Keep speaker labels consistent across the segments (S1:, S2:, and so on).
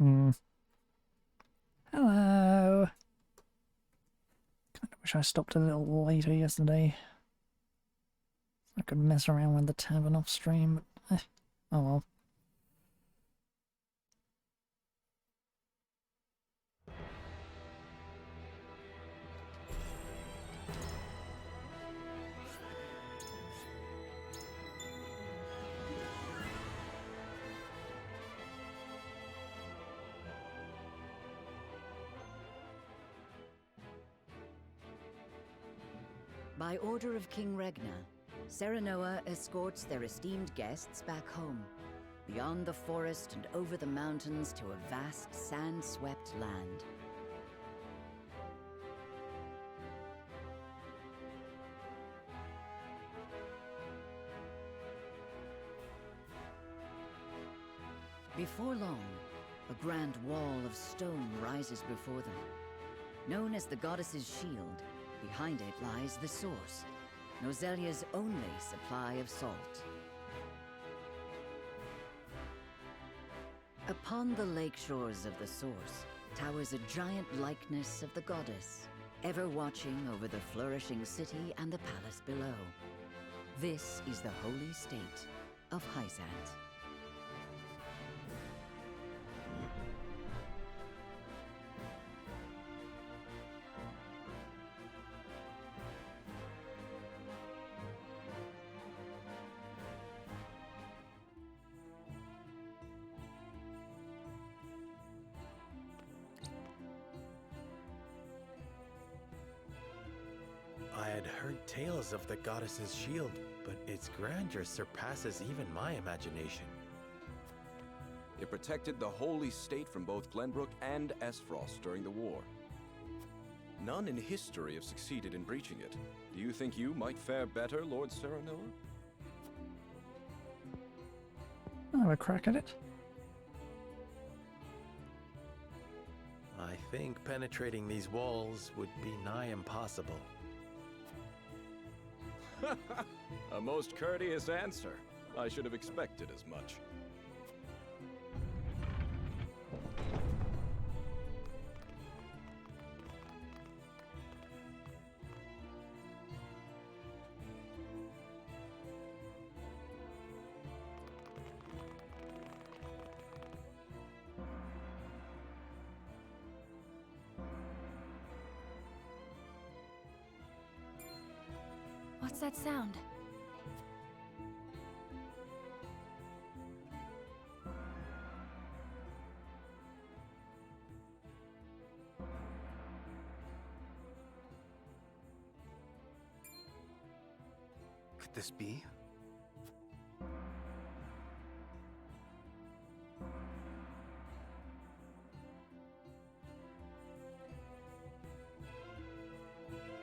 S1: Hmm. Hello. Kinda wish I stopped a little later yesterday. I could mess around with the tavern off stream, but oh well.
S2: By order of King Regna, Serenoa escorts their esteemed guests back home, beyond the forest and over the mountains to a vast, sand-swept land. Before long, a grand wall of stone rises before them. Known as the Goddess's Shield, behind it lies the source, Nozelia's only supply of salt. Upon the lake shores of the source towers a giant likeness of the goddess, ever watching over the flourishing city and the palace below. This is the holy state of Hyzant.
S3: I had heard tales of the goddess's shield, but its grandeur surpasses even my imagination.
S4: It protected the holy state from both Glenbrook and Esfrost during the war. None in history have succeeded in breaching it. Do you think you might fare better, Lord Serenoa?
S1: I'll have a crack at it.
S3: I think penetrating these walls would be nigh impossible.
S4: A most courteous answer. I should have expected as much.
S5: What's that sound?
S6: Could this be?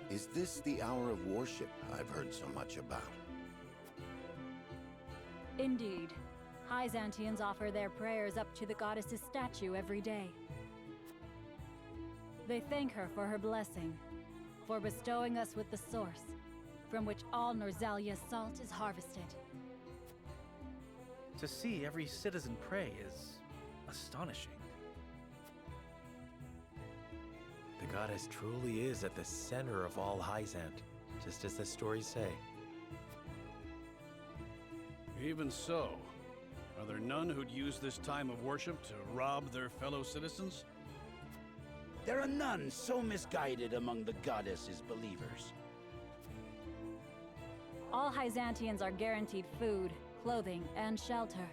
S7: Is this the hour of worship I've heard so much about?
S5: Indeed. Hyzantians offer their prayers up to the goddess's statue every day. They thank her for her blessing, for bestowing us with the source, from which all Norzalia's salt is harvested.
S6: To see every citizen pray is astonishing.
S3: The goddess truly is at the center of all Hyzant, just as the stories say.
S8: Even so, are there none who'd use this time of worship to rob their fellow citizens?
S9: There are none so misguided among the goddess's believers.
S5: All Hyzantians are guaranteed food, clothing, and shelter.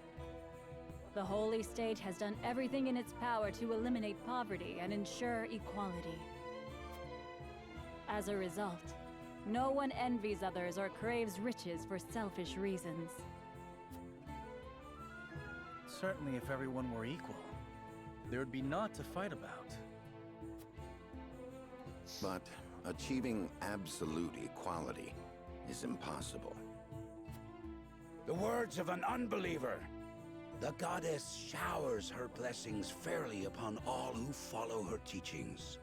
S5: The Holy State has done everything in its power to eliminate poverty and ensure equality. As a result, no one envies others or craves riches for selfish reasons.
S6: Certainly if everyone were equal, there would be naught to fight about.
S7: But achieving absolute equality is impossible.
S9: The words of an unbeliever. The goddess showers her blessings fairly upon all who follow her teachings.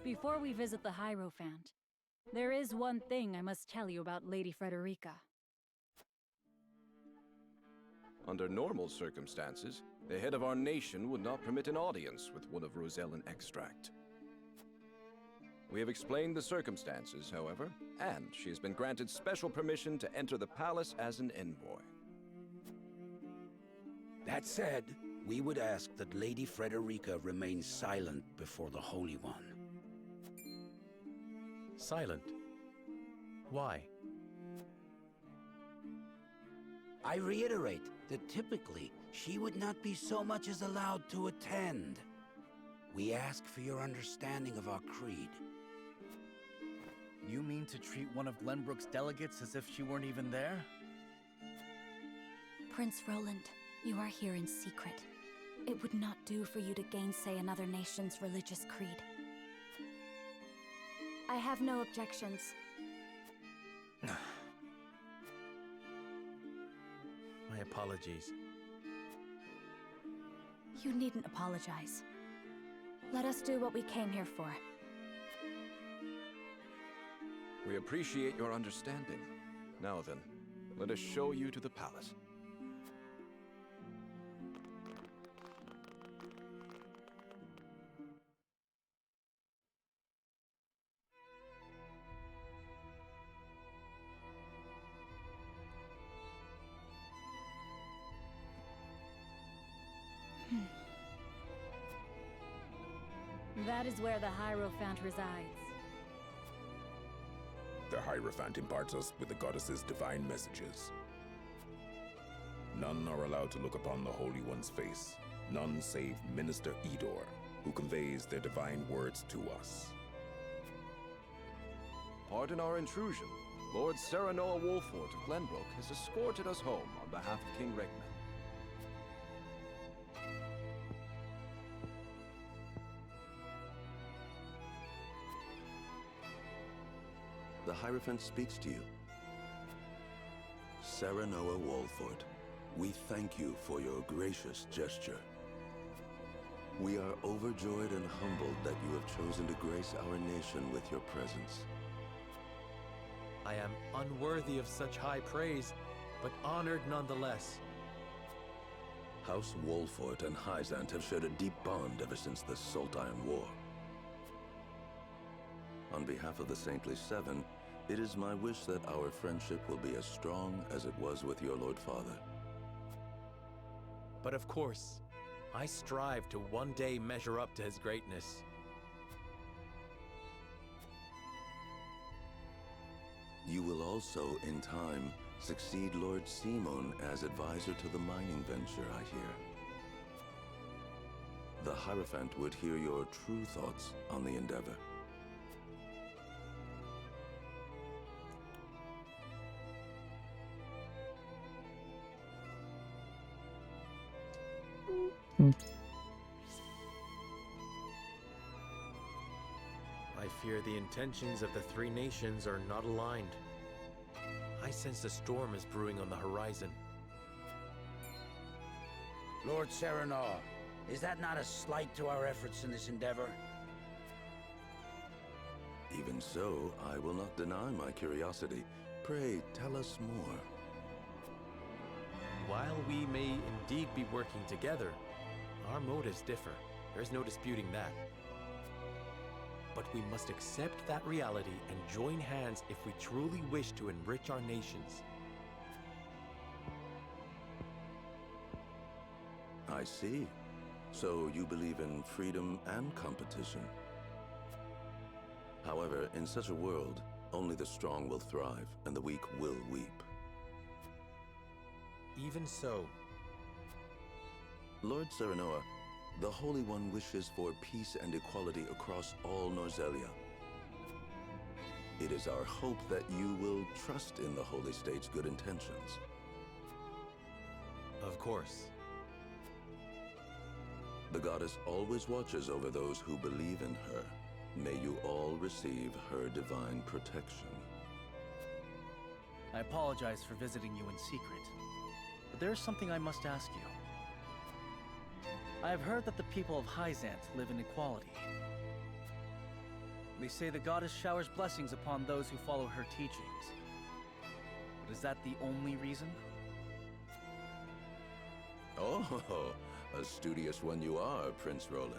S5: Before we visit the Hierophant, there is one thing I must tell you about Lady Frederica.
S4: Under normal circumstances, the head of our nation would not permit an audience with one of Rosellan extract. We have explained the circumstances, however, and she has been granted special permission to enter the palace as an envoy.
S9: That said, we would ask that Lady Frederica remain silent before the Holy One.
S3: Silent? Why?
S9: I reiterate that typically, she would not be so much as allowed to attend. We ask for your understanding of our creed.
S6: You mean to treat one of Glenbrook's delegates as if she weren't even there?
S10: Prince Roland, you are here in secret. It would not do for you to gainsay another nation's religious creed. I have no objections.
S3: My apologies.
S10: You needn't apologize. Let us do what we came here for.
S4: We appreciate your understanding. Now then, let us show you to the palace.
S5: That is where the Hierophant resides.
S11: The Hierophant imparts us with the goddess's divine messages. None are allowed to look upon the Holy One's face. None save Minister Edor, who conveys their divine words to us.
S4: Pardon our intrusion. Lord Serenoa Wolfort of Glenbrook has escorted us home on behalf of King Regnan.
S7: The Hierophant speaks to you. Serenoa Wolfort, we thank you for your gracious gesture. We are overjoyed and humbled that you have chosen to grace our nation with your presence.
S3: I am unworthy of such high praise, but honored nonetheless.
S7: House Wolfort and Hyzant have shared a deep bond ever since the Sultan War. On behalf of the Saintly Seven, it is my wish that our friendship will be as strong as it was with your Lord Father.
S3: But of course, I strive to one day measure up to his greatness.
S7: You will also, in time, succeed Lord Simon as advisor to the mining venture, I hear. The Hierophant would hear your true thoughts on the endeavor.
S3: I fear the intentions of the three nations are not aligned. I sense a storm is brewing on the horizon.
S9: Lord Serenoa, is that not a slight to our efforts in this endeavor?
S7: Even so, I will not deny my curiosity. Pray, tell us more.
S3: While we may indeed be working together, our motives differ. There's no disputing that. But we must accept that reality and join hands if we truly wish to enrich our nations.
S7: I see. So you believe in freedom and competition. However, in such a world, only the strong will thrive and the weak will weep.
S3: Even so,
S7: Lord Serenoa, the Holy One wishes for peace and equality across all Norzelia. It is our hope that you will trust in the Holy State's good intentions.
S3: of course.
S7: The goddess always watches over those who believe in her. May you all receive her divine protection.
S6: I apologize for visiting you in secret, but there is something I must ask you. I have heard that the people of Hyzant live in equality. They say the goddess showers blessings upon those who follow her teachings. But is that the only reason?
S7: Oh, a studious one you are, Prince Roland.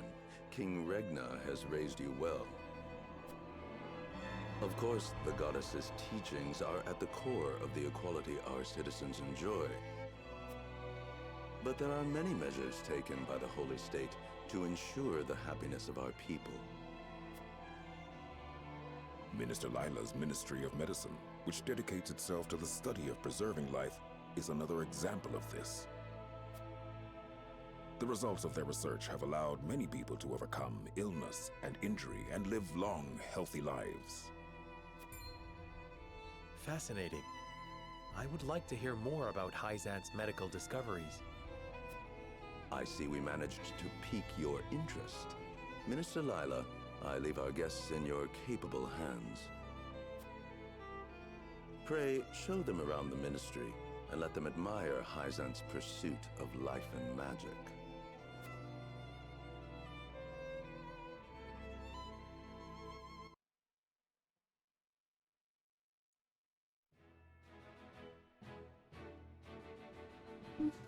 S7: King Regna has raised you well. Of course, the goddess's teachings are at the core of the equality our citizens enjoy. But there are many measures taken by the Holy State to ensure the happiness of our people.
S11: Minister Lila's Ministry of Medicine, which dedicates itself to the study of preserving life, is another example of this. The results of their research have allowed many people to overcome illness and injury and live long, healthy lives.
S3: Fascinating. I would like to hear more about Hyzant's medical discoveries.
S7: I see we managed to pique your interest. Minister Lila, I leave our guests in your capable hands. Pray, show them around the ministry and let them admire Hyzant's pursuit of life and magic.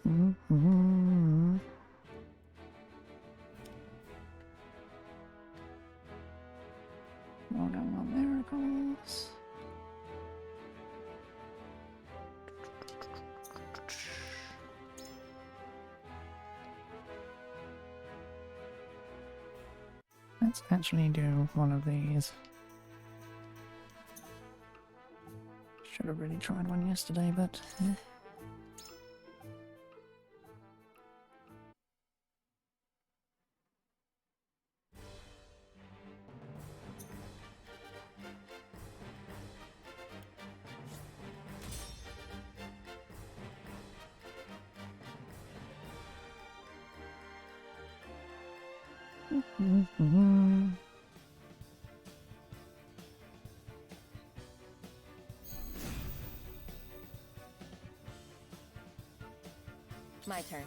S1: Mm-hmm. More miracles. Let's actually do one of these. Should have really tried one yesterday, but
S12: My turn.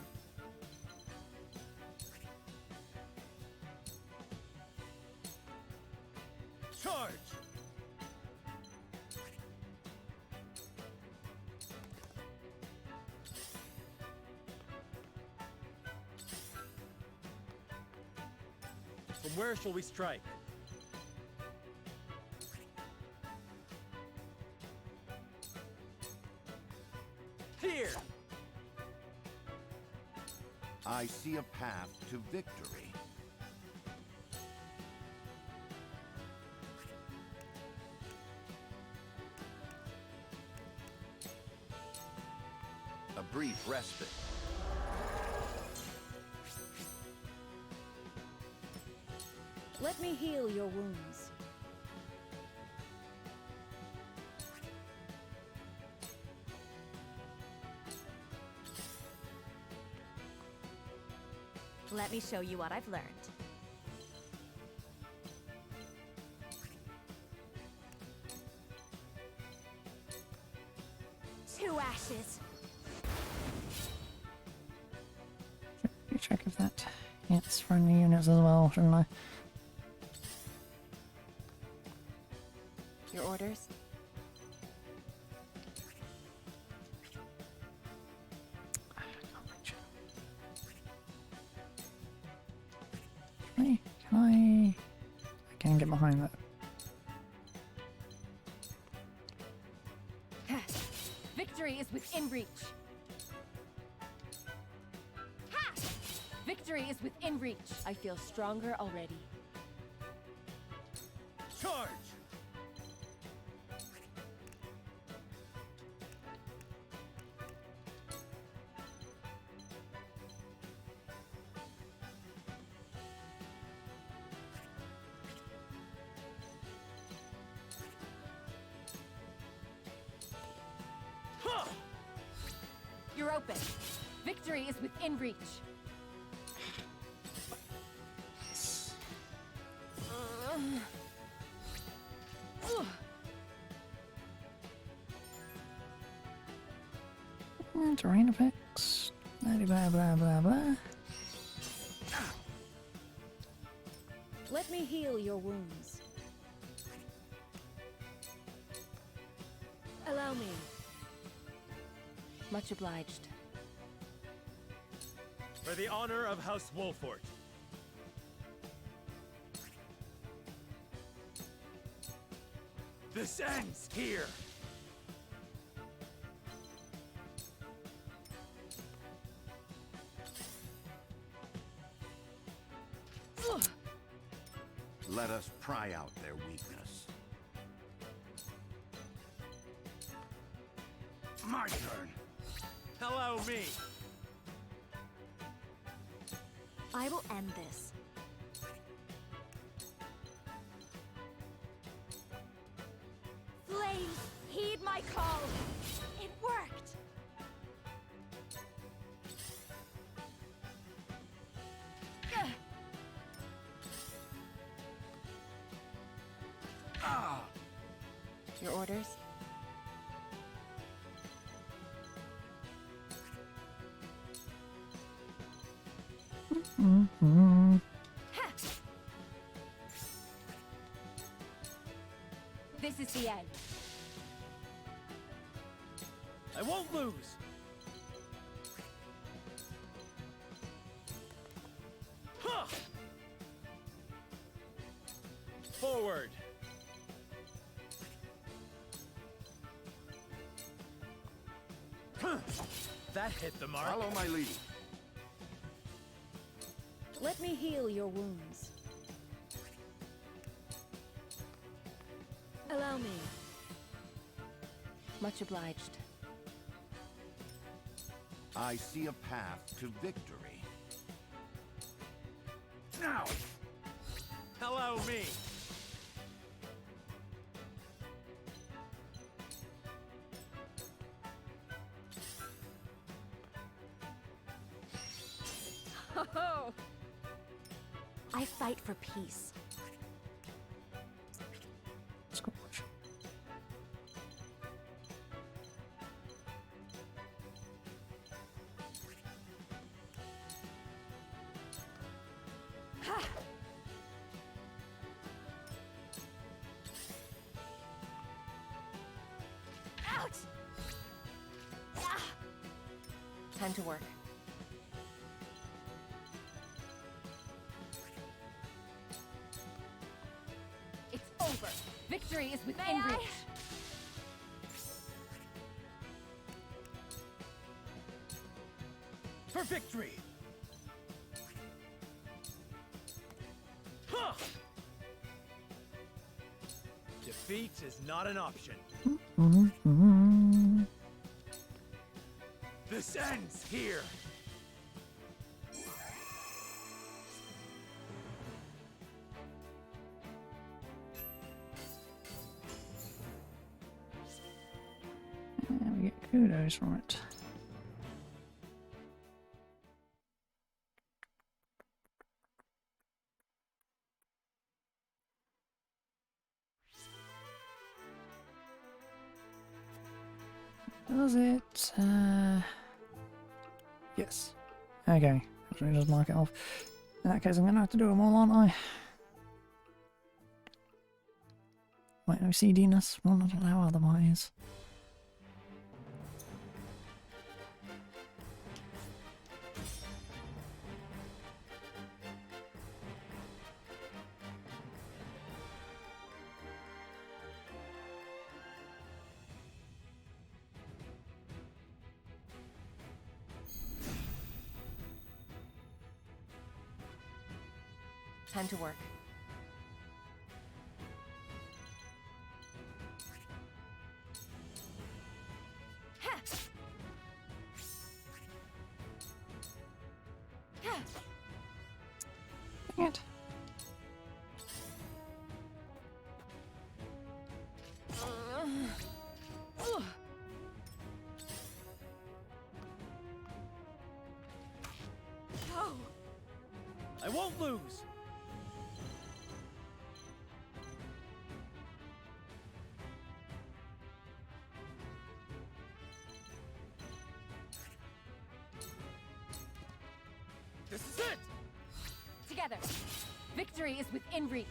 S8: Charge!
S3: From where shall we strike? Here!
S9: I see a path to victory. A brief respite.
S5: Let me heal your wounds.
S12: Let me show you what I've learned. Two ashes.
S1: check if that hits friendly units as well, shouldn't I?
S12: Your orders?
S1: Can I can get behind that.
S12: Victory is within reach. Ha! Victory is within reach. I feel stronger already.
S8: Charge!
S12: You're open. Victory is within reach.
S1: Terrain effects. Blah blah blah blah blah.
S5: Let me heal your wounds.
S12: Allow me. Much obliged.
S3: For the honor of House Wolfort. This ends here!
S9: Let us pry out their weakness. My turn.
S3: Allow me!
S10: I will end this. Flames, heed my call! It worked!
S12: Your orders? This is the end.
S6: I won't lose! Huh! Forward! That hit the mark.
S9: Follow my lead.
S2: Let me heal your wounds.
S12: Allow me. Much obliged.
S9: I see a path to victory. Now!
S3: Allow me!
S12: Oh!
S10: I fight for peace.
S1: Scorch.
S12: Out! Ah! Time to work. It's over. Victory is within
S10: May I?
S12: reach.
S6: For victory! Huh!
S3: Defeat is not an option. This ends here!
S1: And we get kudos from it. Does it? Yes. Okay. So we just mark it off. In that case, I'm gonna have to do them all, aren't I? My OCDness will not allow otherwise.
S12: Time to work.
S1: Dang it.
S6: I won't lose!
S3: This is it!
S12: Together. Victory is within reach.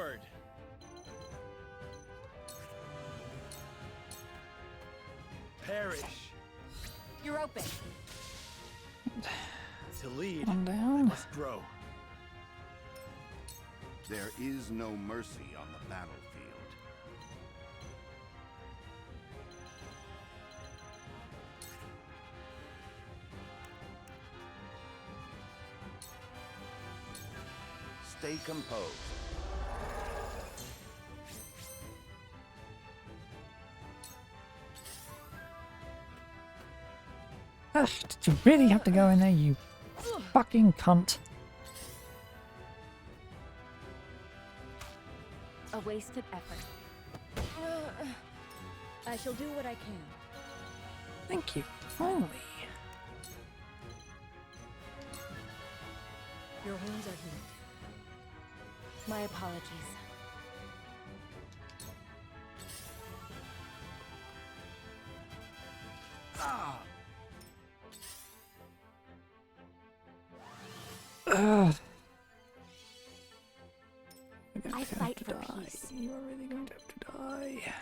S6: Forward! Perish!
S12: You're open.
S6: To lead,
S1: One
S6: I
S1: down.
S6: must grow.
S9: There is no mercy on the battlefield. Stay composed.
S1: Ugh, did you really have to go in there, you fucking cunt?
S12: A wasted effort. I shall do what I can.
S1: Thank you. Finally.
S12: Your wounds are healed. My apologies.
S1: Ugh.
S10: I fight for peace.
S1: You are really going to have to die.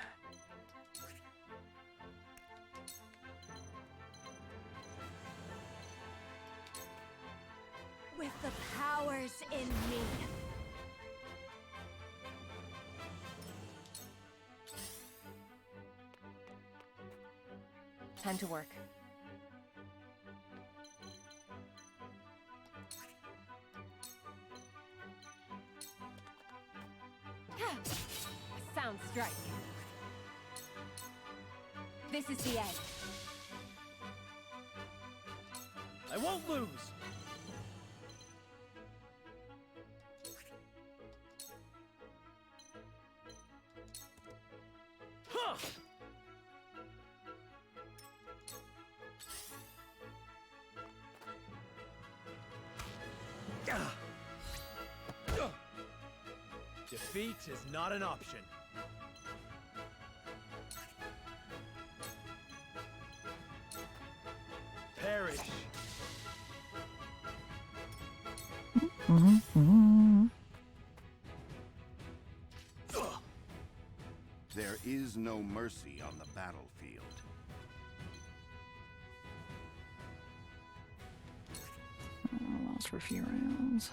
S10: With the powers in me.
S12: Time to work. A sound strike. This is the end.
S6: I won't lose! Huh! Defeat is not an option. Perish.
S9: There is no mercy on the battlefield.
S1: Last for a few rounds.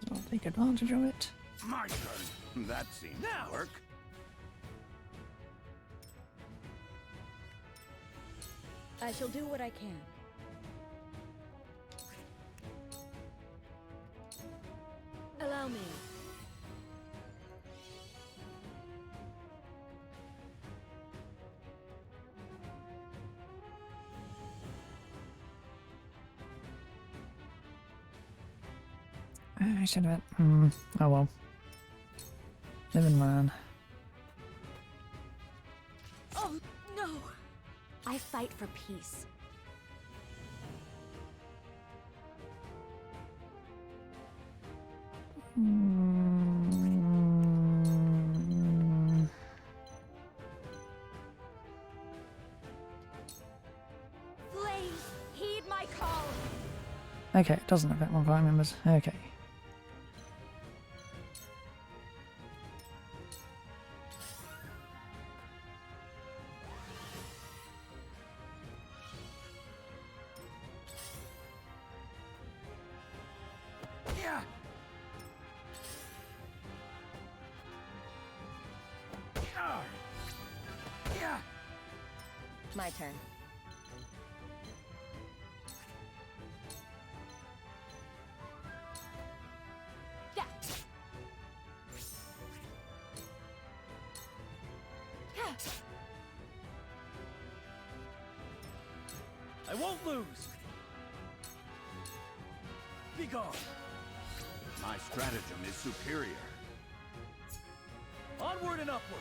S1: So I'll take advantage of it.
S9: My turn. That seems
S6: Now.
S9: to work.
S12: I shall do what I can. Allow me.
S1: I should have. Oh well. Live and learn.
S10: Oh, no! I fight for peace. Flames, heed my call!
S1: Okay, it doesn't affect my fire members. Okay.
S12: My turn. Yeah.
S6: I won't lose! Be gone!
S9: My stratagem is superior.
S6: Onward and upward!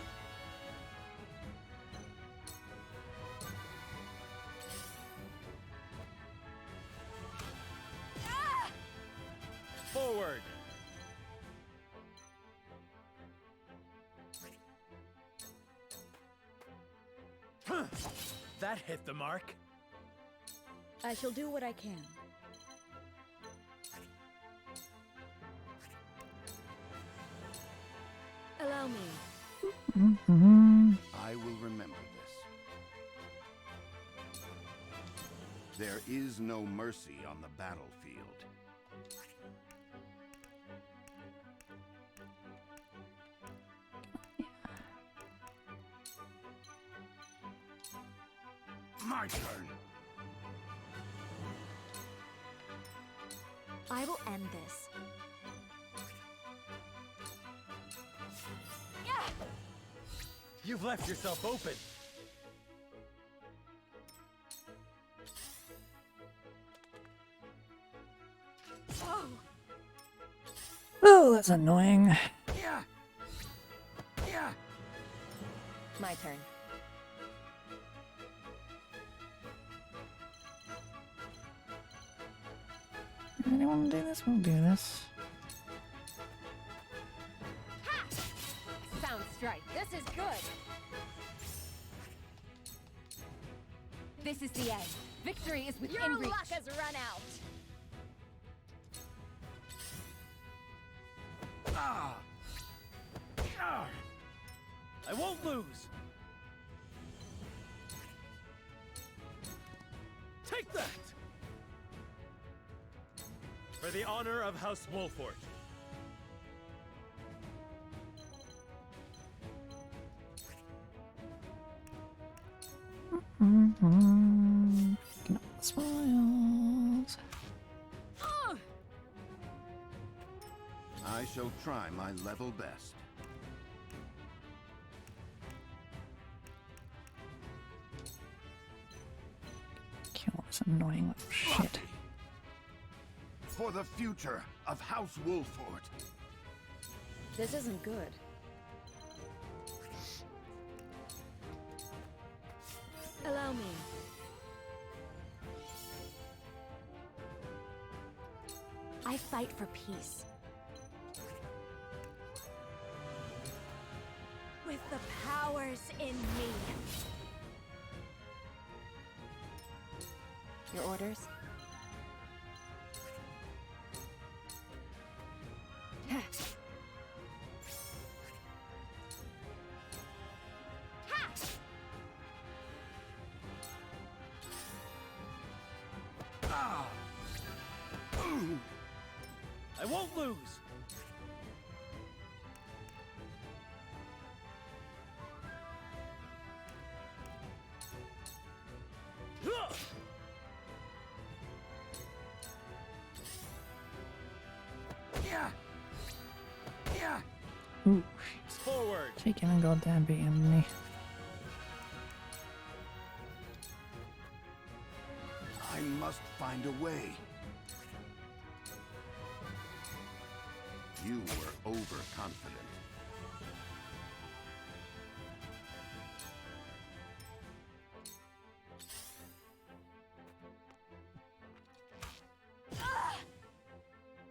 S6: Forward! That hit the mark.
S12: I shall do what I can. Allow me.
S9: I will remember this. There is no mercy on the battlefield. My turn.
S10: I will end this.
S3: You've left yourself open.
S1: Oh, that's annoying.
S12: My turn.
S1: Really want to do this? We'll do this.
S12: Ha! Sound strike. This is good. This is the end. Victory is within
S5: Your
S12: reach.
S5: luck has run out.
S6: I won't lose!
S3: Take that! For the honor of House Wolford.
S1: Picking up the smiles.
S9: I shall try my level best.
S1: Kill this annoying little shit.
S9: For the future of House Wolford.
S5: This isn't good. Allow me.
S10: I fight for peace. With the powers in me.
S12: Your orders?
S6: I won't lose!
S1: Ooh,
S3: Forward!
S1: taking a goddamn beating me.
S9: I must find a way. You were overconfident.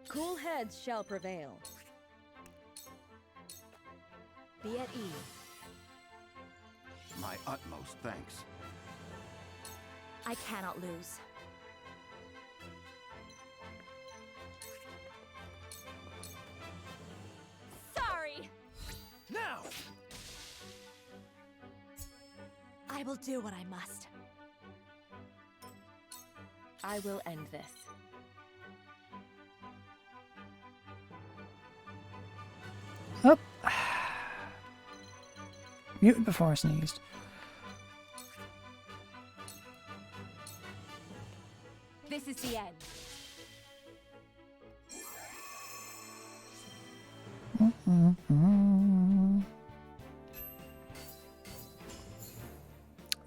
S5: Cool heads shall prevail. Be at ease.
S9: My utmost thanks.
S10: I cannot lose.
S5: Sorry!
S6: Now!
S10: I will do what I must.
S12: I will end this.
S1: Up. Muted before I sneezed.
S12: This is the end.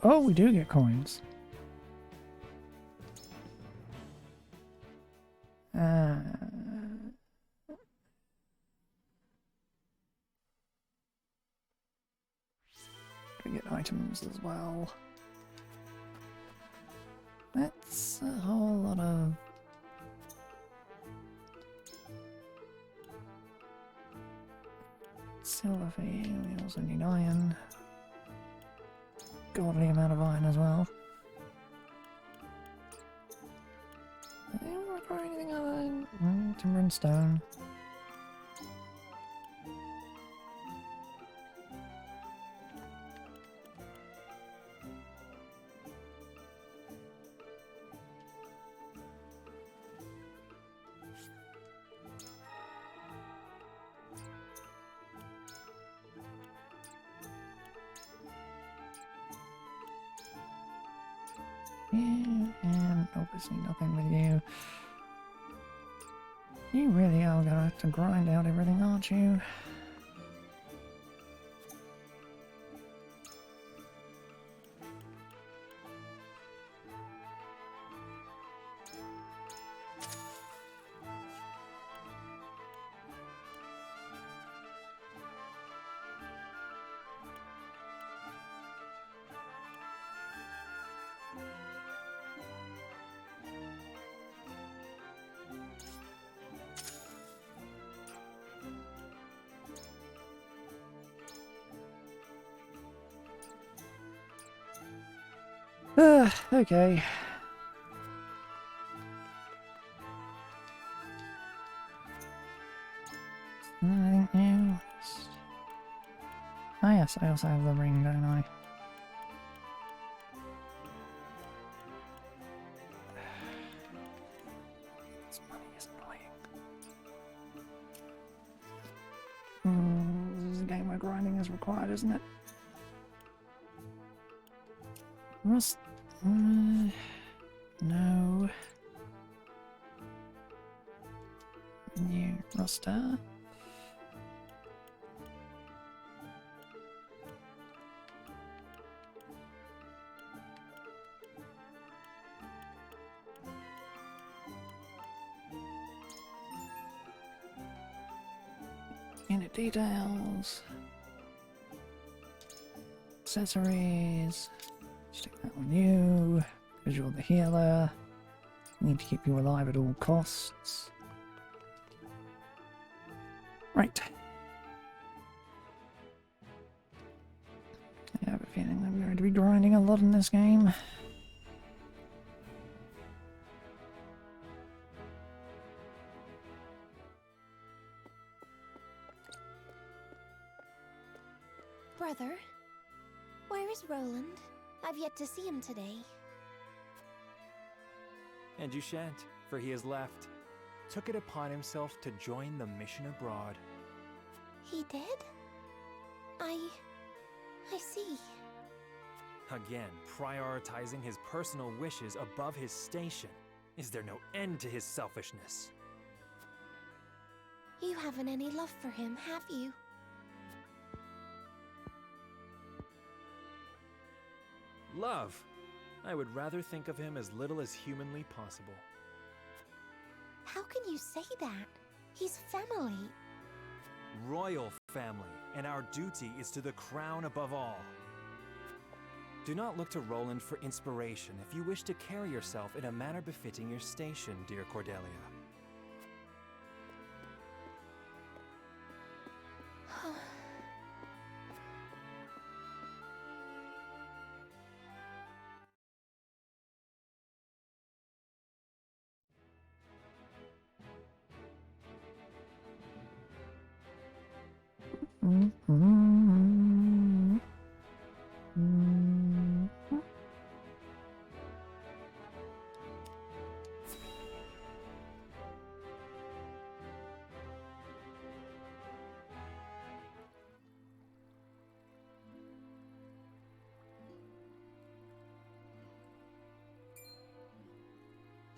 S1: Oh, we do get coins. We get items as well. That's a whole lot of silver fee. We also need iron. Godly amount of iron as well. They don't require anything other than timber and stone. you, and obviously nothing with you. You really are gonna have to grind out everything, aren't you? Okay. Anything else? Oh yes, I also have the ring, don't I? This money is annoying. This is a game where grinding is required, isn't it? Rust... no. New roster. Unit details. Accessories. Stick that on you. Because you're the healer. Need to keep you alive at all costs. Right. I have a feeling I'm going to be grinding a lot in this game.
S13: Brother, where is Roland? I've yet to see him today.
S14: And you shan't, for he has left. Took it upon himself to join the mission abroad.
S13: He did? I see.
S14: Again, prioritizing his personal wishes above his station. Is there no end to his selfishness?
S13: You haven't any love for him, have you?
S14: Love? I would rather think of him as little as humanly possible.
S13: How can you say that? He's family.
S14: Royal family, and our duty is to the crown above all. Do not look to Roland for inspiration if you wish to carry yourself in a manner befitting your station, dear Cordelia.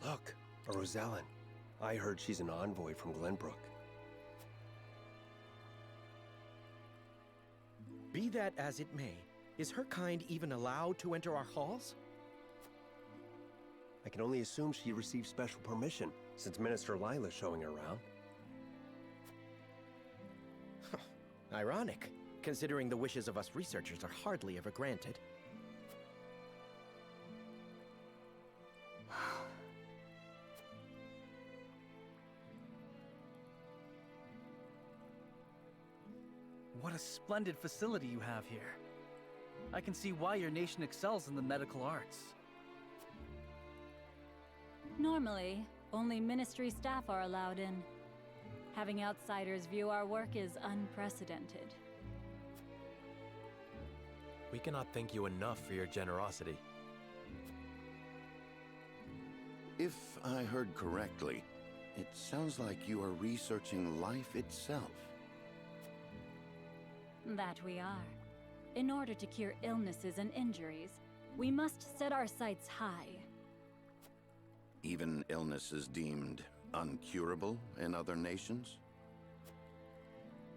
S15: Look, a Rosellan. I heard she's an envoy from Glenbrook.
S16: Be that as it may, is her kind even allowed to enter our halls?
S15: I can only assume she received special permission, since Minister Lila's showing her around.
S16: Ironic, considering the wishes of us researchers are hardly ever granted.
S6: What a splendid facility you have here. I can see why your nation excels in the medical arts.
S5: Normally, only ministry staff are allowed in. Having outsiders view our work is unprecedented.
S3: We cannot thank you enough for your generosity.
S9: If I heard correctly, it sounds like you are researching life itself.
S5: That we are. In order to cure illnesses and injuries, we must set our sights high.
S17: Even illnesses deemed uncurable in other nations?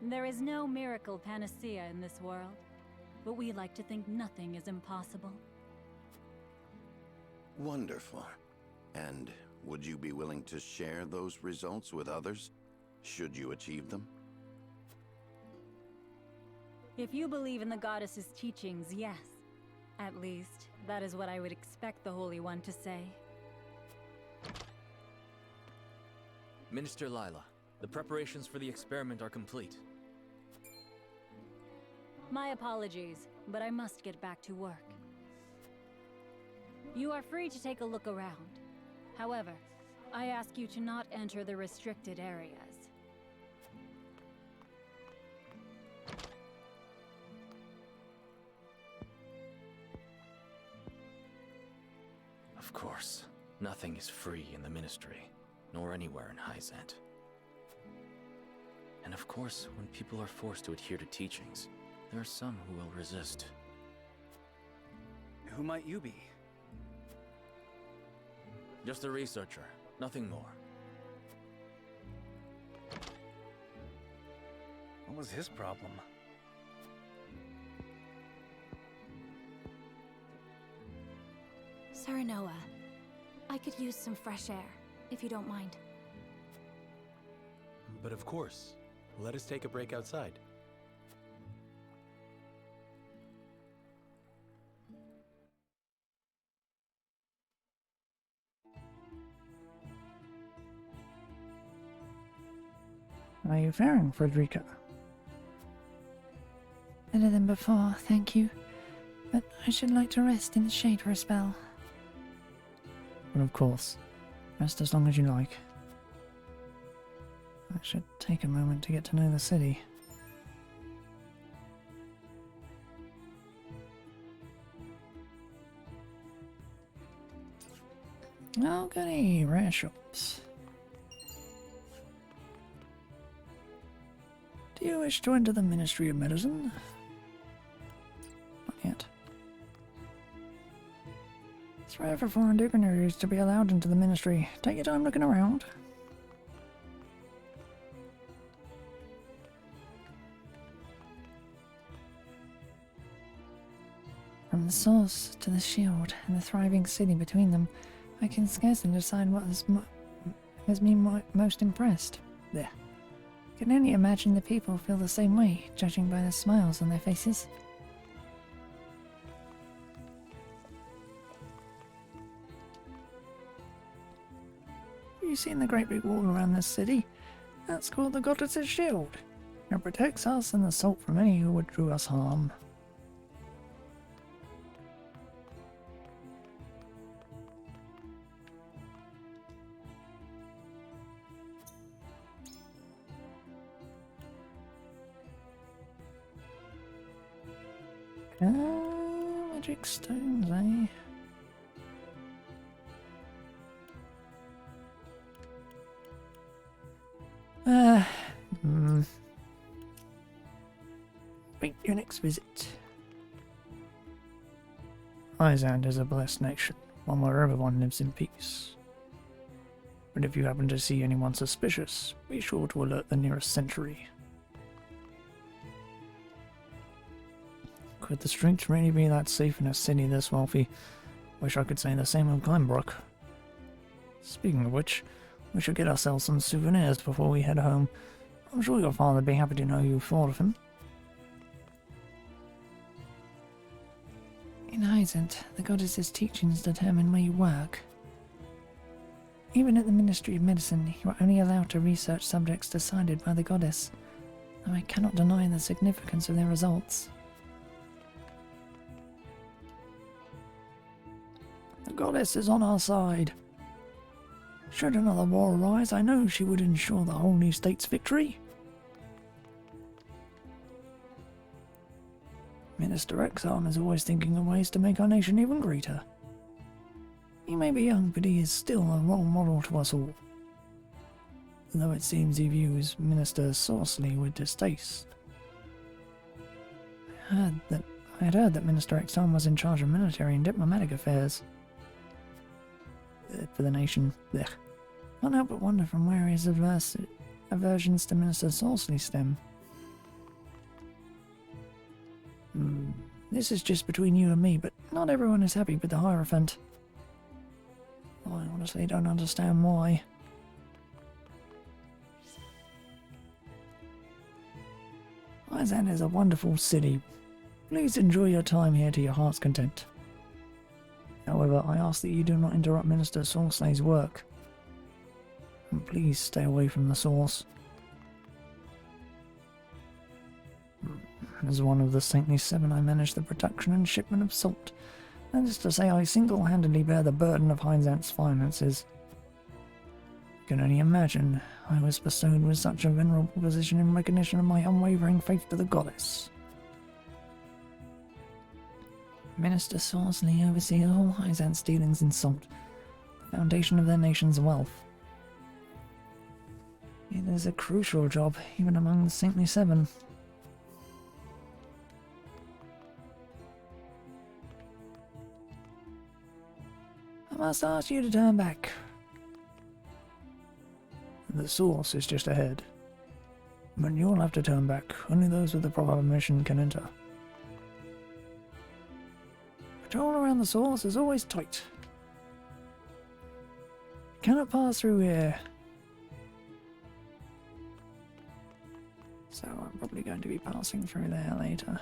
S5: There is no miracle panacea in this world, but we like to think nothing is impossible.
S17: Wonderful. And would you be willing to share those results with others, should you achieve them?
S5: If you believe in the goddess's teachings, yes. At least, that is what I would expect the Holy One to say.
S18: Minister Lila, the preparations for the experiment are complete.
S5: My apologies, but I must get back to work. You are free to take a look around. However, I ask you to not enter the restricted areas.
S18: Of course, nothing is free in the Ministry, nor anywhere in Hyzant. And of course, when people are forced to adhere to teachings, there are some who will resist.
S6: Who might you be?
S18: Just a researcher, nothing more.
S6: What was his problem?
S10: Sir Noah, I could use some fresh air, if you don't mind.
S3: But of course, let us take a break outside.
S1: How are you faring, Frederica?
S19: Better than before, thank you. But I should like to rest in the shade for a spell.
S1: But of course, rest as long as you like. I should take a moment to get to know the city. Oh goody, rare shops. Do you wish to enter the Ministry of Medicine? Not yet. It's rare for foreign dignitaries to be allowed into the Ministry. Take your time looking around.
S19: From the source to the shield and the thriving city between them, I can scarcely decide what has me most impressed.
S1: There.
S19: Can only imagine the people feel the same way, judging by the smiles on their faces.
S1: Have you seen the great big wall around this city? That's called the Goddess's Shield. It protects us and the salt from any who would do us harm. Magic stones, eh? Wait your next visit. Hyzant is a blessed nation, one where everyone lives in peace. But if you happen to see anyone suspicious, be sure to alert the nearest sentry. Could the streets really be that safe in a city this wealthy? Wish I could say the same of Glenbrook. Speaking of which, we should get ourselves some souvenirs before we head home. I'm sure your father'd be happy to know you thought of him.
S19: In Hyzant, the goddess's teachings determine where you work. Even at the Ministry of Medicine, you are only allowed to research subjects decided by the goddess, though I cannot deny the significance of their results.
S1: The goddess is on our side. Should another war arise, I know she would ensure the Holy State's victory. Minister Exarm is always thinking of ways to make our nation even greater. He may be young, but he is still a role model to us all. Though it seems he views Minister Sorceley with distaste. I had heard that Minister Exarm was in charge of military and diplomatic affairs. for the nation. Blech. Can't help but wonder from where his aversions to Minister Saucely stem. This is just between you and me, but not everyone is happy with the Hierophant. I honestly don't understand why. Hyzan is a wonderful city. Please enjoy your time here to your heart's content. However, I ask that you do not interrupt Minister Saucely's work. And please stay away from the source. As one of the Saintly Seven, I manage the production and shipment of salt. That is to say, I single-handedly bear the burden of Hyzant's finances. You can only imagine I was bestowed with such a venerable position in recognition of my unwavering faith to the goddess. Minister Saucely oversees all Hyzant's dealings in salt, the foundation of their nation's wealth. It is a crucial job, even among the Saintly Seven. I must ask you to turn back. The source is just ahead. But you'll have to turn back. Only those with the proper permission can enter. Patrol around the source is always tight. Cannot pass through here. So I'm probably going to be passing through there later.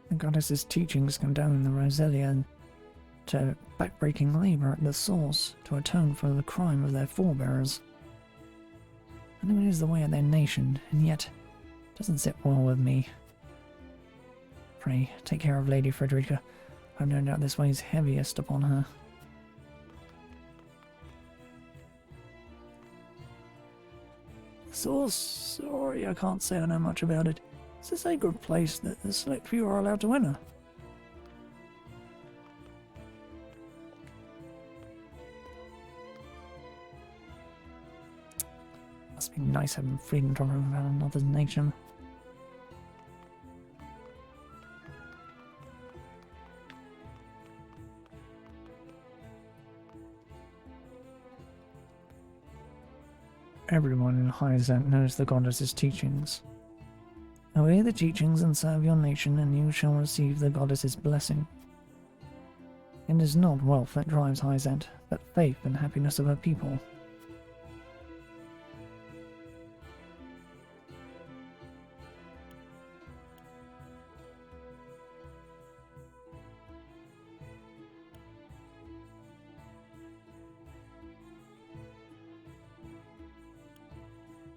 S1: The goddess's teachings condone the Roselia to backbreaking labor at the source to atone for the crime of their forebears. I know it is the way of their nation, and yet it doesn't sit well with me. Pray, take care of Lady Frederica. I've no doubt this weighs heaviest upon her. The source? Sorry, I can't say I know much about it. It's a sacred place that the select few are allowed to enter. Must be nice having freedom to roam around another nation. Everyone in Hyzant knows the goddess's teachings. Obey the teachings and serve your nation, and you shall receive the goddess's blessing. It is not wealth that drives Hyzant, but faith and happiness of her people.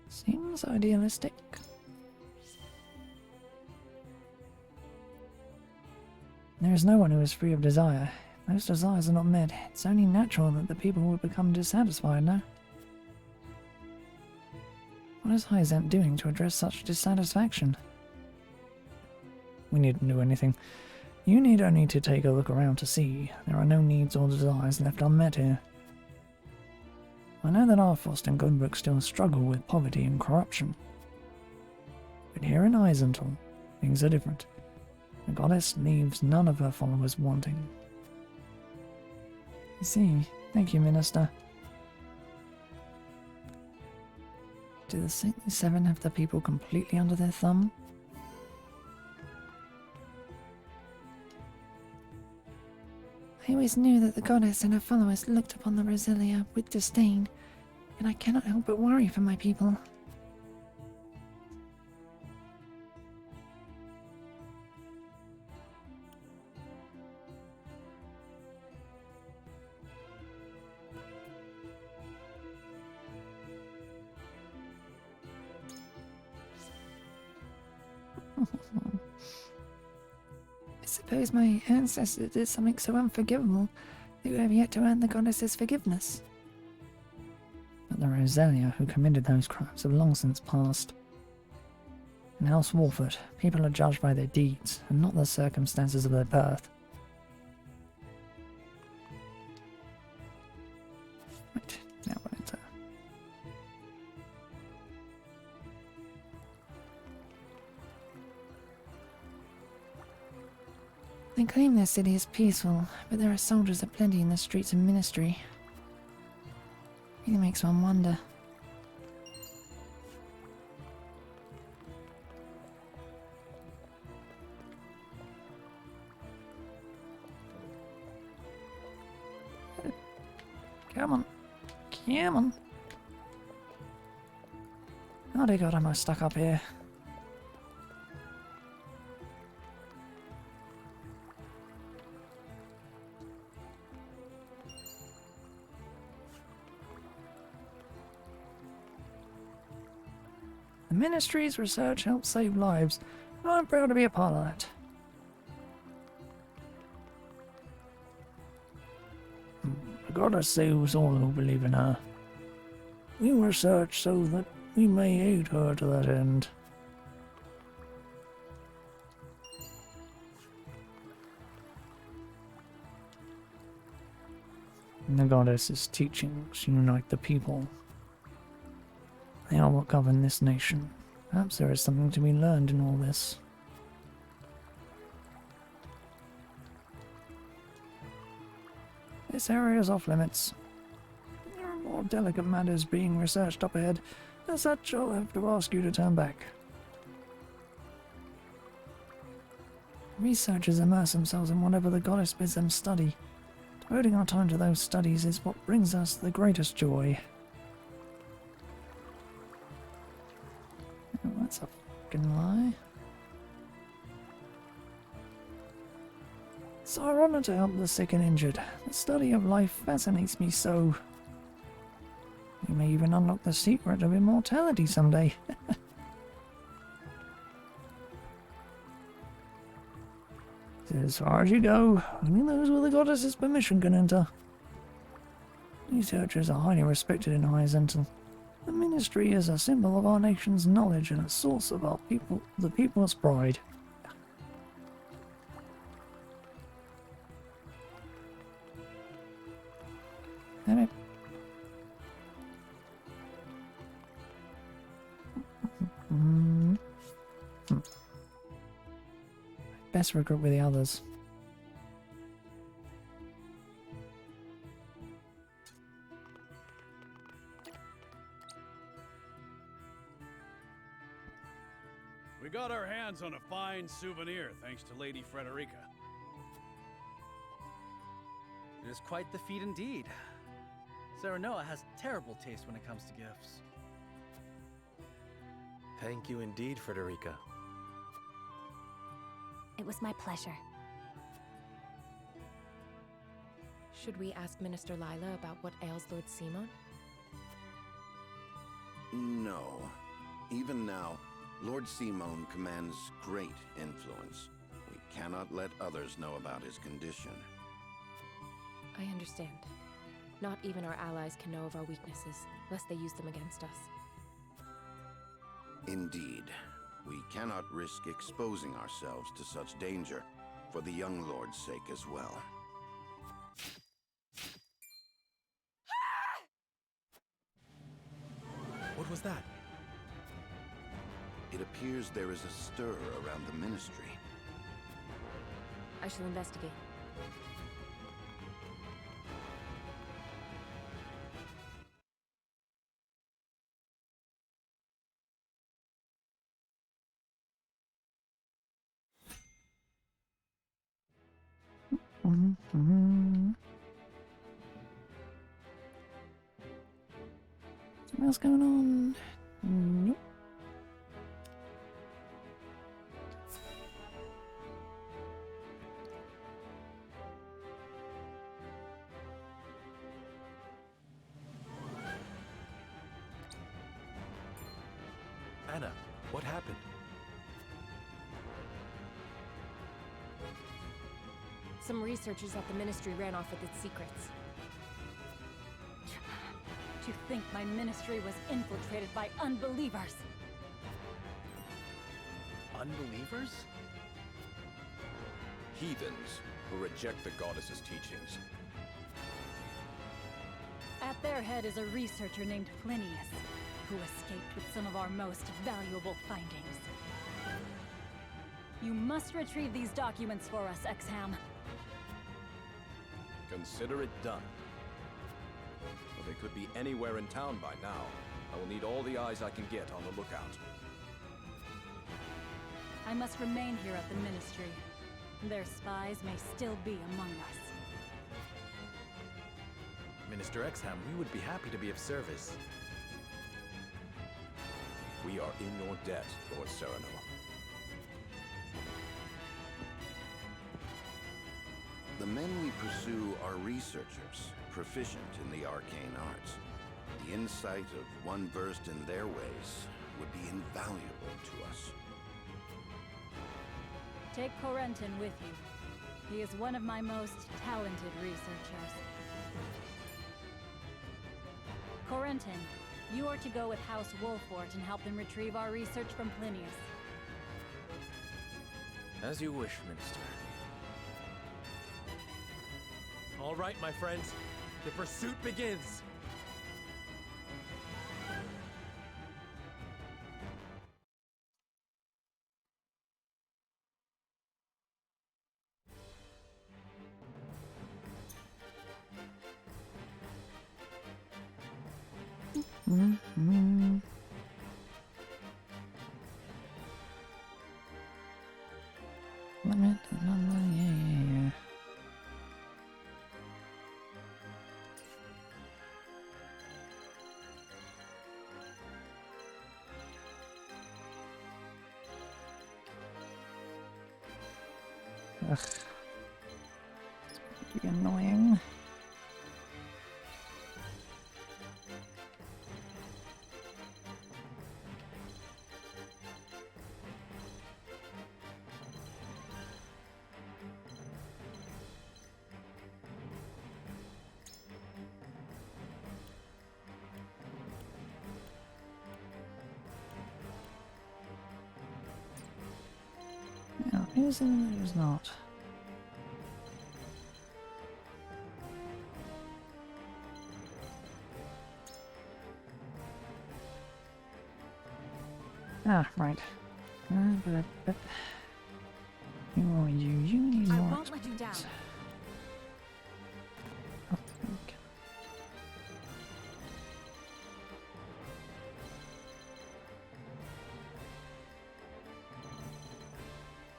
S1: Seems idealistic. There is no one who is free of desire. If those desires are not met, it's only natural that the people will become dissatisfied, no? What is Hyzant doing to address such dissatisfaction? We needn't do anything. You need only to take a look around to see. There are no needs or desires left unmet here. I know that Arfost and Glenbrook still struggle with poverty and corruption. But here in Eisental, things are different. The goddess leaves none of her followers wanting. I see. Thank you, Minister. Do the Saintly Seven have the people completely under their thumb?
S19: I always knew that the goddess and her followers looked upon the Roselia with disdain, and I cannot help but worry for my people. I suppose my ancestors did something so unforgivable that you have yet to earn the goddess's forgiveness.
S1: But the Roselia who committed those crimes have long since passed. In House Wolford, people are judged by their deeds and not the circumstances of their birth. Right, now we'll enter.
S19: They claim their city is peaceful, but there are soldiers aplenty in the streets of Ministry. Really makes one wonder. Come on. Come on. Oh dear God, am I stuck up here? The Ministry's research helps save lives, and I'm proud to be a part of that. The goddess saves all who believe in her. We research so that we may aid her to that end. The goddess's teachings unite the people. They are what govern this nation. Perhaps there is something to be learned in all this. This area is off limits. There are more delicate matters being researched up ahead. As such, I'll have to ask you to turn back. Researchers immerse themselves in whatever the goddess bids them study. Devoting our time to those studies is what brings us the greatest joy. Oh, that's a fucking lie. It's our honor to help the sick and injured. The study of life fascinates me so. We may even unlock the secret of immortality someday. As far as you go, only those with the goddess's permission can enter. Researchers are highly respected in Hyazental. The Ministry is a symbol of our nation's knowledge and a source of our people, the people's pride. Damn it. Best regroup with the others.
S8: We got our hands on a fine souvenir thanks to Lady Frederica.
S6: It is quite the feat indeed. Serenoa has terrible taste when it comes to gifts.
S3: Thank you indeed, Frederica.
S10: It was my pleasure.
S12: Should we ask Minister Lila about what ails Lord Simon?
S17: No. Even now, Lord Simon commands great influence. We cannot let others know about his condition.
S12: I understand. Not even our allies can know of our weaknesses, lest they use them against us.
S17: Indeed. We cannot risk exposing ourselves to such danger, for the young lord's sake as well.
S3: What was that?
S17: It appears there is a stir around the Ministry.
S12: I shall investigate.
S19: Something else going on? Nope.
S3: Anna, what happened?
S12: Some researchers at the Ministry ran off with its secrets.
S5: To think my Ministry was infiltrated by unbelievers.
S6: Unbelievers?
S4: Heathens who reject the goddess's teachings.
S5: At their head is a researcher named Plinius, who escaped with some of our most valuable findings. You must retrieve these documents for us, Exham.
S4: Consider it done. But they could be anywhere in town by now. I will need all the eyes I can get on the lookout.
S5: I must remain here at the Ministry. Their spies may still be among us.
S3: Minister Exham, we would be happy to be of service.
S4: We are in your debt, Lord Sereno.
S17: The men we pursue are researchers, proficient in the arcane arts. The insight of one versed in their ways would be invaluable to us.
S5: Take Corentin with you. He is one of my most talented researchers. Corentin, you are to go with House Wolfort and help them retrieve our research from Plinius.
S18: As you wish, Minister.
S3: All right, my friends. The pursuit begins!
S19: Mm-hmm. Limit the number, yeah. Ugh. Be annoying. Now, who's in and who's not? Ah, right. But who are you? You need more.
S10: I won't let you down.
S19: Oh,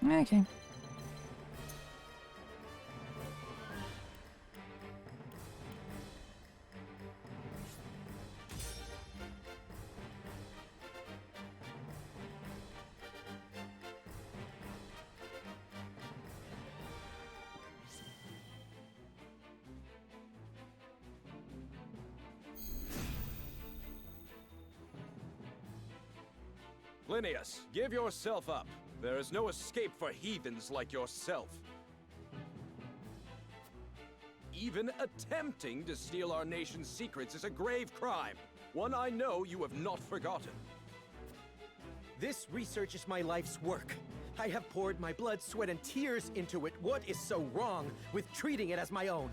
S19: okay. Okay.
S4: Plinius, give yourself up. There is no escape for heathens like yourself. Even attempting to steal our nation's secrets is a grave crime. One I know you have not forgotten.
S16: This research is my life's work. I have poured my blood, sweat, and tears into it. What is so wrong with treating it as my own?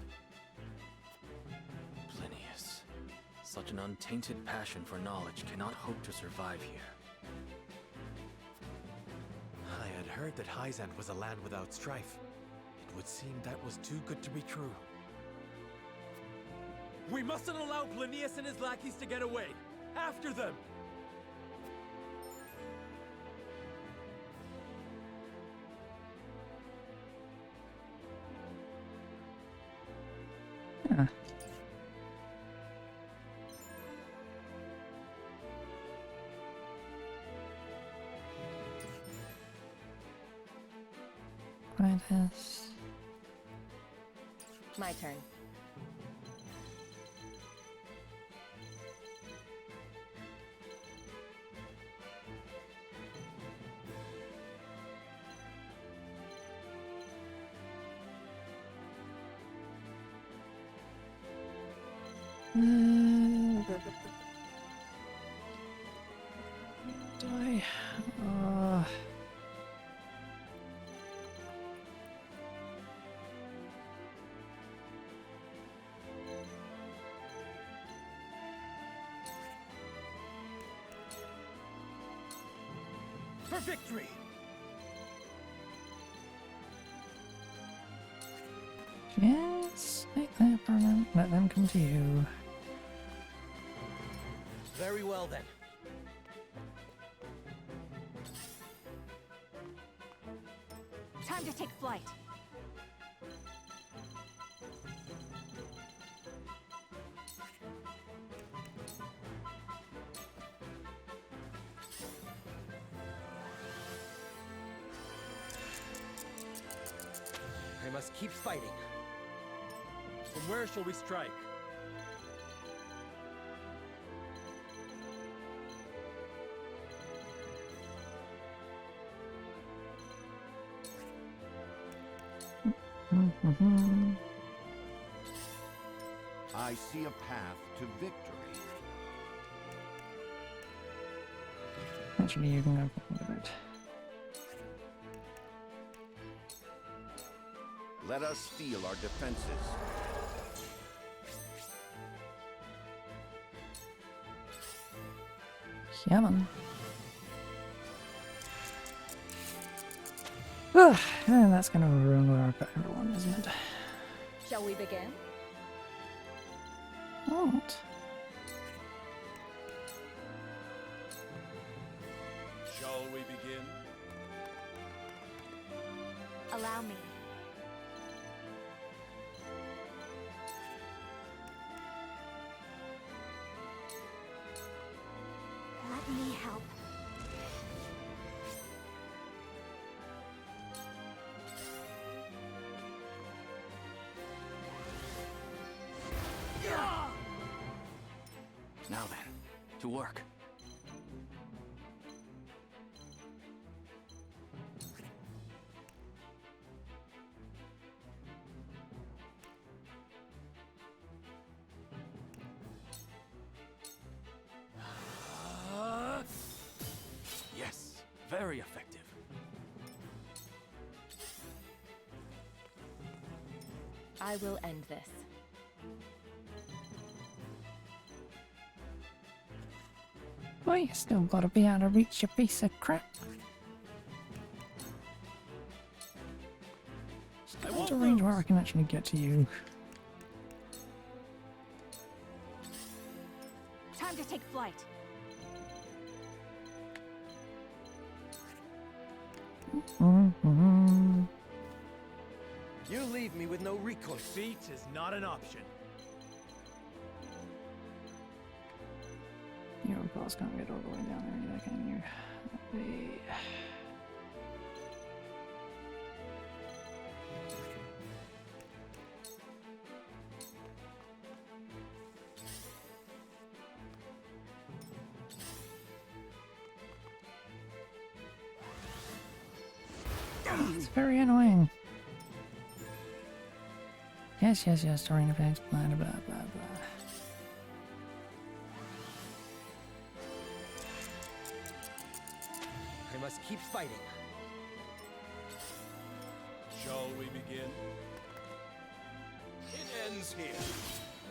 S18: Plinius, such an untainted passion for knowledge cannot hope to survive here.
S3: I had heard that Hyzant was a land without strife. It would seem that was too good to be true. We mustn't allow Plinius and his lackeys to get away! After them!
S19: Yeah. Right, yes.
S12: My turn.
S19: Die.
S16: For victory!
S1: Yes, stay there for a moment. Let them come to you.
S16: Very well then.
S10: Time to take flight.
S16: I must keep fighting. From where shall we strike?
S17: I see a path to victory.
S1: Actually, you can go forward a bit.
S17: Let us steel our defenses.
S1: Yeah, man. Ugh, and that's gonna ruin where I put everyone, isn't it?
S5: Shall we begin?
S1: What?
S8: Shall we begin?
S10: Allow me. Let me help.
S18: Now then, to work. Yes, very effective.
S12: I will end this.
S1: Well, you still gotta be able to reach your piece of crap. Still to range where I can actually get to you.
S10: Time to take flight.
S16: You leave me with no recourse.
S14: Defeat is not an option.
S1: You of course can't get all the way down there either, can you? It's very annoying. Yes, yes, yes, terrain effects, blah, blah, blah, blah.
S16: I must keep fighting.
S8: Shall we begin? It ends here.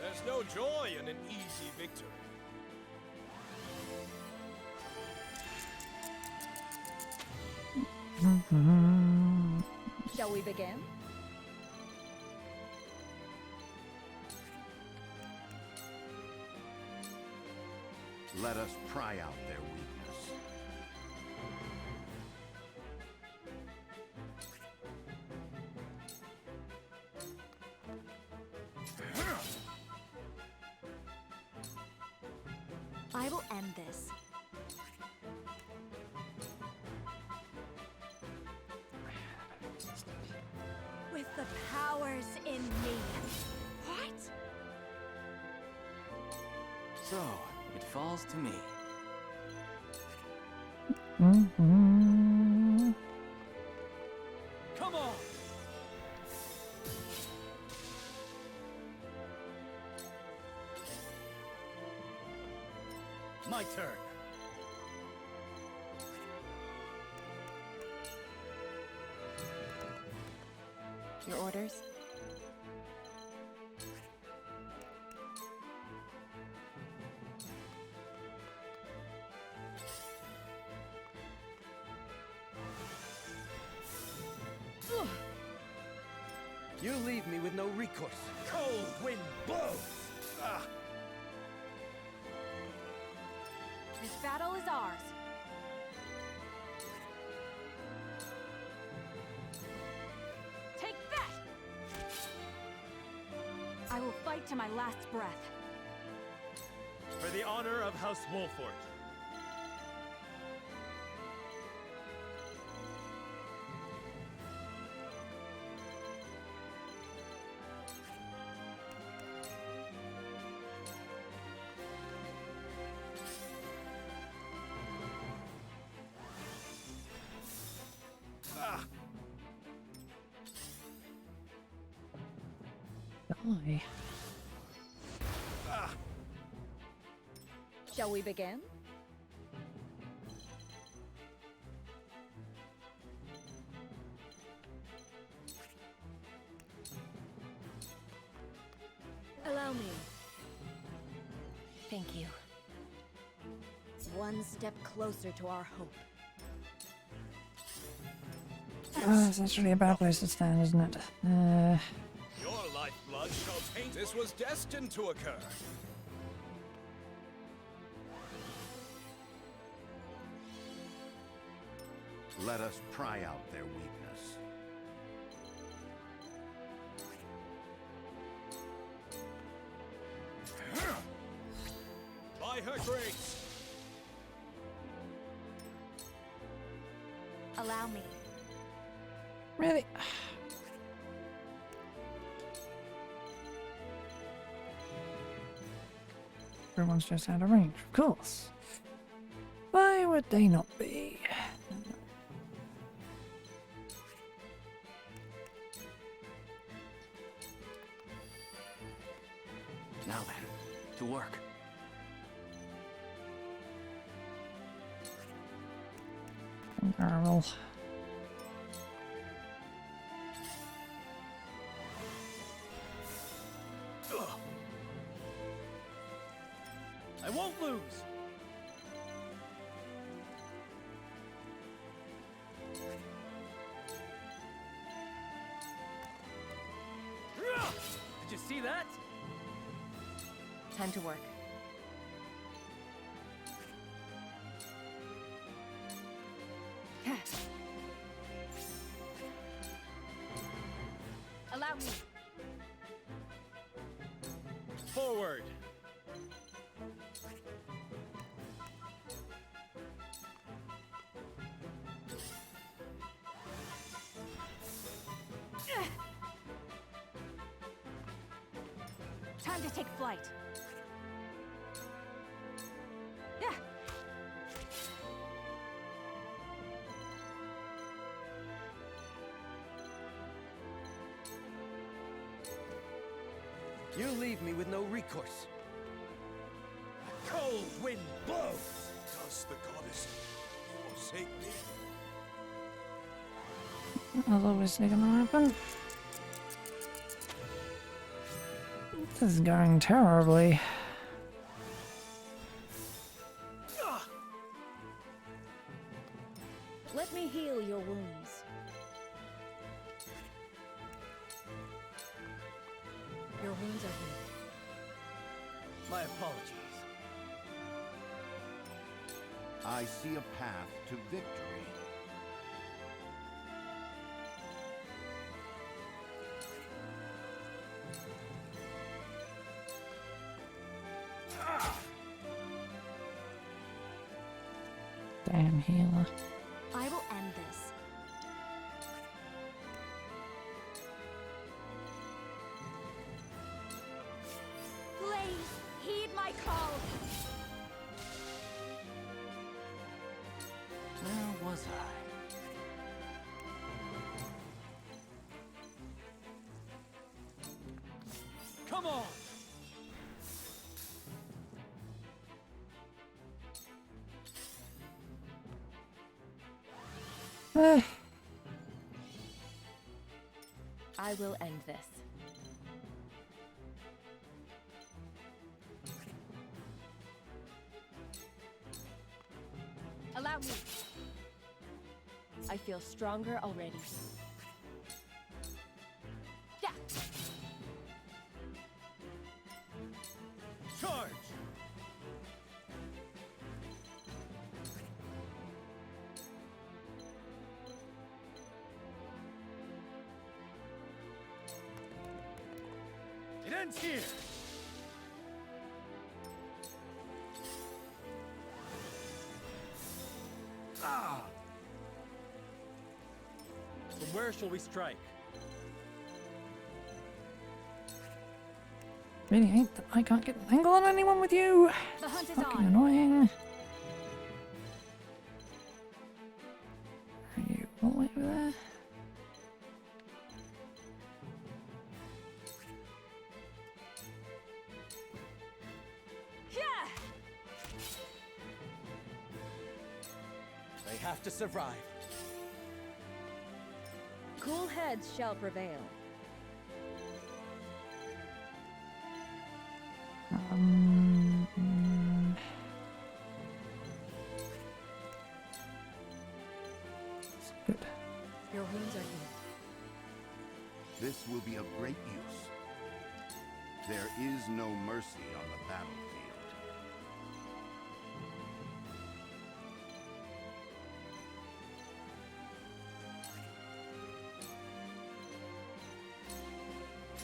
S8: There's no joy in an easy victory.
S5: Shall we begin?
S17: Let us pry out their weakness.
S10: I will end this. With the powers in me. What?
S18: So, it falls to me.
S16: Come on! My turn.
S12: Your orders?
S16: You leave me with no recourse.
S9: Cold wind blows!
S5: This battle is ours. Take that! I will fight to my last breath.
S3: For the honor of House Wolfort.
S19: Die.
S5: Shall we begin? Allow me.
S12: Thank you.
S5: One step closer to our hope.
S19: It's actually a bad place to stand, isn't it?
S4: Your lifeblood shall taint. This was destined to occur.
S17: Let us pry out their weakness.
S4: By her grace.
S5: Allow me.
S19: Really? Everyone's just out of range, of course. Why would they not be?
S18: Now then, to work.
S19: Girl.
S6: I won't lose! Did you see that?
S12: Time to work.
S5: Allow me.
S6: Forward!
S5: Time to take flight.
S16: You leave me with no recourse.
S9: A cold wind blows! Does the goddess forsake me?
S19: That's obviously gonna happen. This is going terribly.
S5: Let me heal your wounds. Your wounds are healed.
S6: My apologies.
S17: I see a path to victory.
S19: Damn healer.
S5: I will end this. Blaze, heed my call.
S18: Where was I?
S6: Come on!
S12: I will end this.
S5: Allow me.
S12: I feel stronger already.
S5: Yeah.
S6: ends here! Ah! From where shall we strike?
S1: Really hate that I can't get an angle on anyone with you.
S5: The hunt is
S1: Fucking
S5: on.
S1: annoying. Are you all the way over there?
S16: They have to survive.
S2: Cool heads shall prevail.
S1: Good.
S2: Your wounds are healed.
S17: This will be of great use. There is no mercy on the battlefield.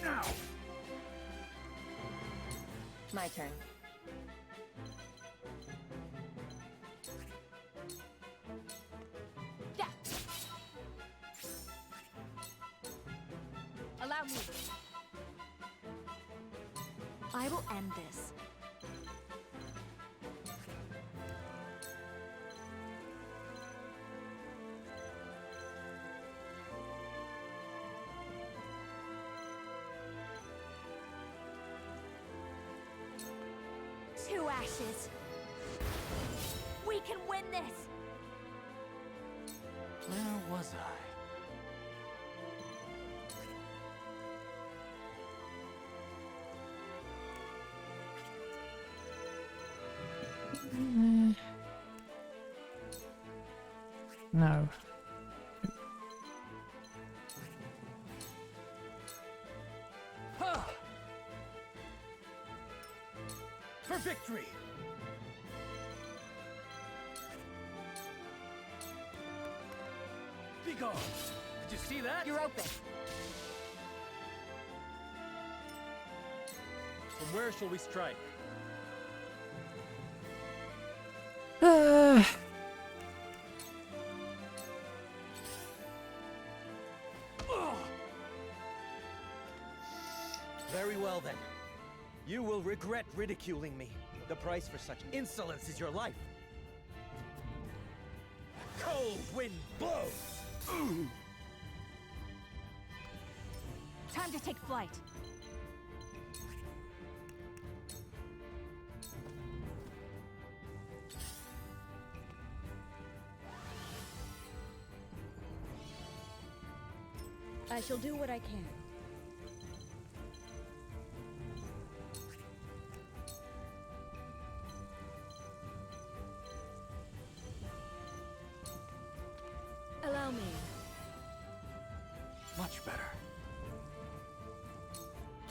S8: Now!
S12: My turn.
S5: Yeah. Allow me.
S10: I will end this. Two ashes. We can win this!
S3: Where was I?
S1: No.
S6: For victory! Be gone! Did you see that?
S5: You're open.
S6: From where shall we strike?
S16: Very well then. You will regret ridiculing me. The price for such insolence is your life. Cold wind blows!
S5: Time to take flight.
S2: I shall do what I can. Allow me.
S3: Much better.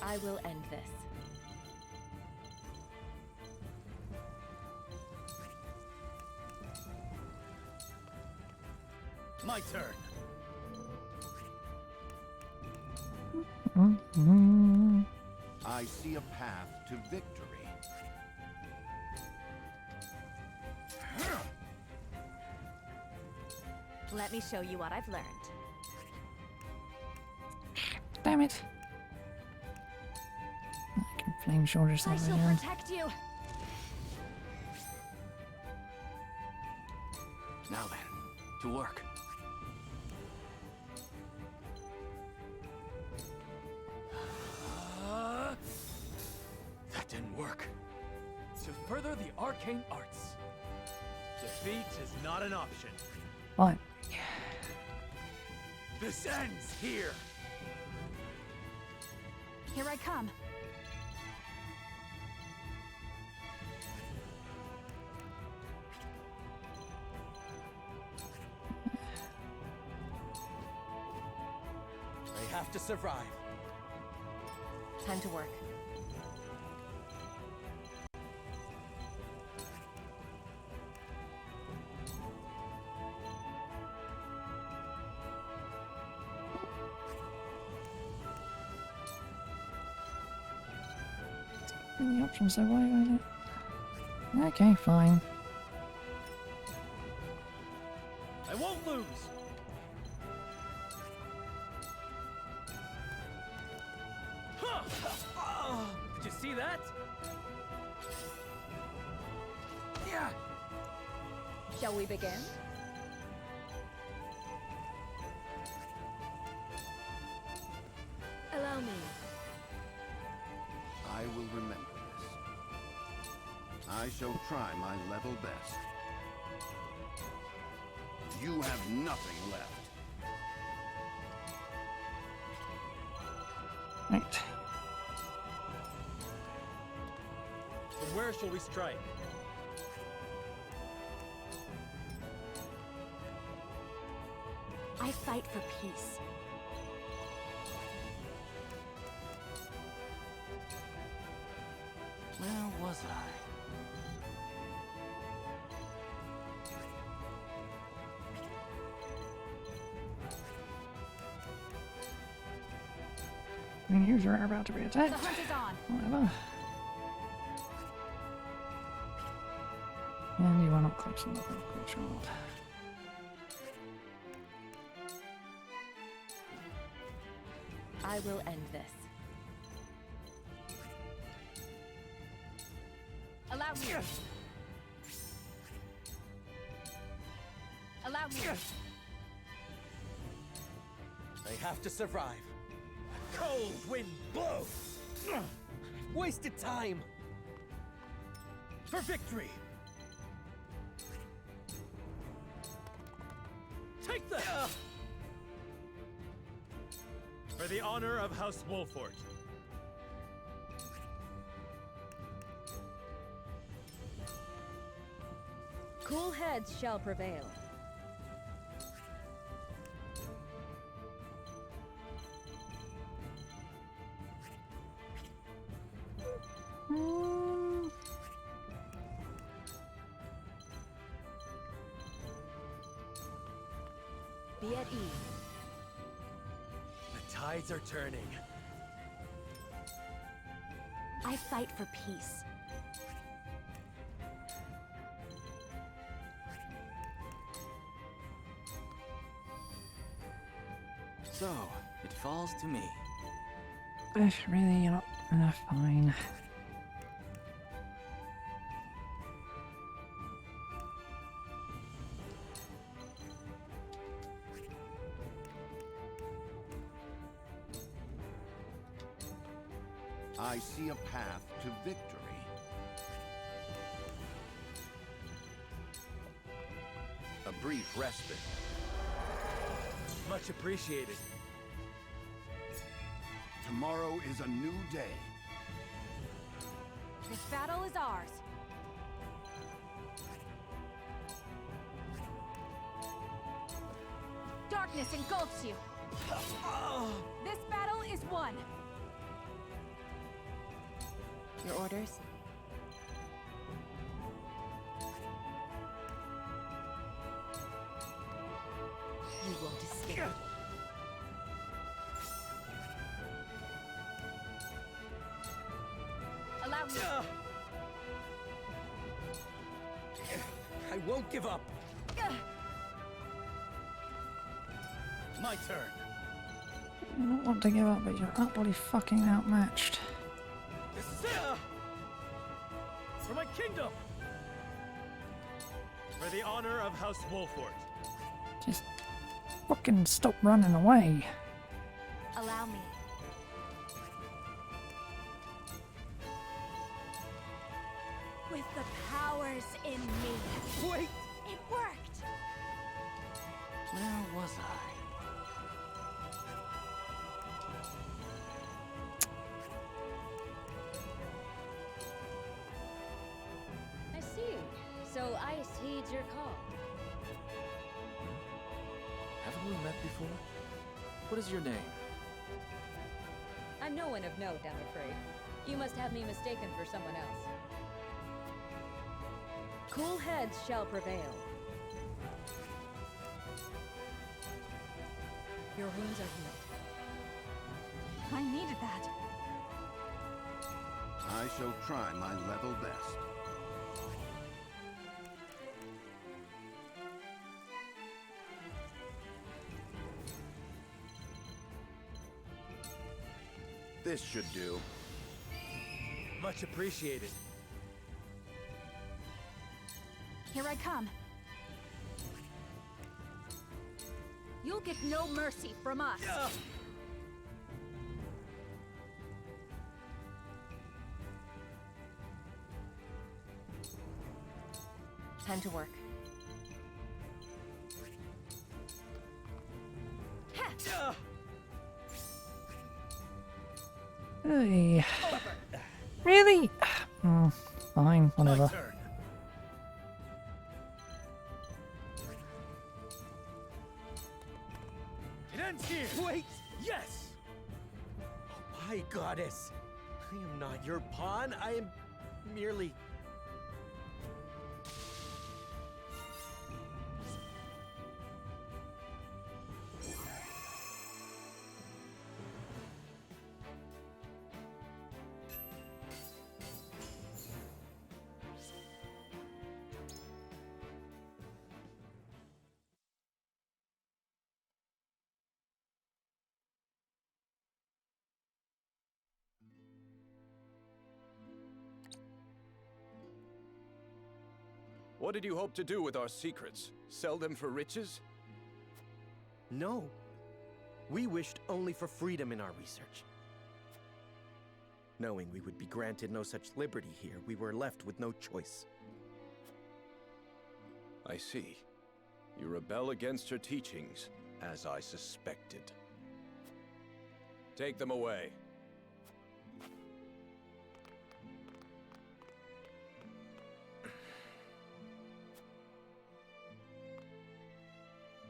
S12: I will end this.
S6: My turn.
S17: I see a path to victory.
S10: Let me show you what I've learned.
S1: Damn it. I can flame shoulder
S5: I
S1: something
S5: shall
S1: here.
S5: protect you.
S18: Now then, to work.
S3: That didn't work. To further the arcane arts.
S6: Defeat is not an option.
S1: Fine.
S3: This ends here.
S5: Here I come.
S16: They have to survive.
S12: Time to work.
S19: Giving the options so why would it? Okay, fine.
S6: I won't lose! Huh. Oh, did you see that? Yeah.
S5: Shall we begin?
S10: Allow me.
S17: I will remember this. I shall try my level best. You have nothing left.
S19: Right.
S6: From where shall we strike?
S10: I fight for peace.
S18: Where was I?
S19: I mean, user are about to be attacked.
S5: The hunt is on.
S19: Whatever. And you are not close enough, of course you're not.
S12: I will end this.
S5: Allow me. Allow me.
S16: They have to survive. A cold wind blows. Wasted time. For victory.
S6: Take that! For the honor of House Wolford.
S5: Cool heads shall prevail. Be at ease.
S6: The tides are turning.
S10: I fight for peace.
S18: So, it falls to me.
S19: If really you're not enough, fine.
S17: I see a path to victory. A brief respite.
S6: Much appreciated.
S17: Tomorrow is a new day.
S5: This battle is ours. Darkness engulfs you. This battle is won.
S12: Your orders?
S5: You won't escape. Allow me.
S16: I won't give up.
S6: My turn.
S19: I don't want to give up, but you're utterly fucking outmatched.
S6: This is it! For my kingdom! For the honor of House Wolford.
S19: Just fucking stop running away.
S10: Allow me. With the powers in me.
S16: Wait!
S10: It worked!
S18: Where was I?
S2: I see. So Ice heeds your call.
S18: Haven't we met before? What is your name?
S2: I'm no one of note, I'm afraid. You must have me mistaken for someone else. Cool heads shall prevail. Your wounds are healed.
S5: I needed that.
S17: I shall try my level best. This should do.
S14: Much appreciated.
S10: Here I come.
S5: You'll get no mercy from us.
S12: Time to work.
S19: Hey. Really? Fine, whatever.
S16: It ends here! Wait! Yes! Oh, my goddess! I am not your pawn, I am merely...
S4: What did you hope to do with our secrets? Sell them for riches?
S16: No. We wished only for freedom in our research. Knowing we would be granted no such liberty here, we were left with no choice.
S4: I see. You rebel against her teachings, as I suspected. Take them away.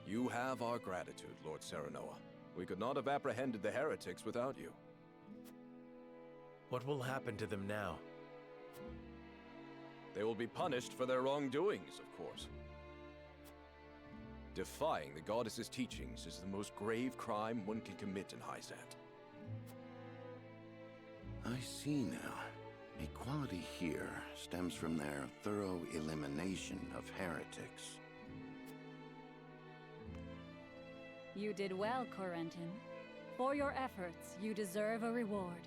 S4: You have our gratitude, Lord Serenoa. We could not have apprehended the heretics without you.
S3: What will happen to them now?
S4: They will be punished for their wrongdoings, of course. Defying the goddess's teachings is the most grave crime one can commit in Hyzant.
S17: I see now. Equality here stems from their thorough elimination of heretics.
S5: You did well, Corentin. For your efforts, you deserve a reward.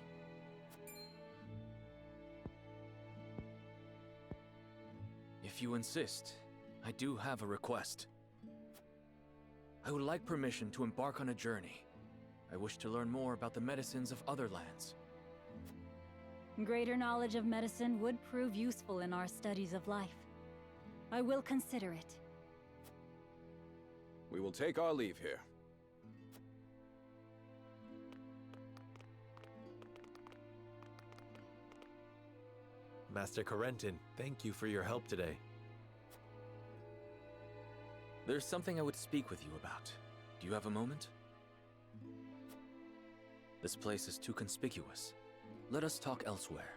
S18: If you insist, I do have a request. I would like permission to embark on a journey. I wish to learn more about the medicines of other lands.
S5: Greater knowledge of medicine would prove useful in our studies of life. I will consider it.
S4: We will take our leave here.
S3: Master Corentin, thank you for your help today.
S18: There's something I would speak with you about. Do you have a moment? This place is too conspicuous. Let us talk elsewhere.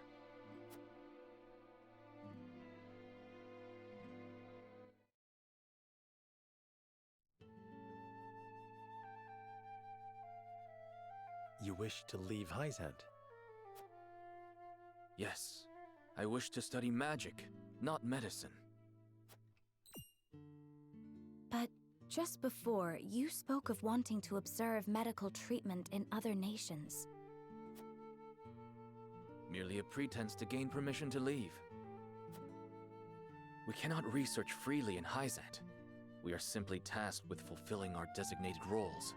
S3: You wish to leave Hyzant?
S18: Yes. I wish to study magic, not medicine.
S10: But just before, you spoke of wanting to observe medical treatment in other nations.
S18: Merely a pretense to gain permission to leave. We cannot research freely in Hyzant. We are simply tasked with fulfilling our designated roles.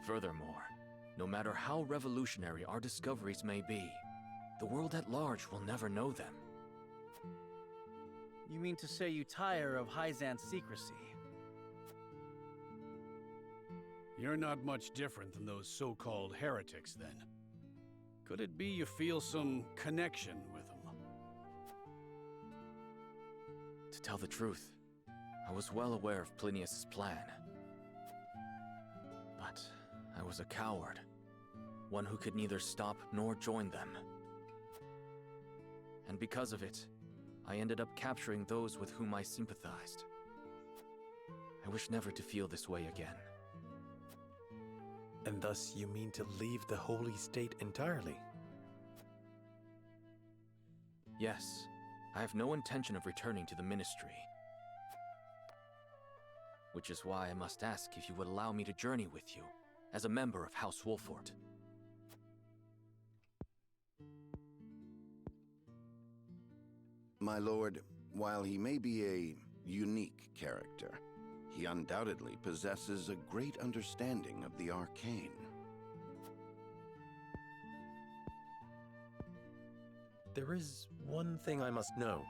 S18: Furthermore, no matter how revolutionary our discoveries may be, the world at large will never know them.
S6: You mean to say you tire of Hyzant's secrecy?
S8: You're not much different than those so-called heretics, then. Could it be you feel some connection with them?
S18: To tell the truth, I was well aware of Plinius's plan. But I was a coward, one who could neither stop nor join them. And because of it, I ended up capturing those with whom I sympathized. I wish never to feel this way again.
S3: And thus you mean to leave the Holy State entirely?
S18: Yes, I have no intention of returning to the Ministry. Which is why I must ask if you would allow me to journey with you, as a member of House Wolfort.
S17: My lord, while he may be a unique character, he undoubtedly possesses a great understanding of the arcane.
S3: There is one thing I must know.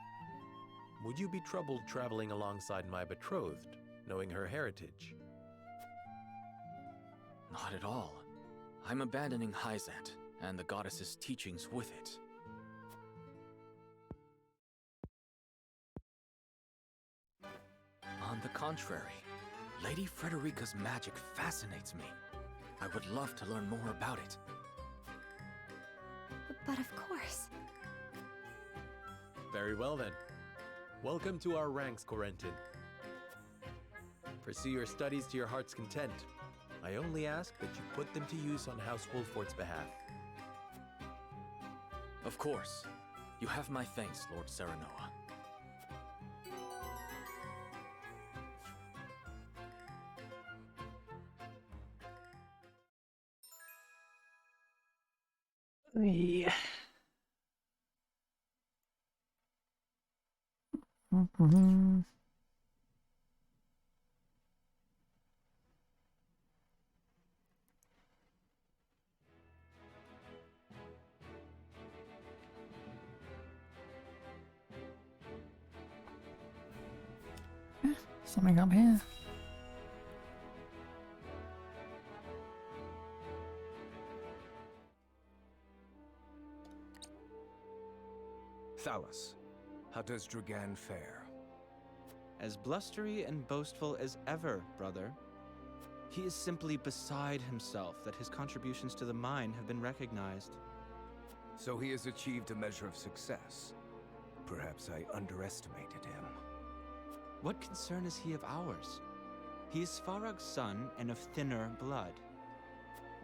S3: Would you be troubled traveling alongside my betrothed, knowing her heritage?
S18: Not at all. I'm abandoning Hyzant, and the goddess's teachings with it. On the contrary, Lady Frederica's magic fascinates me. I would love to learn more about it.
S10: But of course.
S3: Very well then. Welcome to our ranks, Corentin. Pursue your studies to your heart's content. I only ask that you put them to use on House Wolfort's behalf.
S18: Of course. You have my thanks, Lord Serenoa.
S1: Yeah. Mm-hmm. Something up here.
S20: Thalos, how does Dragan fare?
S21: As blustery and boastful as ever, brother. He is simply beside himself that his contributions to the mine have been recognized.
S20: So he has achieved a measure of success. Perhaps I underestimated him.
S21: What concern is he of ours? He is Svarog's son and of thinner blood.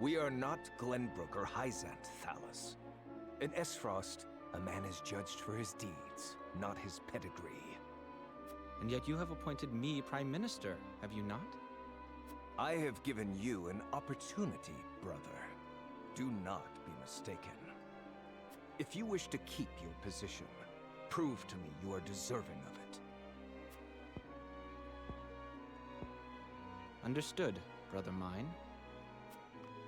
S20: We are not Glenbrook or Hyzant, Thalos. In Esfrost, a man is judged for his deeds, not his pedigree.
S21: And yet you have appointed me Prime Minister, have you not?
S20: I have given you an opportunity, brother. Do not be mistaken. If you wish to keep your position, prove to me you are deserving of it.
S21: Understood, brother mine.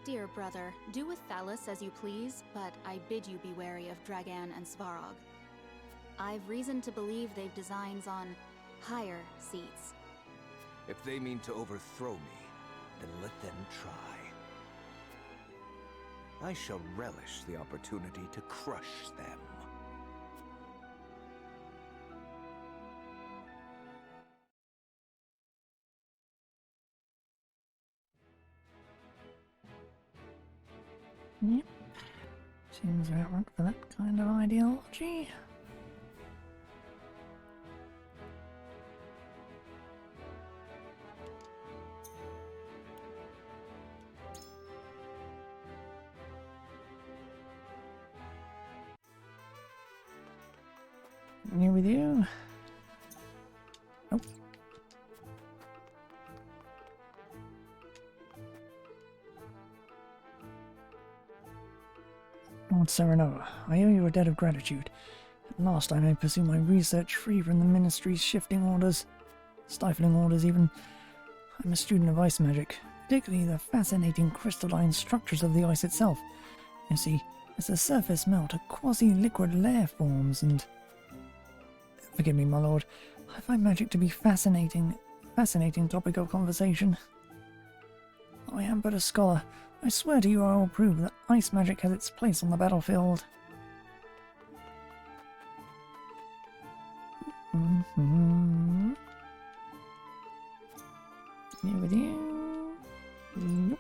S10: Dear brother, do with Thalos as you please, but I bid you be wary of Dragan and Svarog. I've reason to believe they've designs on higher seats.
S20: If they mean to overthrow me, then let them try. I shall relish the opportunity to crush them.
S1: Yep. Seems about right for that kind of ideology. Here with you. Nope. Lord Serenoa, I owe you a debt of gratitude. At last I may pursue my research free from the Ministry's shifting orders, stifling orders even. I'm a student of ice magic, particularly the fascinating crystalline structures of the ice itself. You see, as the surface melt, a quasi-liquid layer forms and... Forgive me, my lord, I find magic to be fascinating topic of conversation. I am but a scholar. I swear to you I will prove that ice magic has its place on the battlefield. Here with you. Nope.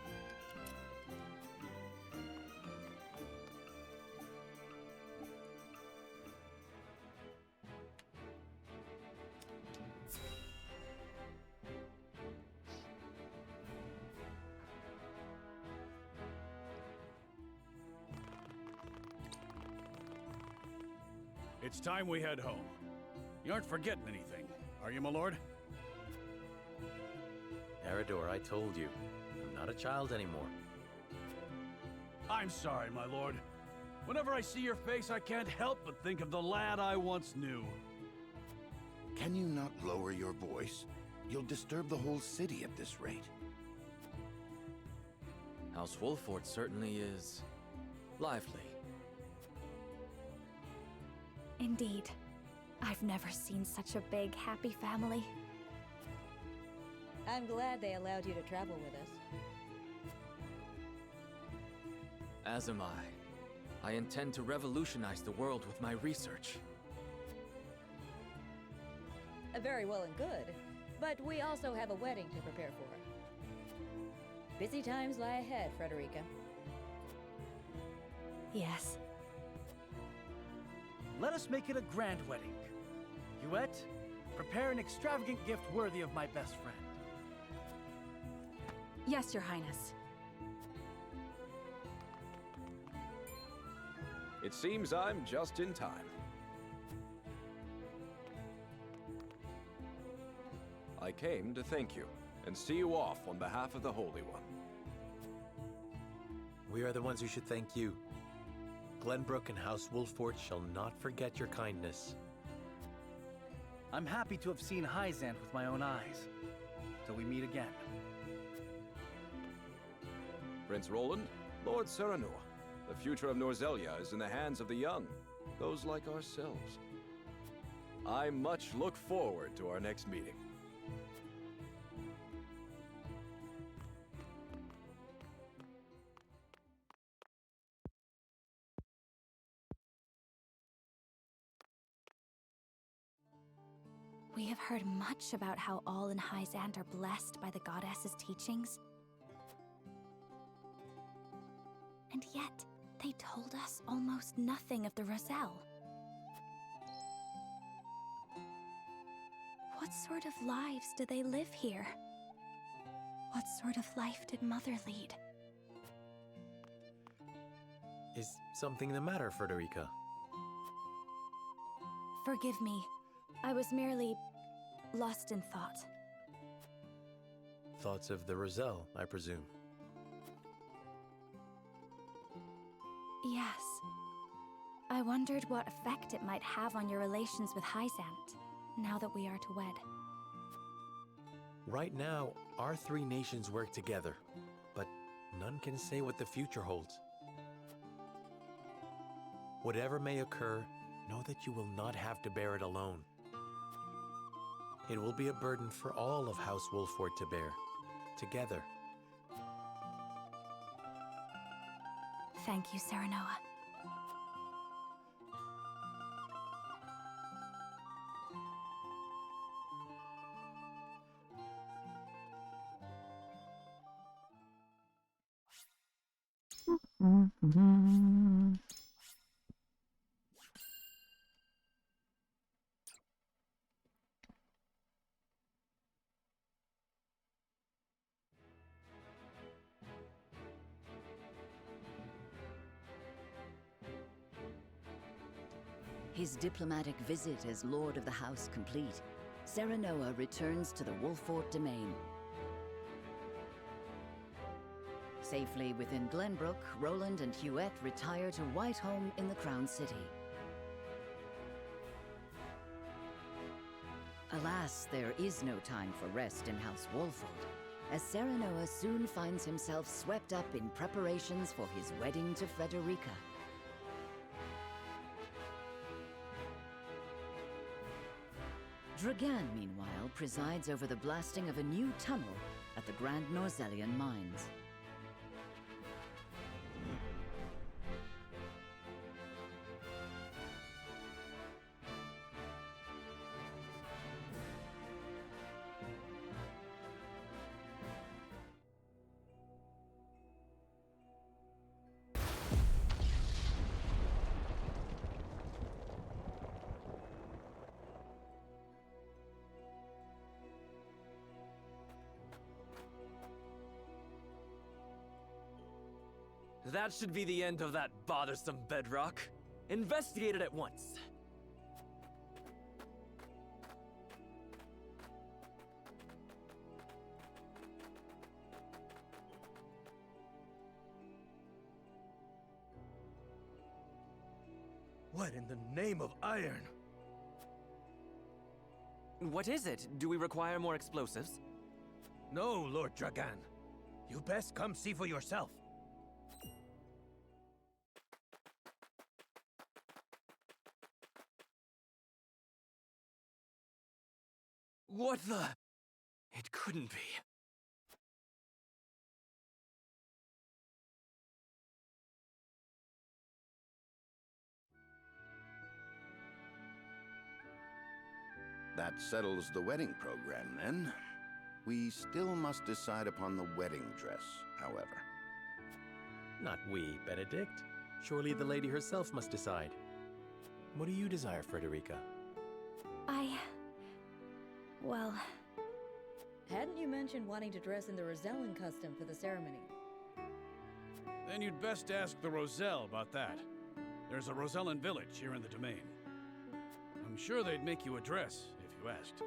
S8: It's time we head home. You aren't forgetting anything, are you, my lord?
S3: Eridor, I told you, I'm not a child anymore.
S8: I'm sorry, my lord. Whenever I see your face, I can't help but think of the lad I once knew.
S17: Can you not lower your voice? You'll disturb the whole city at this rate.
S18: House Wolford certainly is lively.
S10: Indeed. I've never seen such a big, happy family.
S11: I'm glad they allowed you to travel with us.
S18: As am I. I intend to revolutionize the world with my research.
S11: Very well and good, but we also have a wedding to prepare for. Busy times lie ahead, Frederica.
S10: Yes.
S6: Let us make it a grand wedding. Huette, prepare an extravagant gift worthy of my best friend.
S10: Yes, Your Highness.
S4: It seems I'm just in time. I came to thank you and see you off on behalf of the Holy One.
S3: We are the ones who should thank you. Glenbrook and House Wolford shall not forget your kindness.
S6: I'm happy to have seen Hyzant with my own eyes. Till we meet again.
S4: Prince Roland, Lord Serenoa, the future of Norzelia is in the hands of the young, those like ourselves. I much look forward to our next meeting.
S10: We have heard much about how all in Hyzant are blessed by the goddess's teachings. And yet, they told us almost nothing of the Roselle. What sort of lives do they live here? What sort of life did Mother lead?
S3: Is something the matter, Frederica?
S10: Forgive me. I was merely lost in thought.
S3: Thoughts of the Roselle, I presume.
S10: Yes. I wondered what effect it might have on your relations with Hyzant, now that we are to wed.
S3: Right now, our three nations work together, but none can say what the future holds. Whatever may occur, know that you will not have to bear it alone. It will be a burden for all of House Wolford to bear, together.
S10: Thank you, Serenoa.
S2: His diplomatic visit as Lord of the House complete, Serenoa returns to the Wolford domain. Safely within Glenbrook, Roland and Huette retire to Whiteholm in the Crown City. Alas, there is no time for rest in House Wolford, as Serenoa soon finds himself swept up in preparations for his wedding to Frederica. Dragan, meanwhile, presides over the blasting of a new tunnel at the Grand Norzelian mines.
S22: That should be the end of that bothersome bedrock. Investigate it at once.
S16: What in the name of iron?
S7: What is it? Do we require more explosives?
S16: No, Lord Dragan. You best come see for yourself.
S7: What the? It couldn't be.
S17: That settles the wedding program, then. We still must decide upon the wedding dress, however.
S3: Not we, Benedict. Surely the lady herself must decide. What do you desire, Frederica?
S10: Well...
S11: Hadn't you mentioned wanting to dress in the Rosellan custom for the ceremony?
S8: Then you'd best ask the Roselle about that. There's a Rosellan village here in the domain. I'm sure they'd make you a dress, if you asked.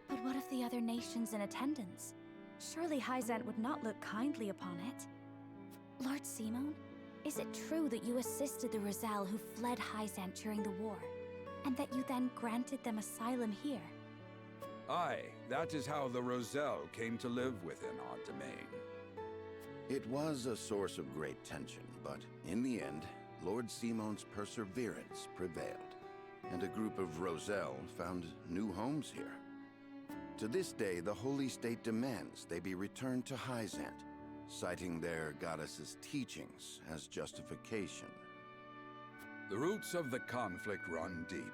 S10: But what of the other nations in attendance? Surely Hyzant would not look kindly upon it. Lord Simon, is it true that you assisted the Roselle who fled Hyzant during the war, and that you then granted them asylum here?
S9: Aye, that is how the Roselle came to live within our domain.
S17: It was a source of great tension, but in the end, Lord Simon's perseverance prevailed, and a group of Roselle found new homes here. To this day, the Holy State demands they be returned to Hyzant, citing their goddess's teachings as justification.
S9: The roots of the conflict run deep.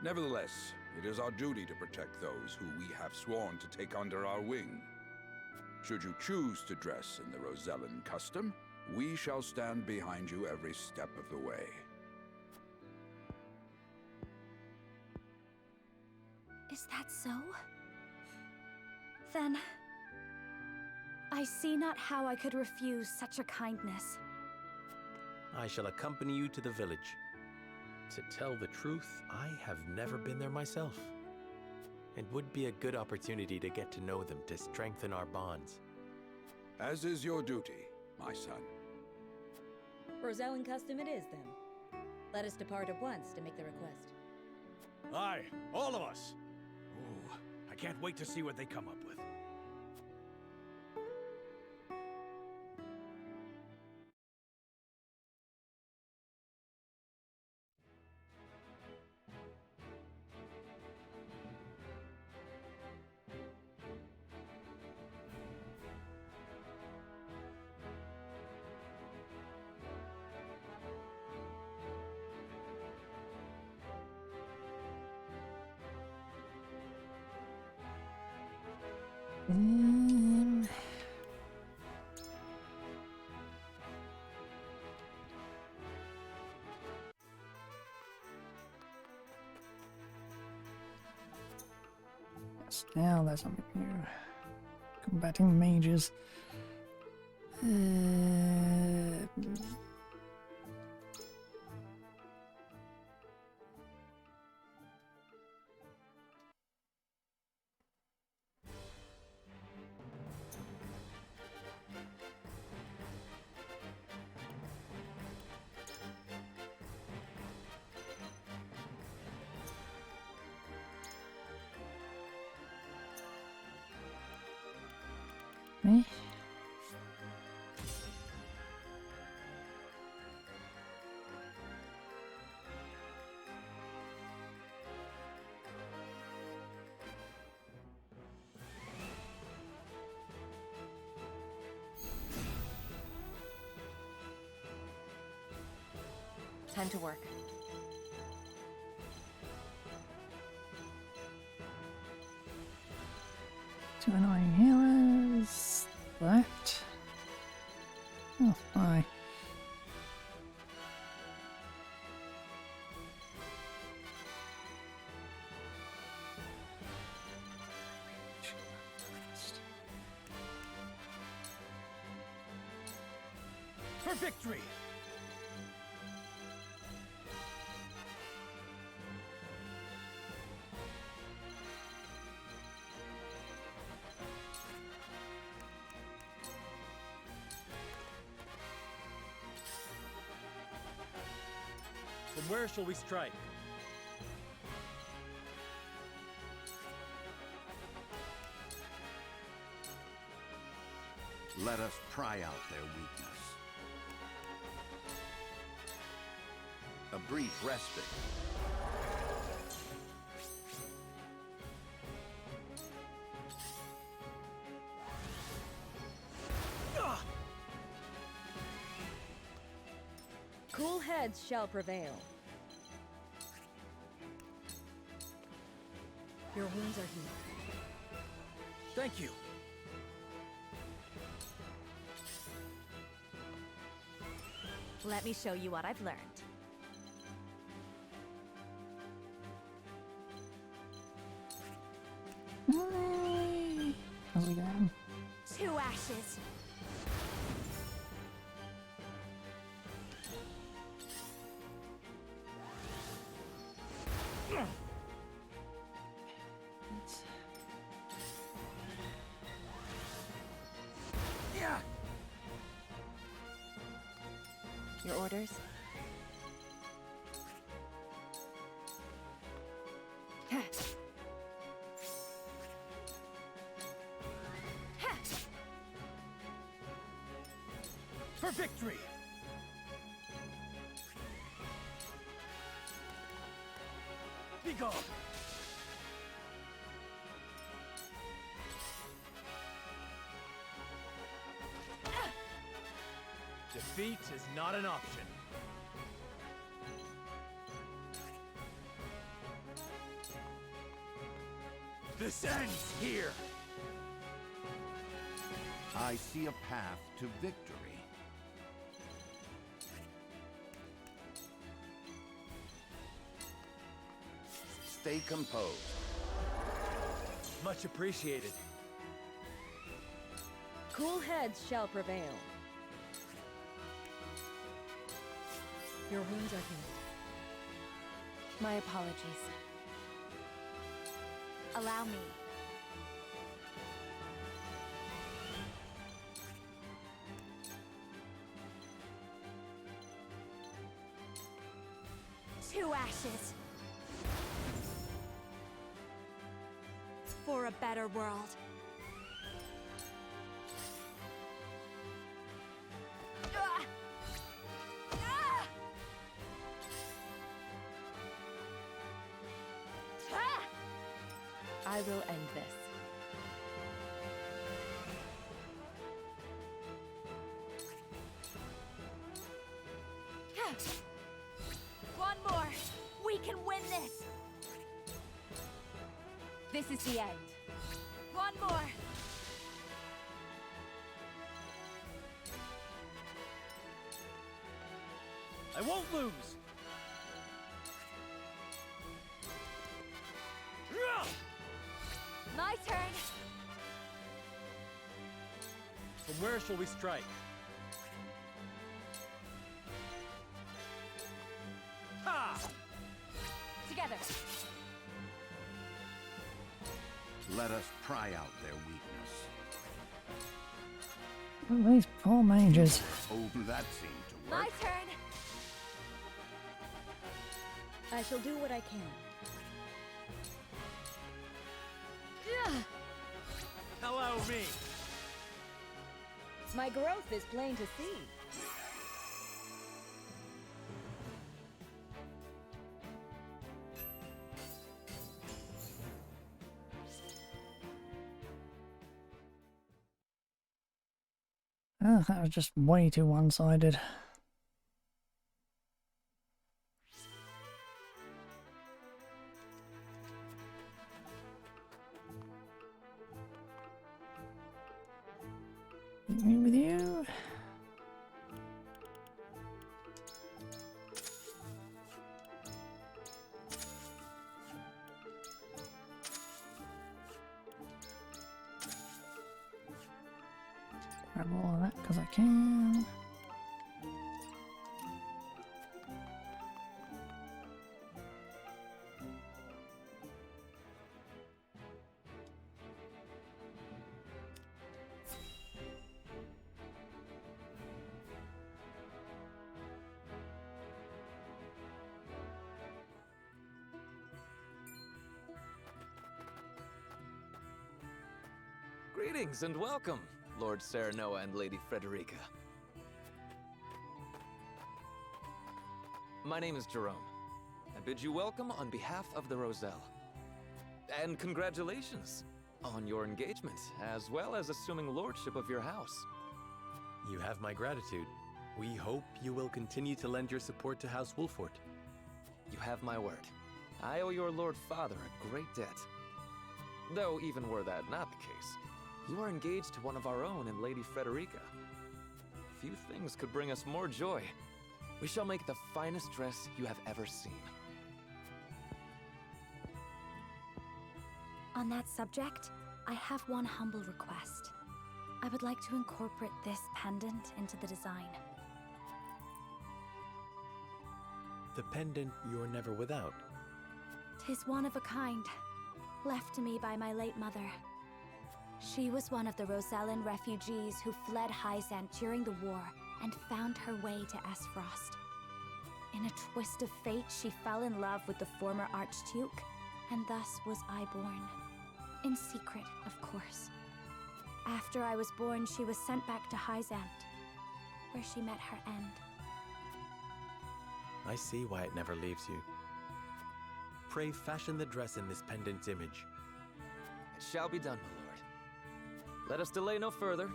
S9: Nevertheless, it is our duty to protect those who we have sworn to take under our wing. Should you choose to dress in the Rosellan custom, we shall stand behind you every step of the way.
S10: Is that so? Then... I see not how I could refuse such a kindness.
S3: I shall accompany you to the village. To tell the truth, I have never been there myself. It would be a good opportunity to get to know them, to strengthen our bonds.
S9: As is your duty, my son.
S11: Rosellan custom it is, then. Let us depart at once to make the request.
S8: Aye, all of us. Ooh, I can't wait to see what they come up with.
S1: Now there's something new. Combating mages. Me?
S12: Time to work.
S1: Two annoying healers. That. Oh, bye.
S16: For victory!
S6: From where shall we strike?
S17: Let us pry out their weakness. A brief respite.
S11: Cool heads shall prevail. Your wounds are healed.
S6: Thank you.
S13: Let me show you what I've learned.
S1: How's it going?
S13: 2 ashes.
S12: Your orders?
S6: For victory! Be gone!
S14: Defeat is not an option. This ends here!
S17: I see a path to victory. Stay composed.
S14: Much appreciated.
S11: Cool heads shall prevail. Your wounds are healed.
S12: My apologies.
S13: Allow me. Two ashes. For a better world.
S12: I will end this.
S13: One more. We can win this.
S12: This is the end.
S13: One more.
S6: I won't lose!
S13: My turn.
S6: From where shall we strike? Ha!
S13: Together.
S17: Let us pry out their weakness.
S1: Oh, these poor mages.
S17: Oh, that seemed to work.
S13: My turn.
S11: I shall do what I can.
S14: Allow me.
S11: My growth is plain to see.
S1: Oh, that was just way too one-sided. Me with you. Grab all of that because I can.
S18: Greetings and welcome, Lord Serenoa and Lady Frederica. My name is Jerome. I bid you welcome on behalf of the Roselle. And congratulations on your engagement, as well as assuming lordship of your house.
S3: You have my gratitude. We hope you will continue to lend your support to House Wolfort.
S18: You have my word. I owe your Lord Father a great debt. Though even were that not the case, you are engaged to one of our own in Lady Frederica. Few things could bring us more joy. We shall make the finest dress you have ever seen.
S15: On that subject, I have one humble request. I would like to incorporate this pendant into the design.
S3: The pendant you're never without.
S15: 'Tis one of a kind, left to me by my late mother. She was one of the Rosellan refugees who fled Hyzant during the war and found her way to Esfrost. In a twist of fate, she fell in love with the former Archduke, and thus was I born. In secret, of course. After I was born, she was sent back to Hyzant, where she met her end.
S3: I see why it never leaves you. Pray fashion the dress in this pendant's image.
S18: It shall be done, my lord. Let us delay no further.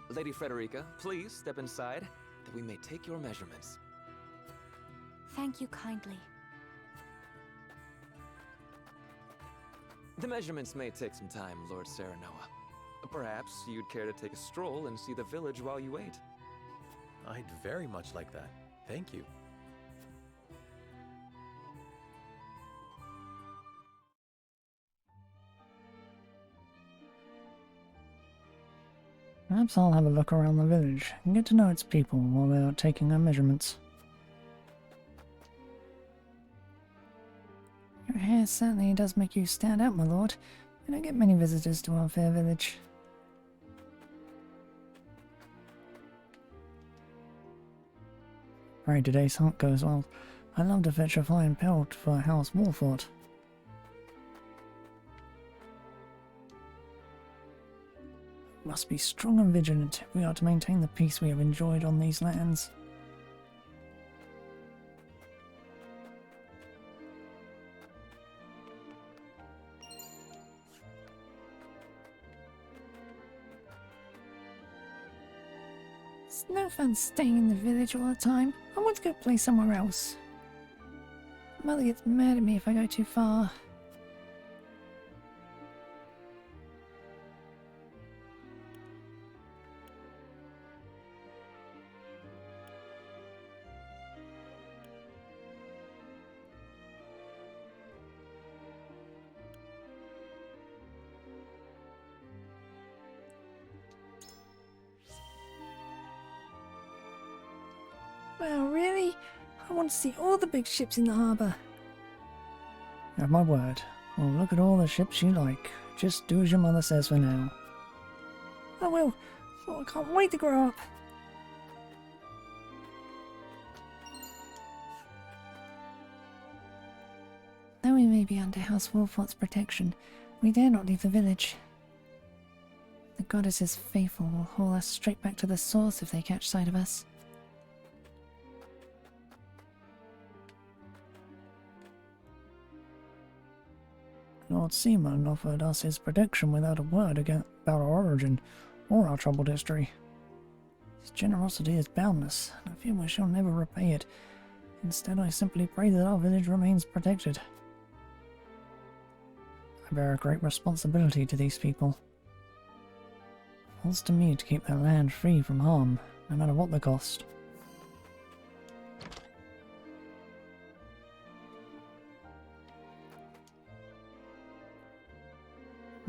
S18: Lady Frederica, please step inside, that we may take your measurements.
S15: Thank you kindly.
S18: The measurements may take some time, Lord Serenoa. Perhaps you'd care to take a stroll and see the village while you wait.
S3: I'd very much like that. Thank you.
S1: Perhaps I'll have a look around the village and get to know its people while they are taking our measurements. Your hair certainly does make you stand out, my lord. We don't get many visitors to our fair village. Pray today's hunt goes well. I'd love to fetch a fine pelt for House Wolfort. Must be strong and vigilant if we are to maintain the peace we have enjoyed on these lands. It's no fun staying in the village all the time. I want to go play somewhere else. Mother gets mad at me if I go too far. Well, really? I want to see all the big ships in the harbour. You have my word. Well, look at all the ships you like. Just do as your mother says for now. I will. Oh, I can't wait to grow up. Though we may be under House Wolfort's protection, we dare not leave the village. The goddess's faithful will haul us straight back to the source if they catch sight of us. Lord Simon offered us his protection without a word about our origin or our troubled history. His generosity is boundless, and I fear we shall never repay it. Instead, I simply pray that our village remains protected. I bear a great responsibility to these people. It falls to me to keep their land free from harm, no matter what the cost.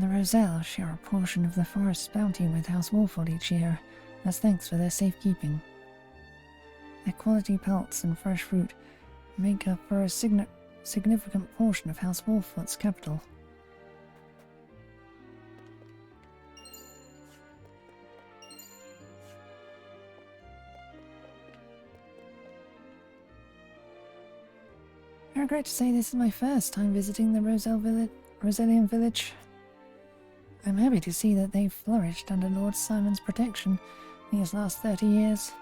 S1: The Roselle share a portion of the forest's bounty with House Wolfort each year, as thanks for their safekeeping. Their quality pelts and fresh fruit make up for a significant portion of House Wolfort's capital. I regret to say this is my first time visiting the Rosellian village. I'm happy to see that they've flourished under Lord Simon's protection these last 30 years.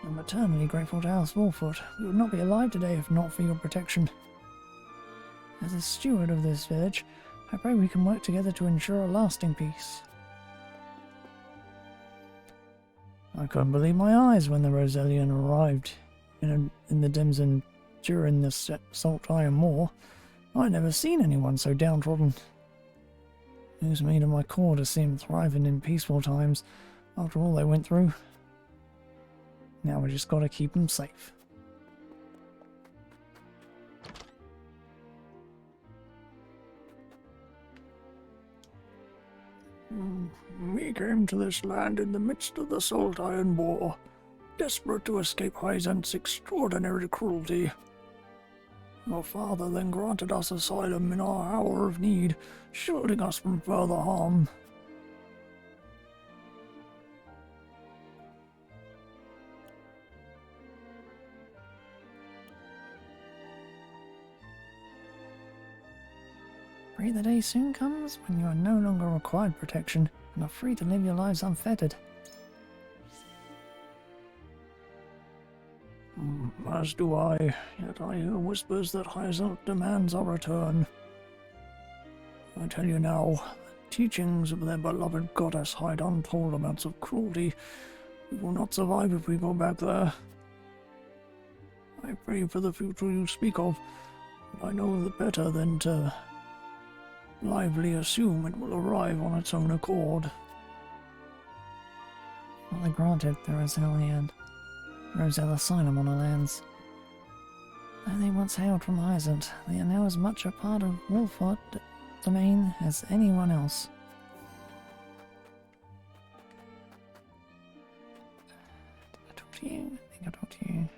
S1: I'm eternally grateful to House Wolford. We would not be alive today if not for your protection. As a steward of this village, I pray we can work together to ensure a lasting peace. I couldn't believe my eyes when the Rosellian arrived in the Dimson during the Salt Iron War. I'd never seen anyone so downtrodden. It was me to my core to see them thriving in peaceful times after all they went through. Now we just gotta keep them safe. We came to this land in the midst of the Salt Iron War, desperate to escape Hyzant's extraordinary cruelty. Your father then granted us asylum in our hour of need, shielding us from further harm. Pray the day soon comes when you are no longer required protection and are free to live your lives unfettered. As do I, yet I hear whispers that Hyzant demands our return. I tell you now, the teachings of their beloved goddess hide untold amounts of cruelty. We will not survive if we go back there. I pray for the future you speak of, but I know the better than to lively assume it will arrive on its own accord. Father granted the Roselle asylum on our lands. Though they once hailed from Hyzant, they are now as much a part of Wolford domain as anyone else. Did I talk to you? I think I talked to you.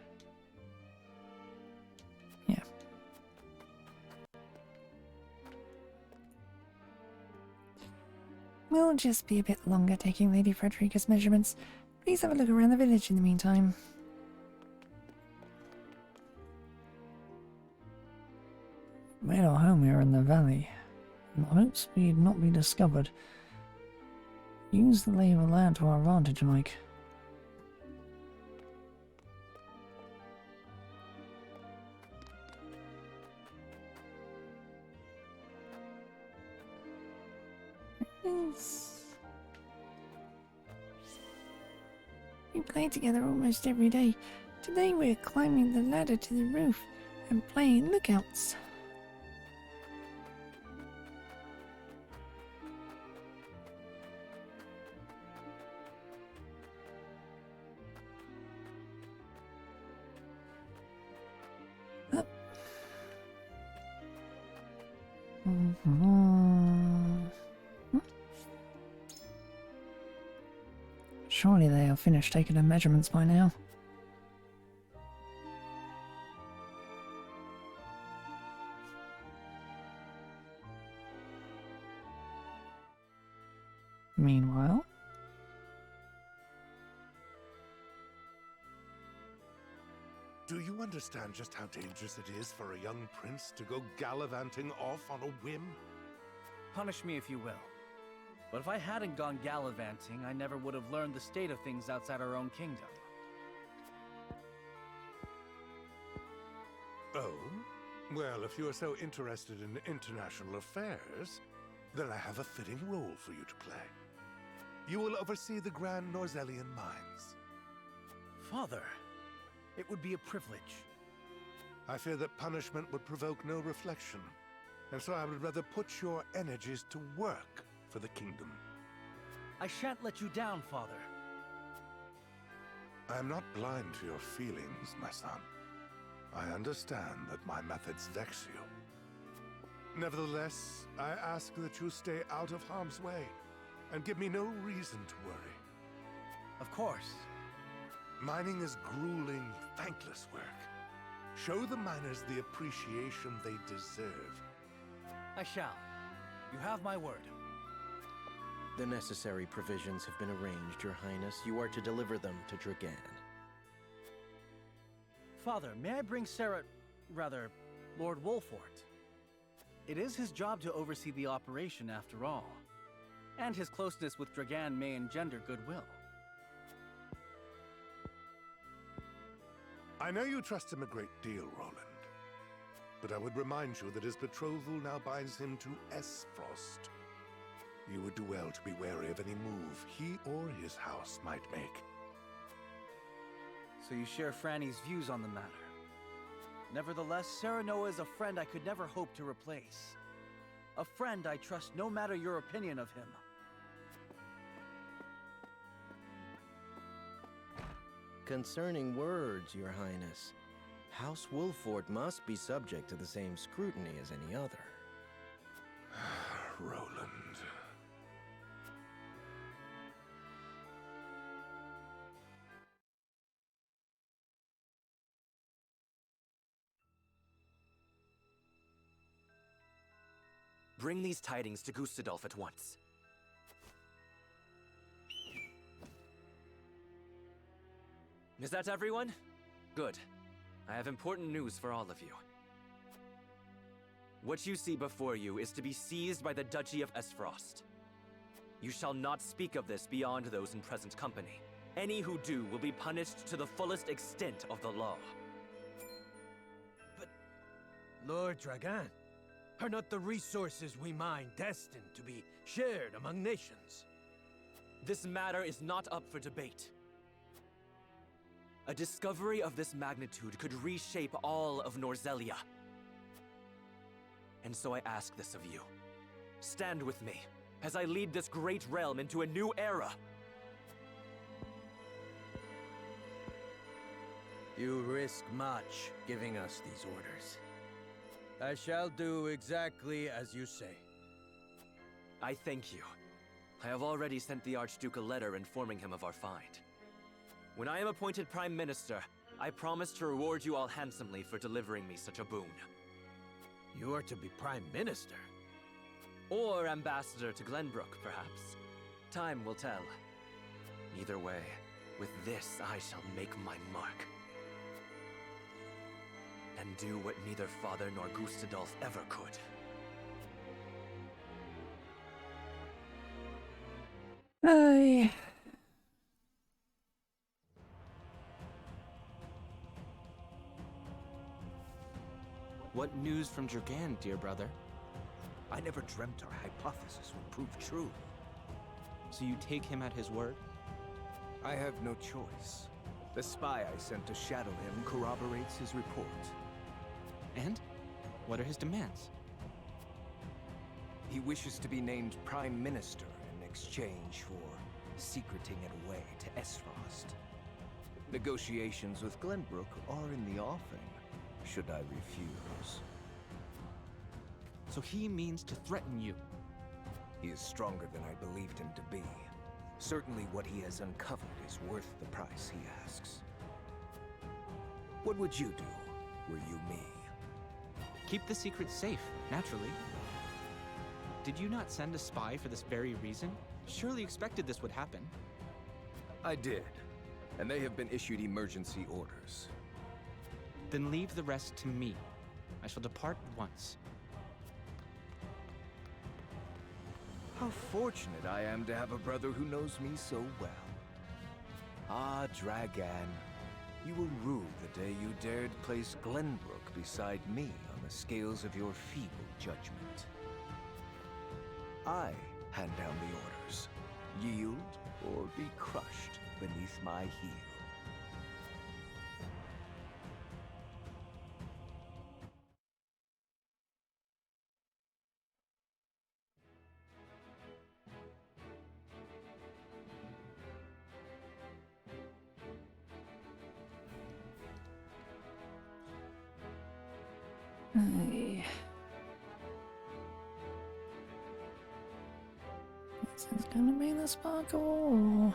S1: Yeah. We'll just be a bit longer taking Lady Frederica's measurements. Please have a look around the village in the meantime. Made our home here in the valley, in hopes we'd not be discovered. Use the lay of the land to our advantage, Mike. We play together almost every day. Today we're climbing the ladder to the roof and playing lookouts. Surely they have finished taking their measurements by now. Meanwhile,
S19: do you understand just how dangerous it is for a young prince to go gallivanting off on a whim?
S6: Punish me if you will. But if I hadn't gone gallivanting, I never would have learned the state of things outside our own kingdom.
S19: Oh? Well, if you are so interested in international affairs, then I have a fitting role for you to play. You will oversee the Grand Norzellian mines.
S6: Father, it would be a privilege.
S19: I fear that punishment would provoke no reflection, and so I would rather put your energies to work for the kingdom.
S6: I shan't let you down, Father.
S19: I am not blind to your feelings, my son. I understand that my methods vex you. Nevertheless, I ask that you stay out of harm's way, and give me no reason to worry.
S6: Of course.
S19: Mining is grueling, thankless work. Show the miners the appreciation they deserve.
S6: I shall. You have my word.
S22: The necessary provisions have been arranged, Your Highness. You are to deliver them to Dragan.
S6: Father, may I bring Sarah... rather, Lord Wolfort. It is his job to oversee the operation after all, and his closeness with Dragan may engender goodwill.
S19: I know you trust him a great deal, Roland. But I would remind you that his betrothal now binds him to Esfrost. You would do well to be wary of any move he or his house might make.
S6: So you share Franny's views on the matter. Nevertheless, Serenoa is a friend I could never hope to replace. A friend I trust no matter your opinion of him.
S22: Concerning words, Your Highness, House Wolfort must be subject to the same scrutiny as any other.
S19: Roland.
S7: Bring these tidings to Gustadolf at once. Is that everyone? Good. I have important news for all of you. What you see before you is to be seized by the Duchy of Esfrost. You shall not speak of this beyond those in present company. Any who do will be punished to the fullest extent of the law.
S5: Lord Dragan, are not the resources we mine destined to be shared among nations?
S7: This matter is not up for debate. A discovery of this magnitude could reshape all of Norzelia. And so I ask this of you. Stand with me, as I lead this great realm into a new era.
S5: You risk much giving us these orders. I shall do exactly as you say.
S7: I thank you. I have already sent the Archduke a letter informing him of our find. When I am appointed Prime Minister, I promise to reward you all handsomely for delivering me such a boon.
S5: You are to be Prime Minister?
S7: Or Ambassador to Glenbrook, perhaps. Time will tell. Either way, with this I shall make my mark. And do what neither Father nor Gustadolf ever could.
S1: Aye.
S21: What news from Dragan, dear brother? I never dreamt our hypothesis would prove true. So you take him at his word?
S20: I have no choice. The spy I sent to shadow him corroborates his report.
S21: And? What are his demands?
S20: He wishes to be named Prime Minister in exchange for secreting it away to Esfrost. Negotiations with Glenbrook are in the offing, should I refuse.
S21: So he means to threaten you?
S20: He is stronger than I believed him to be. Certainly what he has uncovered is worth the price he asks. What would you do, were you me?
S21: Keep the secret safe, naturally. Did you not send a spy for this very reason? Surely expected this would happen.
S20: I did, and they have been issued emergency orders.
S21: Then leave the rest to me. I shall depart at once.
S20: How fortunate I am to have a brother who knows me so well. Ah, Dragan, you will rue the day you dared place Glenbrook beside me on the scales of your feeble judgment. I hand down the orders. Yield or be crushed beneath my heel.
S1: Aye. This is gonna be the sparkle.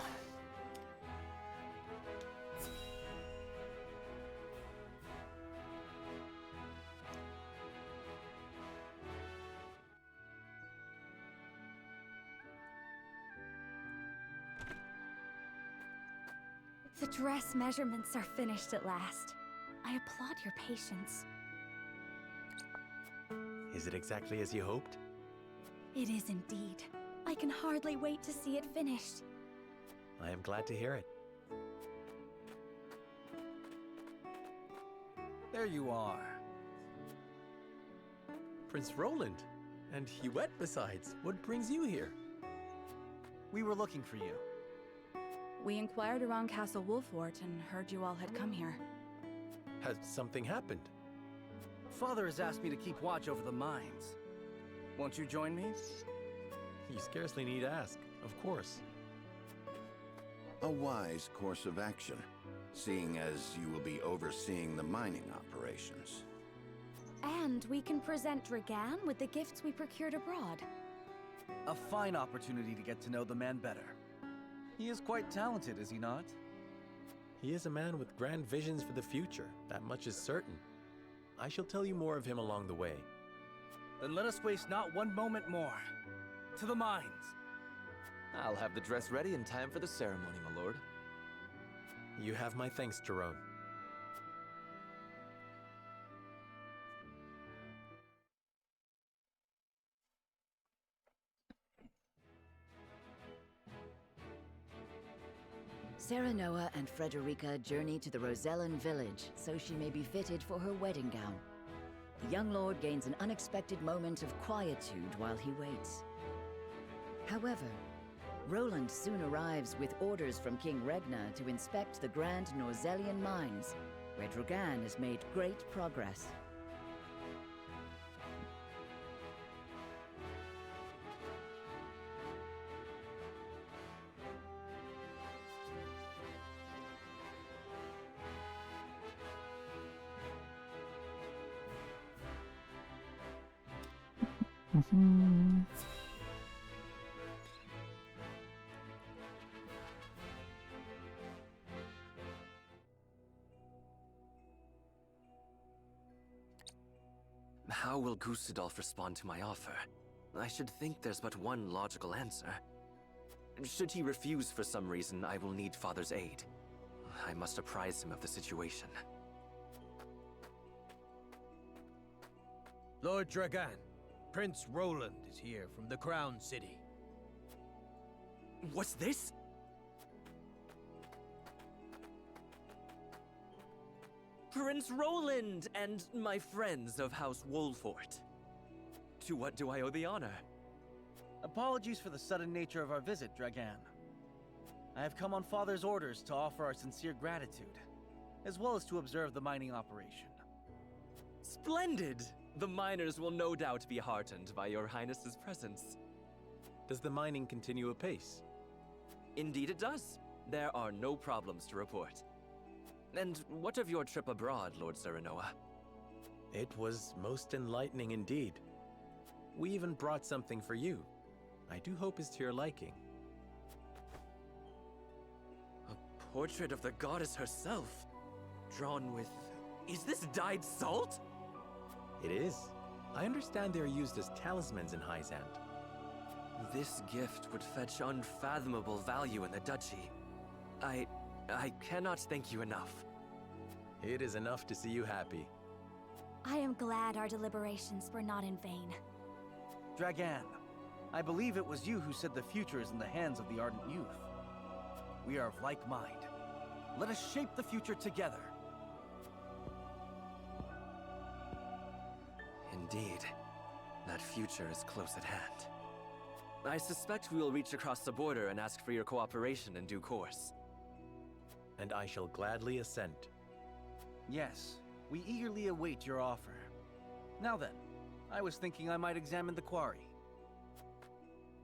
S15: The dress measurements are finished at last. I applaud your patience.
S3: Is it exactly as you hoped?
S15: It is indeed. I can hardly wait to see it finished.
S3: I am glad to hear it.
S6: There you are.
S3: Prince Roland. And Huette besides. What brings you here?
S6: We were looking for you.
S2: We inquired around Castle Wolfort and heard you all had come here.
S3: Has something happened?
S6: Father has asked me to keep watch over the mines. Won't you join me?
S3: You scarcely need ask. Of course.
S17: A wise course of action, seeing as you will be overseeing the mining operations.
S15: And we can present Dragan with the gifts we procured abroad.
S6: A fine opportunity to get to know the man better. He is quite talented, is he not?
S3: He is a man with grand visions for the future. That much is certain. I shall tell you more of him along the way.
S6: Then let us waste not one moment more. To the mines!
S18: I'll have the dress ready in time for the ceremony, my lord.
S3: You have my thanks, Jerome.
S4: Serenoa and Frederica journey to the Rosellan village so she may be fitted for her wedding gown. The young lord gains an unexpected moment of quietude while he waits. However, Roland soon arrives with orders from King Regna to inspect the Grand Norzellian mines, where Dragan has made great progress.
S7: How will Gustadolf respond to my offer? I should think there's but one logical answer. Should he refuse for some reason, I will need Father's aid. I must apprise him of the situation.
S5: Lord Dragan, Prince Roland is here from the Crown City.
S7: What's this? Prince Roland and my friends of House Wolfort. To what do I owe the honor?
S6: Apologies for the sudden nature of our visit, Dragan. I have come on Father's orders to offer our sincere gratitude, as well as to observe the mining operation.
S7: Splendid! The miners will no doubt be heartened by your Highness's presence.
S3: Does the mining continue apace?
S7: Indeed it does. There are no problems to report. And what of your trip abroad, Lord Serenoa?
S3: It was most enlightening indeed. We even brought something for you. I do hope it's to your liking.
S7: A portrait of the goddess herself, drawn with... Is this dyed salt?
S3: It is. I understand they are used as talismans in Hyzand.
S7: This gift would fetch unfathomable value in the duchy. I cannot thank you enough.
S3: It is enough to see you happy.
S15: I am glad our deliberations were not in vain.
S6: Dragan, I believe it was you who said the future is in the hands of the ardent youth. We are of like mind. Let us shape the future together.
S7: Indeed, that future is close at hand. I suspect we will reach across the border and ask for your cooperation in due course.
S3: And I shall gladly assent.
S6: Yes, we eagerly await your offer. Now then, I was thinking I might examine the quarry.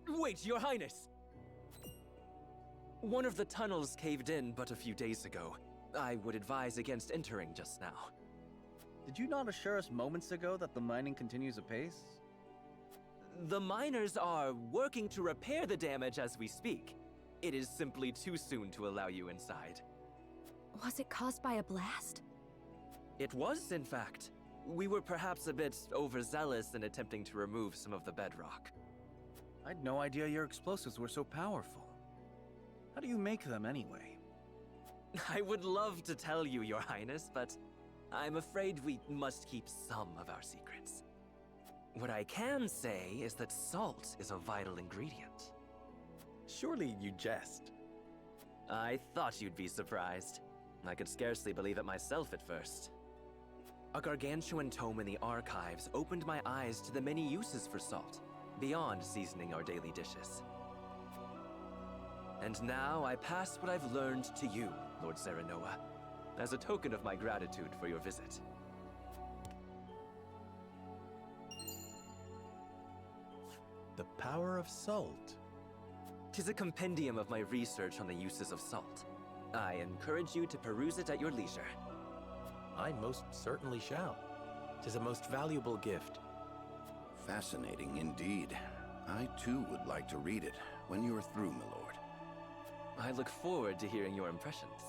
S7: Wait, Your Highness! One of the tunnels caved in but a few days ago. I would advise against entering just now.
S6: Did you not assure us moments ago that the mining continues apace?
S7: The miners are working to repair the damage as we speak. It is simply too soon to allow you inside.
S15: Was it caused by a blast?
S7: It was, in fact. We were perhaps a bit overzealous in attempting to remove some of the bedrock.
S6: I'd no idea your explosives were so powerful. How do you make them anyway?
S7: I would love to tell you, Your Highness, but I'm afraid we must keep some of our secrets. What I can say is that salt is a vital ingredient.
S3: Surely you jest.
S7: I thought you'd be surprised. I could scarcely believe it myself at first. A gargantuan tome in the archives opened my eyes to the many uses for salt, beyond seasoning our daily dishes. And now I pass what I've learned to you, Lord Serenoa, as a token of my gratitude for your visit.
S3: The power of salt.
S7: 'Tis a compendium of my research on the uses of salt. I encourage you to peruse it at your leisure.
S3: I most certainly shall. 'Tis a most valuable gift.
S17: Fascinating indeed. I too would like to read it when you are through, my lord.
S7: I look forward to hearing your impressions.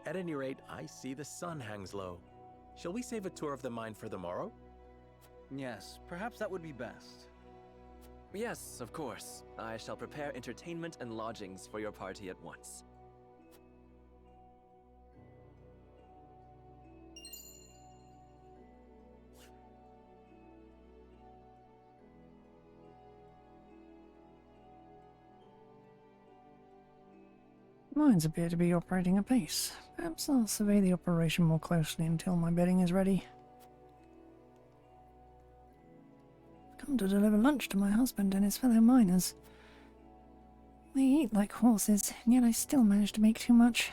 S3: At any rate, I see the sun hangs low. Shall we save a tour of the mine for the morrow?
S6: Yes, perhaps that would be best.
S7: Yes, of course. I shall prepare entertainment and lodgings for your party at once.
S1: Mines appear to be operating apace. Perhaps I'll survey the operation more closely until my bedding is ready. I've come to deliver lunch to my husband and his fellow miners. They eat like horses, and yet I still manage to make too much.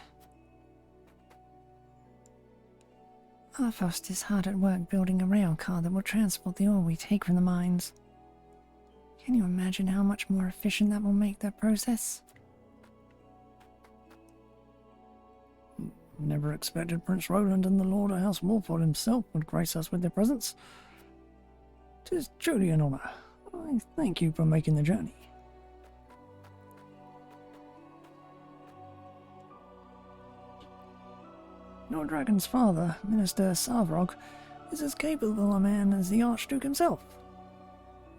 S1: Arfost is hard at work building a rail car that will transport the ore we take from the mines. Can you imagine how much more efficient that will make that process? Never expected Prince Roland and the Lord of House Wolford himself would grace us with their presence. 'Tis truly an honor. I thank you for making the journey. Your dragon's father, Minister Savrog, is as capable a man as the Archduke himself.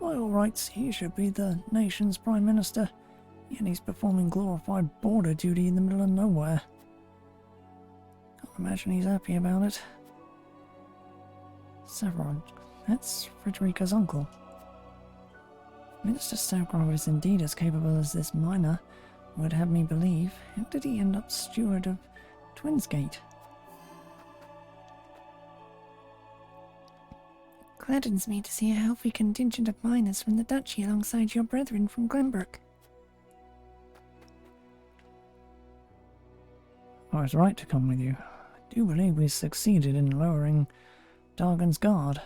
S1: By all rights, he should be the nation's Prime Minister, yet he's performing glorified border duty in the middle of nowhere. Can't imagine he's happy about it. Savrog, that's Frederica's uncle. Minister Savrog is indeed as capable as this miner would have me believe. How did he end up steward of Twinsgate? Gladdens me to see a healthy contingent of miners from the duchy alongside your brethren from Glenbrook. I was right to come with you. I do believe we succeeded in lowering Dargon's guard.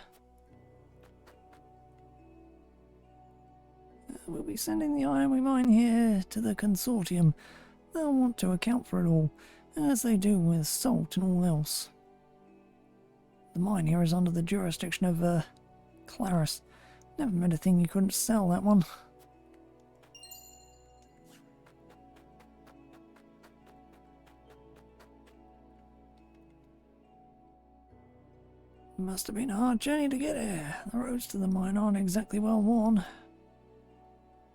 S1: We'll be sending the iron we mine here to the consortium. They'll want to account for it all, as they do with salt and all else. The mine here is under the jurisdiction of, Claris. Never met a thing you couldn't sell, that one. Must have been a hard journey to get here. The roads to the mine aren't exactly well worn.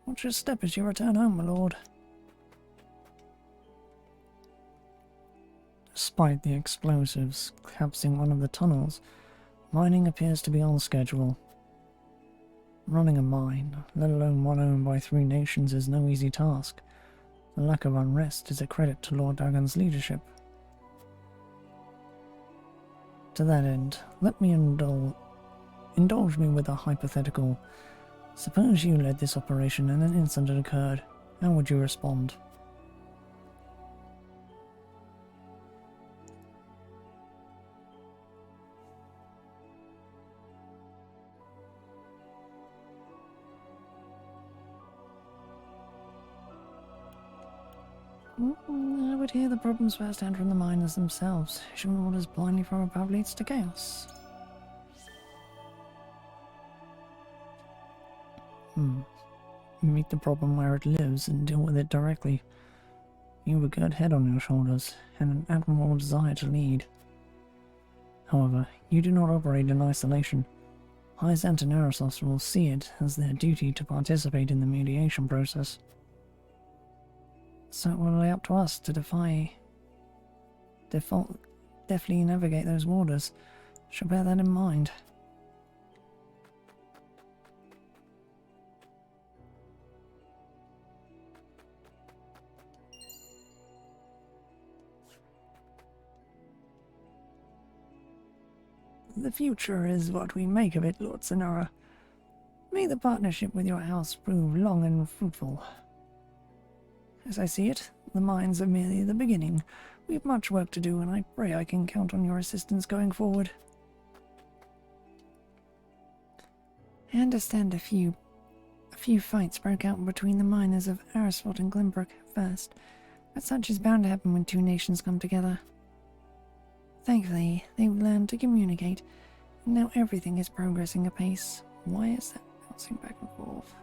S1: Watch your step as you return home, my lord. Despite the explosives collapsing one of the tunnels, mining appears to be on schedule. Running a mine, let alone one owned by 3 nations, is no easy task. The lack of unrest is a credit to Lord Dagon's leadership. To that end, let me indulge me with a hypothetical. Suppose you led this operation and an incident occurred. How would you respond? I would hear the problems firsthand from the miners themselves. Issuing orders blindly from above leads to chaos. Meet the problem where it lives and deal with it directly. You have a good head on your shoulders, and an admirable desire to lead. However, you do not operate in isolation. High Xantanarasos will see it as their duty to participate in the mediation process. So it will lay up to us to deftly navigate those waters. Should bear that in mind. The future is what we make of it, Lord Sonora. May the partnership with your house prove long and fruitful. As I see it, the mines are merely the beginning. We have much work to do, and I pray I can count on your assistance going forward. I understand a few fights broke out between the miners of Arisford and Glenbrook first, but such is bound to happen when two nations come together. Thankfully, they've learned to communicate, and now everything is progressing apace. Why is that bouncing back and forth?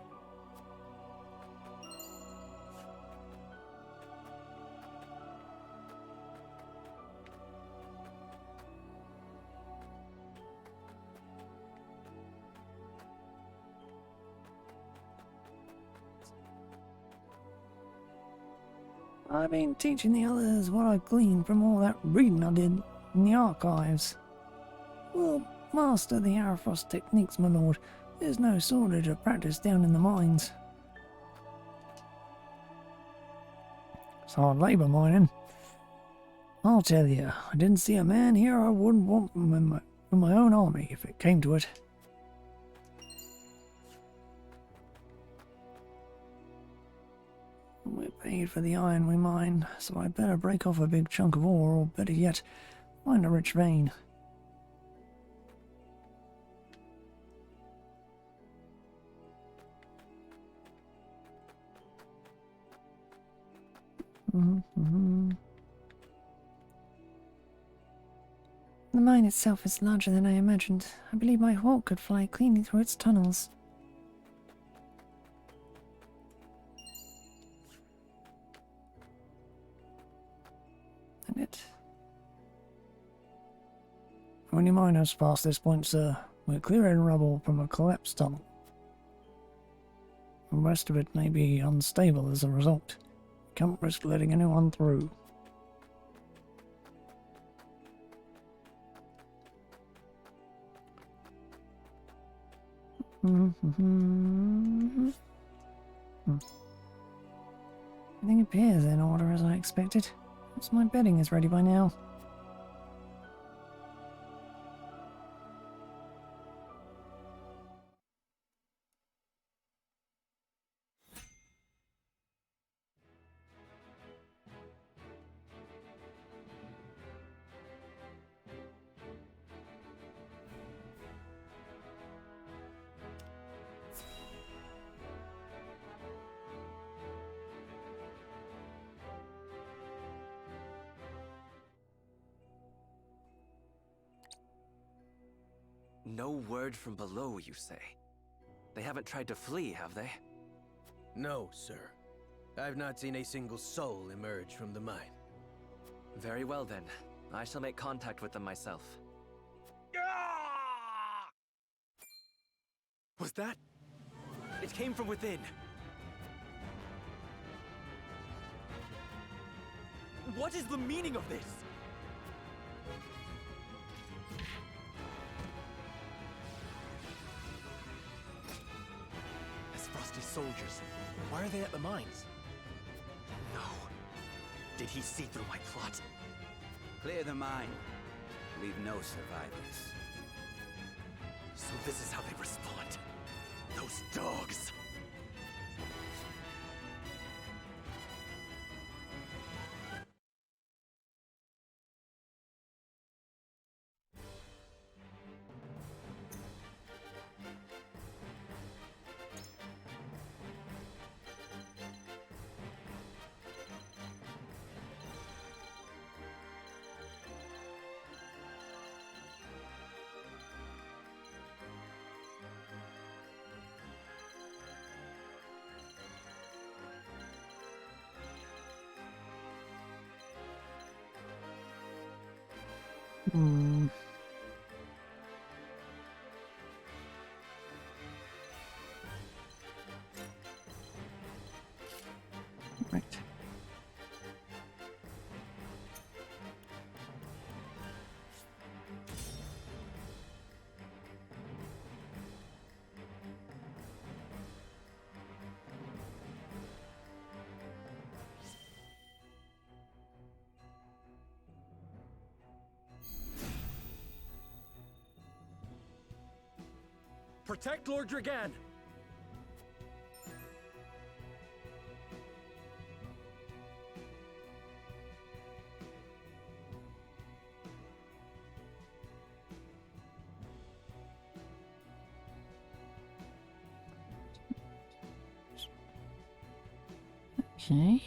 S1: I've been teaching the others what I gleaned from all that reading I did in the archives. We'll master the Arifrost techniques, my lord. There's no shortage of practice down in the mines. It's hard labour mining. I'll tell you, I didn't see a man here I wouldn't want from my own army if it came to it. We're paid for the iron we mine, so I'd better break off a big chunk of ore, or better yet, find a rich vein. The mine itself is larger than I imagined. I believe my hawk could fly cleanly through its tunnels. And it... How many miners past this point, sir? We're clearing rubble from a collapsed tunnel. The rest of it may be unstable as a result. Can't risk letting anyone through. Everything appears in order as I expected. Perhaps my bedding is ready by now.
S7: No word from below, you say? They haven't tried to flee, have they?
S22: No, sir. I've not seen a single soul emerge from the mine.
S7: Very well then. I shall make contact with them myself. Was that? It came from within. What is the meaning of this?
S3: Frosty soldiers. Why are they at the mines? No. Did he see through my plot?
S6: Clear the mine. Leave no survivors.
S3: So this is how they respond. Those dogs.
S1: Right.
S7: Protect Lord Dragan!
S1: Okay.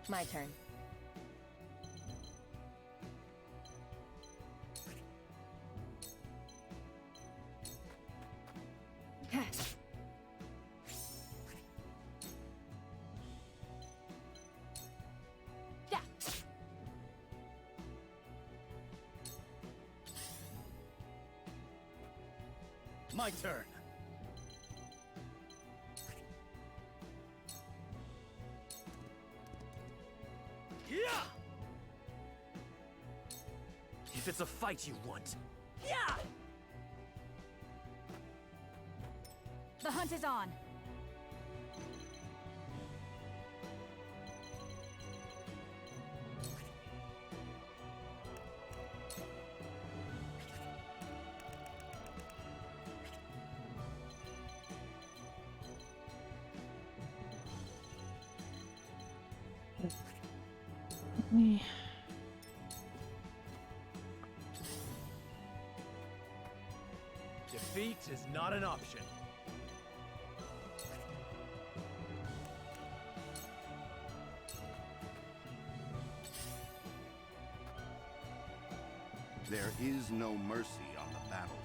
S12: My turn.
S6: My turn.
S7: Yeah! If it's a fight you want.
S13: Yeah! The hunt is on.
S3: Defeat is not an option.
S17: There is no mercy on the battlefield.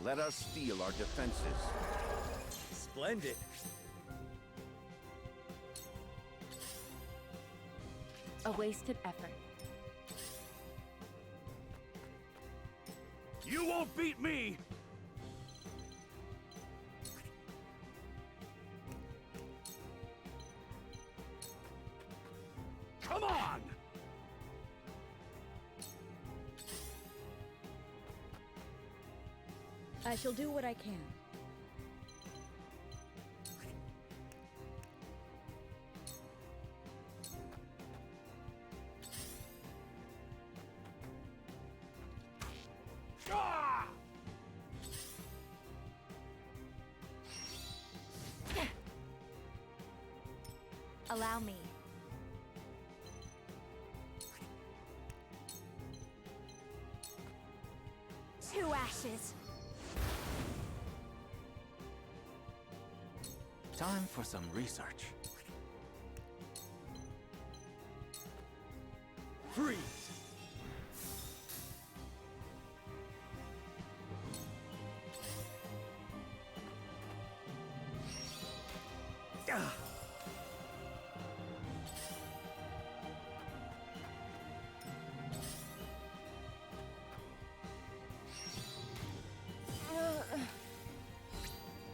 S17: Let us steel our defenses.
S7: Splendid.
S12: A wasted effort.
S8: You won't beat me! Come on!
S11: I shall do what I can.
S15: Allow me. Two ashes.
S21: Time for some research.
S7: Freeze!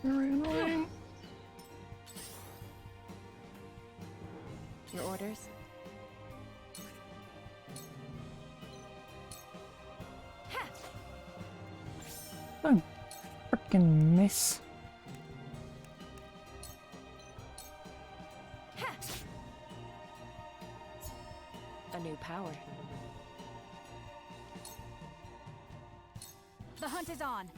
S1: Very annoying.
S12: Your orders?
S1: Don't frickin' miss.
S12: A new power.
S13: The hunt is on.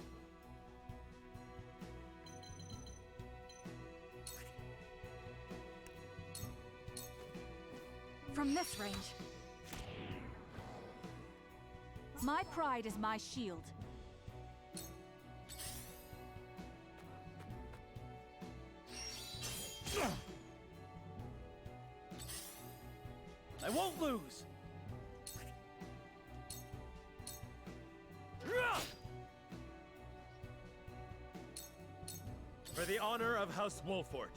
S13: From this range. My pride is my shield.
S6: I won't lose!
S3: For the honor of House Wolfort.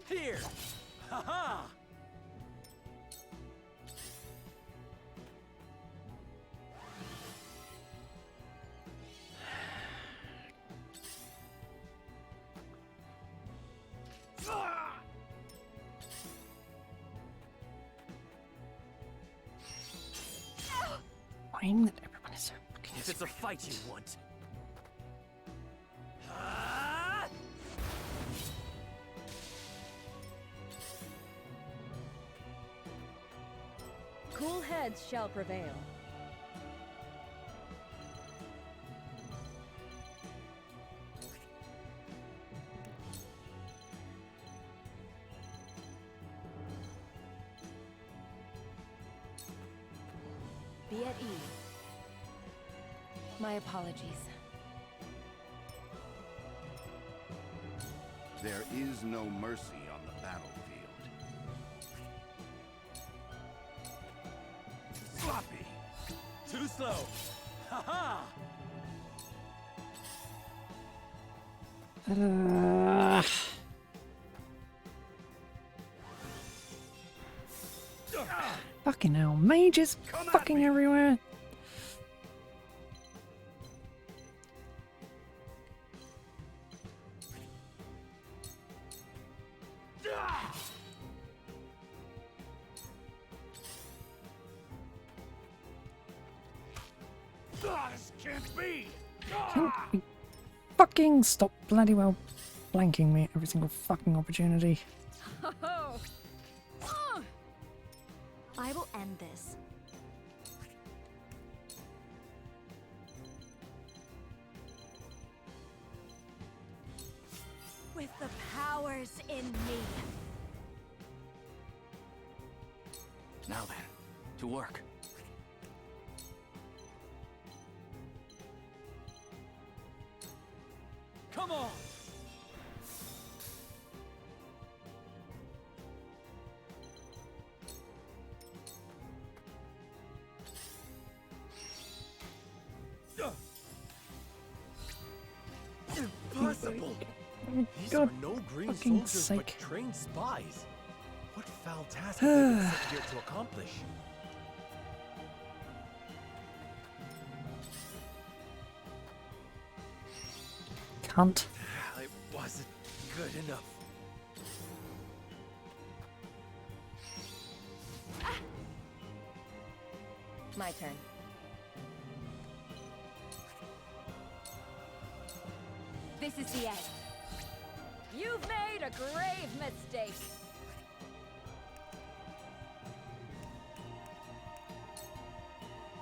S7: Here! Ha-ha!
S1: annoying that everyone is so fucking
S7: If it's a fight you want.
S11: Cool heads shall prevail.
S12: Be at ease. My apologies.
S17: There is no mercy on the battlefield.
S8: Sloppy! Too slow! Ha-ha!
S1: Fucking hell, mages fucking everywhere.
S8: This can't be!
S1: Can you fucking stop bloody well blanking me at every single fucking opportunity.
S15: I will end this.
S13: With the powers in me.
S7: Now then, to work.
S8: Come on!
S3: Impossible! These
S1: God
S3: are no green
S1: fucking
S3: soldiers,
S1: sake.
S3: but trained spies. What foul task have they been sent here to accomplish?
S1: Cunt.
S3: It wasn't good enough.
S12: My turn.
S11: This is the end. You've made a grave mistake.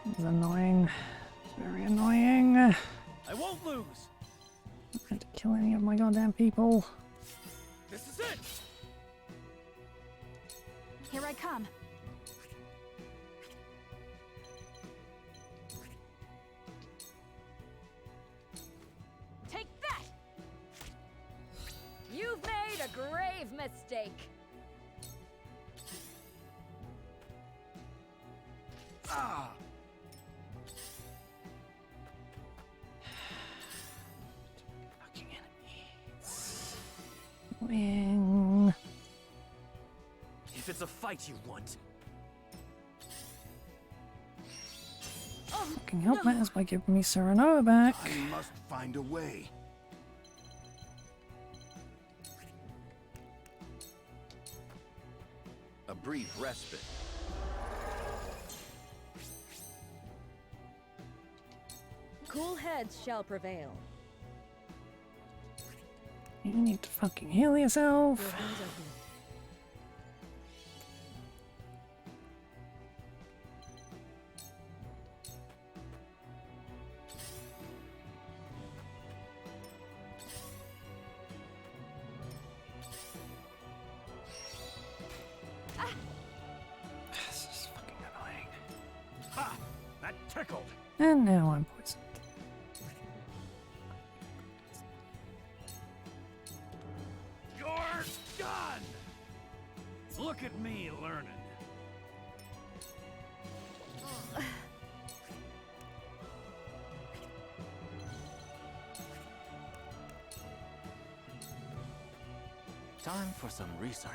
S1: It's annoying. It's very annoying. I
S8: I won't lose!
S1: don't have to kill any of my goddamn people.
S8: This is it!
S15: Here I come.
S11: Take that! You've made a grave mistake.
S8: Ah!
S1: Fucking enemies. Annoying.
S7: If it's a fight you want.
S1: Fucking help matters by giving me Serenoa back.
S17: I must find a way. A brief respite.
S11: Cool heads shall prevail.
S1: You need to fucking heal yourself.
S11: Your wounds are healed.
S1: This is fucking annoying.
S8: Ha! That tickled!
S1: And now I'm poisoned.
S8: You're done! Look at me learning.
S7: Time for some research.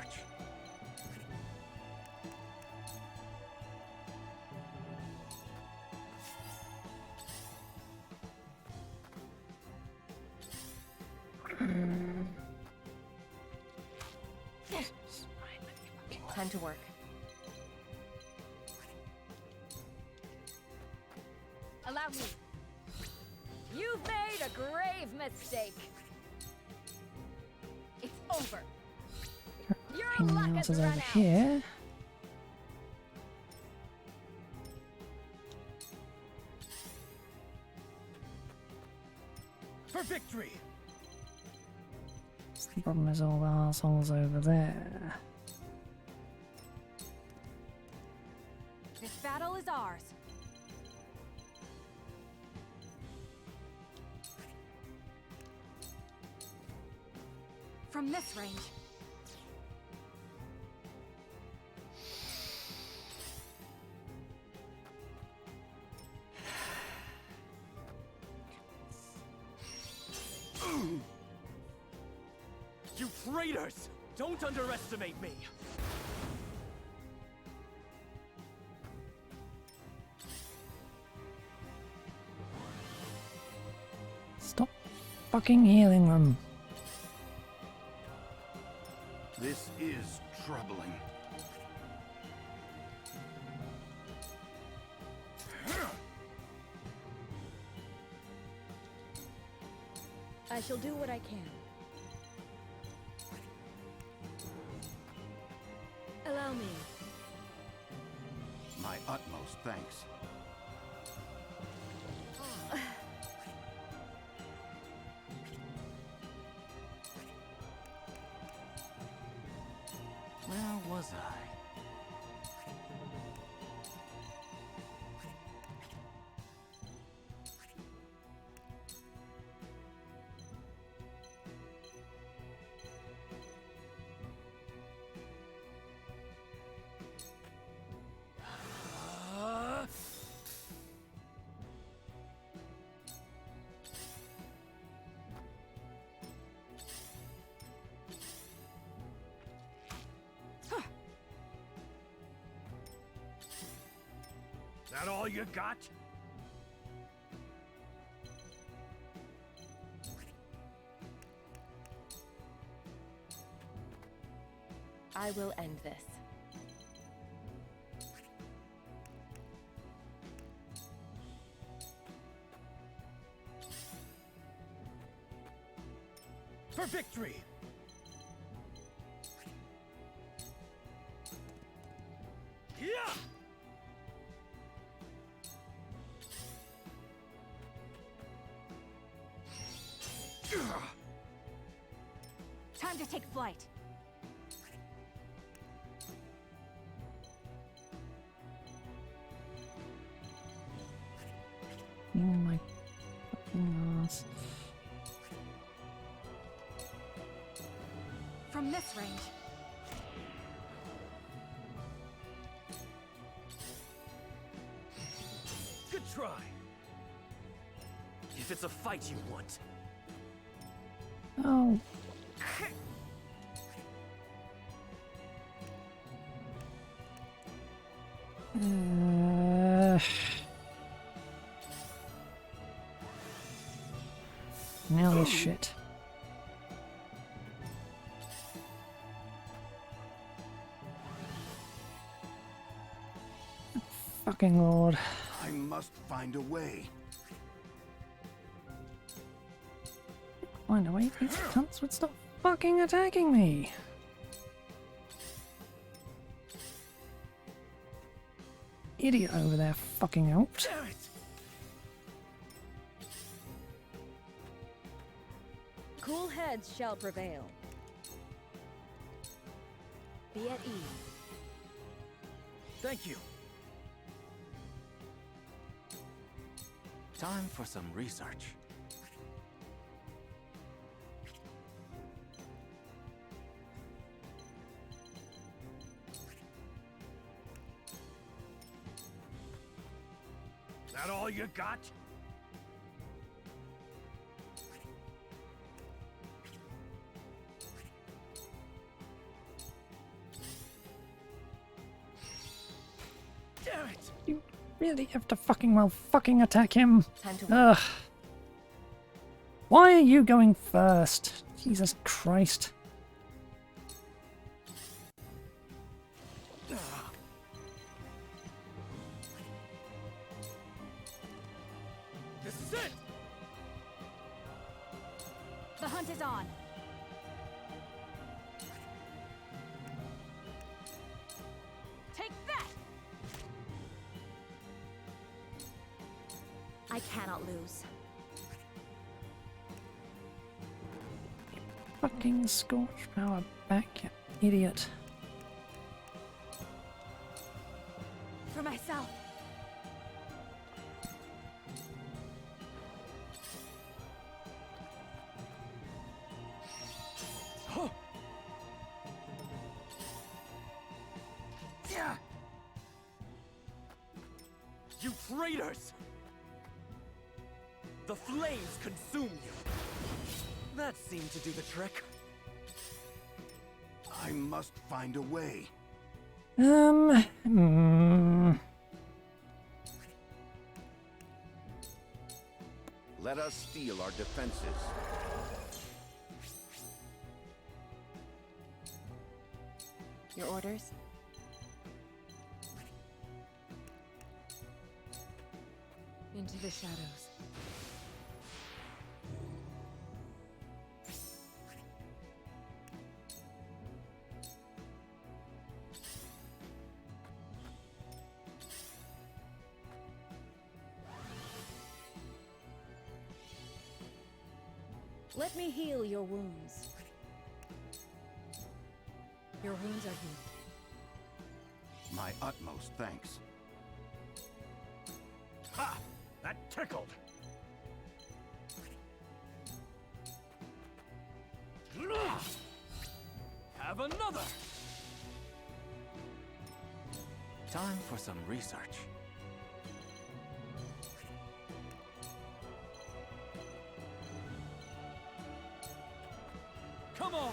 S12: Time to work.
S11: Allow me. You've made a grave mistake. It's over. Your luck
S1: Anything else
S11: has
S1: is
S11: run
S1: over
S11: out.
S1: here?
S6: For victory!
S1: The problem is all the assholes over there.
S13: This battle is ours. From this range.
S7: You traitors! Don't underestimate me!
S1: Stop fucking healing them.
S17: This is troubling.
S11: I shall do what I can. Allow me.
S17: My utmost thanks.
S21: Where was I?
S6: That all you got?
S12: I will end this.
S6: For victory! Yeah!
S13: Time to take flight.
S1: Oh my fucking ass.
S13: From this range.
S7: Good try! If it's a fight you want.
S1: Oh. Now this shit. Fucking lord.
S17: I must find a way.
S1: Find a way these cunts would stop fucking attacking me. Idiot over there fucking out.
S11: Cool heads shall prevail. Be at ease.
S6: Thank you.
S21: Time for some research.
S6: That all you got?
S1: Damn it! You really have to fucking well fucking attack him.
S12: Time to
S1: Ugh. Why are you going first? Jesus Christ.
S7: This is it!
S13: The hunt is on. Take that!
S15: I cannot lose.
S1: Fucking Scorch Power back, you idiot.
S13: For myself.
S7: You traitors! The flames consume you! That seemed to do the trick.
S17: I must find a way. Let us steel our defenses.
S12: Your orders? Into the shadows.
S11: Let me heal your wounds. Your wounds are healed.
S17: My utmost thanks.
S8: Ha! That tickled!
S7: Have another! Time for some research. Come on!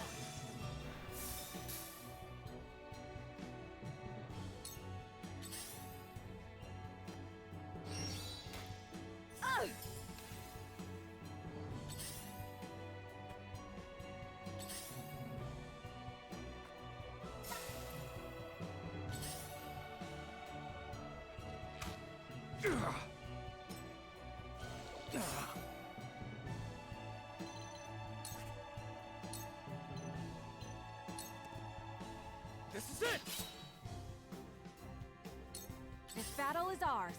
S7: This is it!
S13: This battle is ours.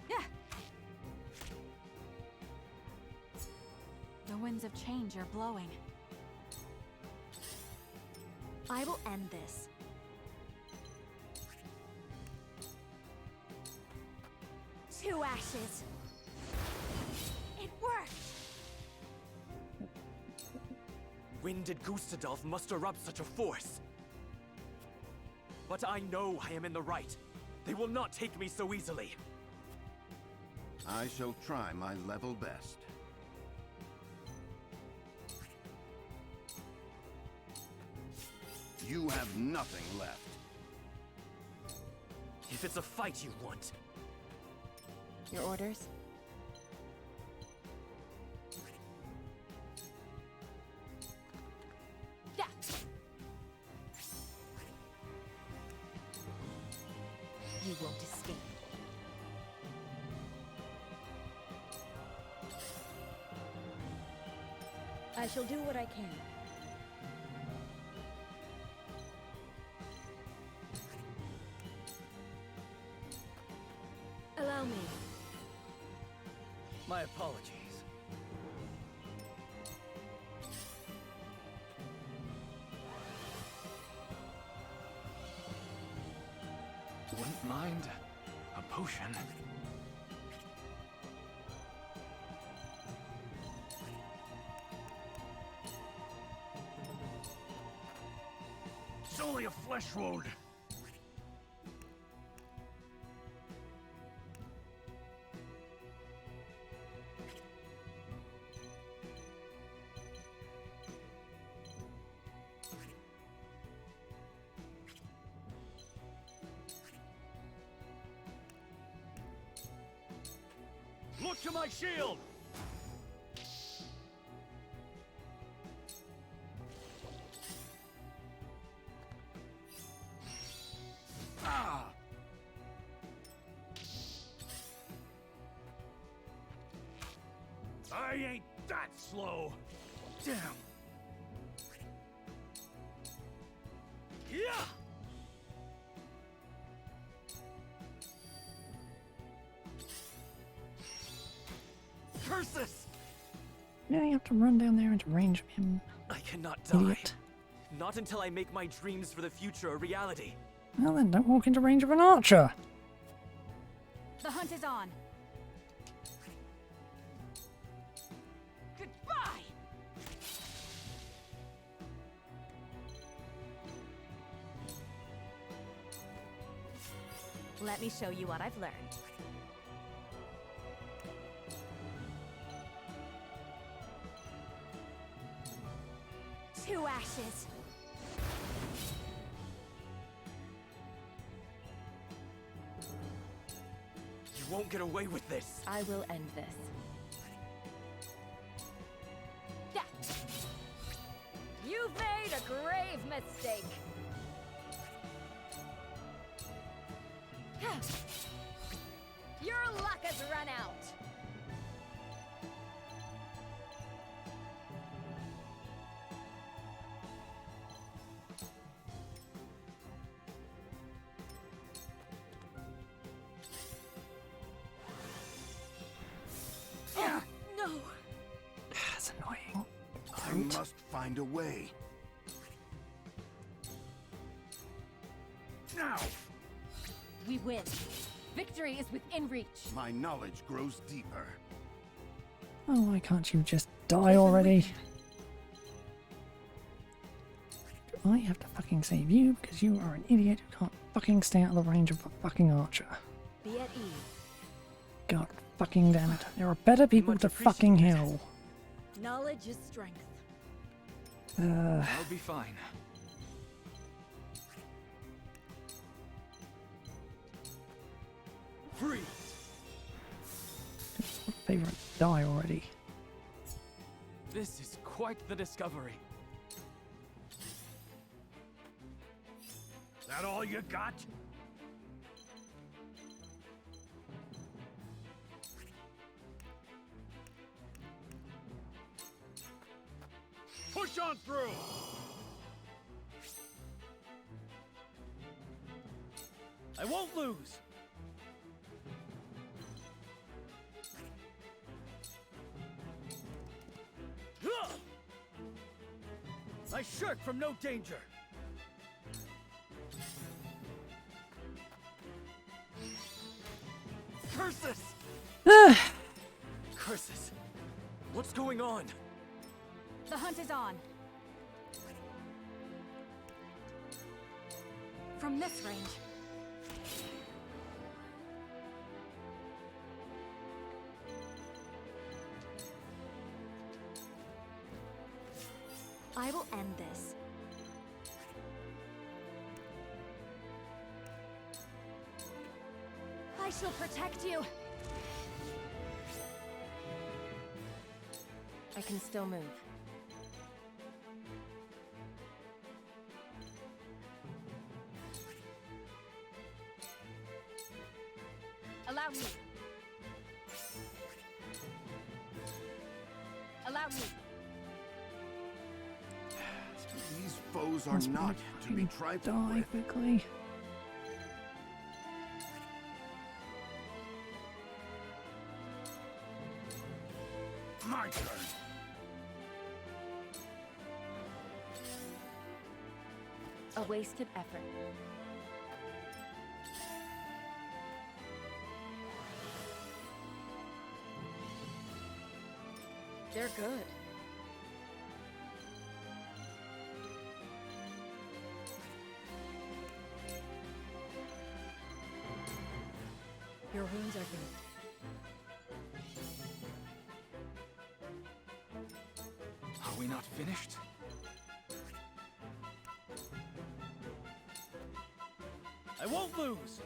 S13: Yeah. The winds of change are blowing.
S15: I will end this. Two ashes.
S13: It worked!
S7: When did Gustadolf muster up such a force? But I know I am in the right. They will not take me so easily.
S17: I shall try my level best. You have nothing left.
S7: If it's a fight you want.
S12: Your orders?
S13: Yeah.
S11: You won't escape. I shall do what I can.
S12: Allow me.
S6: My apologies.
S3: Wouldn't mind a potion.
S8: It's only a flesh wound. Look to my shield! I ain't that slow. Damn. Yeah.
S7: Curses!
S1: Now you have to run down there into range of him.
S7: I cannot die.
S1: Idiot.
S7: Not until I make my dreams for the future a reality.
S1: Well then, don't walk into range of an archer.
S13: The hunt is on. Goodbye! Let me show you what I've learned. Two ashes.
S7: You won't get away with this.
S11: I will end this.
S13: Yeah. You've made a grave mistake. Your luck has run out. No.
S1: That's annoying.
S17: I must find a way. Now!
S13: We win. Victory is within reach.
S17: My knowledge grows deeper.
S1: Oh, why can't you just die already? Do I have to fucking save you because you are an idiot who can't fucking stay out of the range of a fucking archer?
S11: Be at ease.
S1: God fucking damn it. There are better people to fucking heal.
S11: Knowledge is strength.
S21: I'll be fine.
S8: Freeze!
S1: Favorite die already.
S7: This is quite the discovery.
S8: That all you got? Push on through! I won't lose! I shirk from no danger!
S7: Curses! Curses! What's going on?
S13: The hunt is on. From this range.
S15: I will end this.
S13: I shall protect you.
S12: I can still move.
S13: Allow me. Allow me.
S17: These foes are
S1: Must be
S17: not to be
S1: fucking
S17: trifled
S1: die
S17: with.
S1: quickly.
S8: My turn!
S12: A wasted effort. They're good. Your wounds are healed.
S21: Are we not finished?
S8: I won't lose!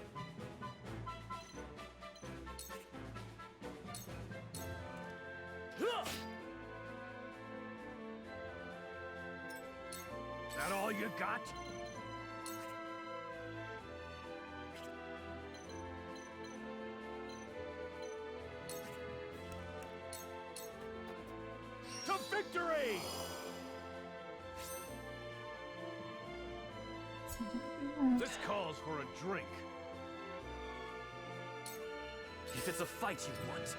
S8: That all you got? to victory! This calls for a drink.
S7: If it's a fight you want.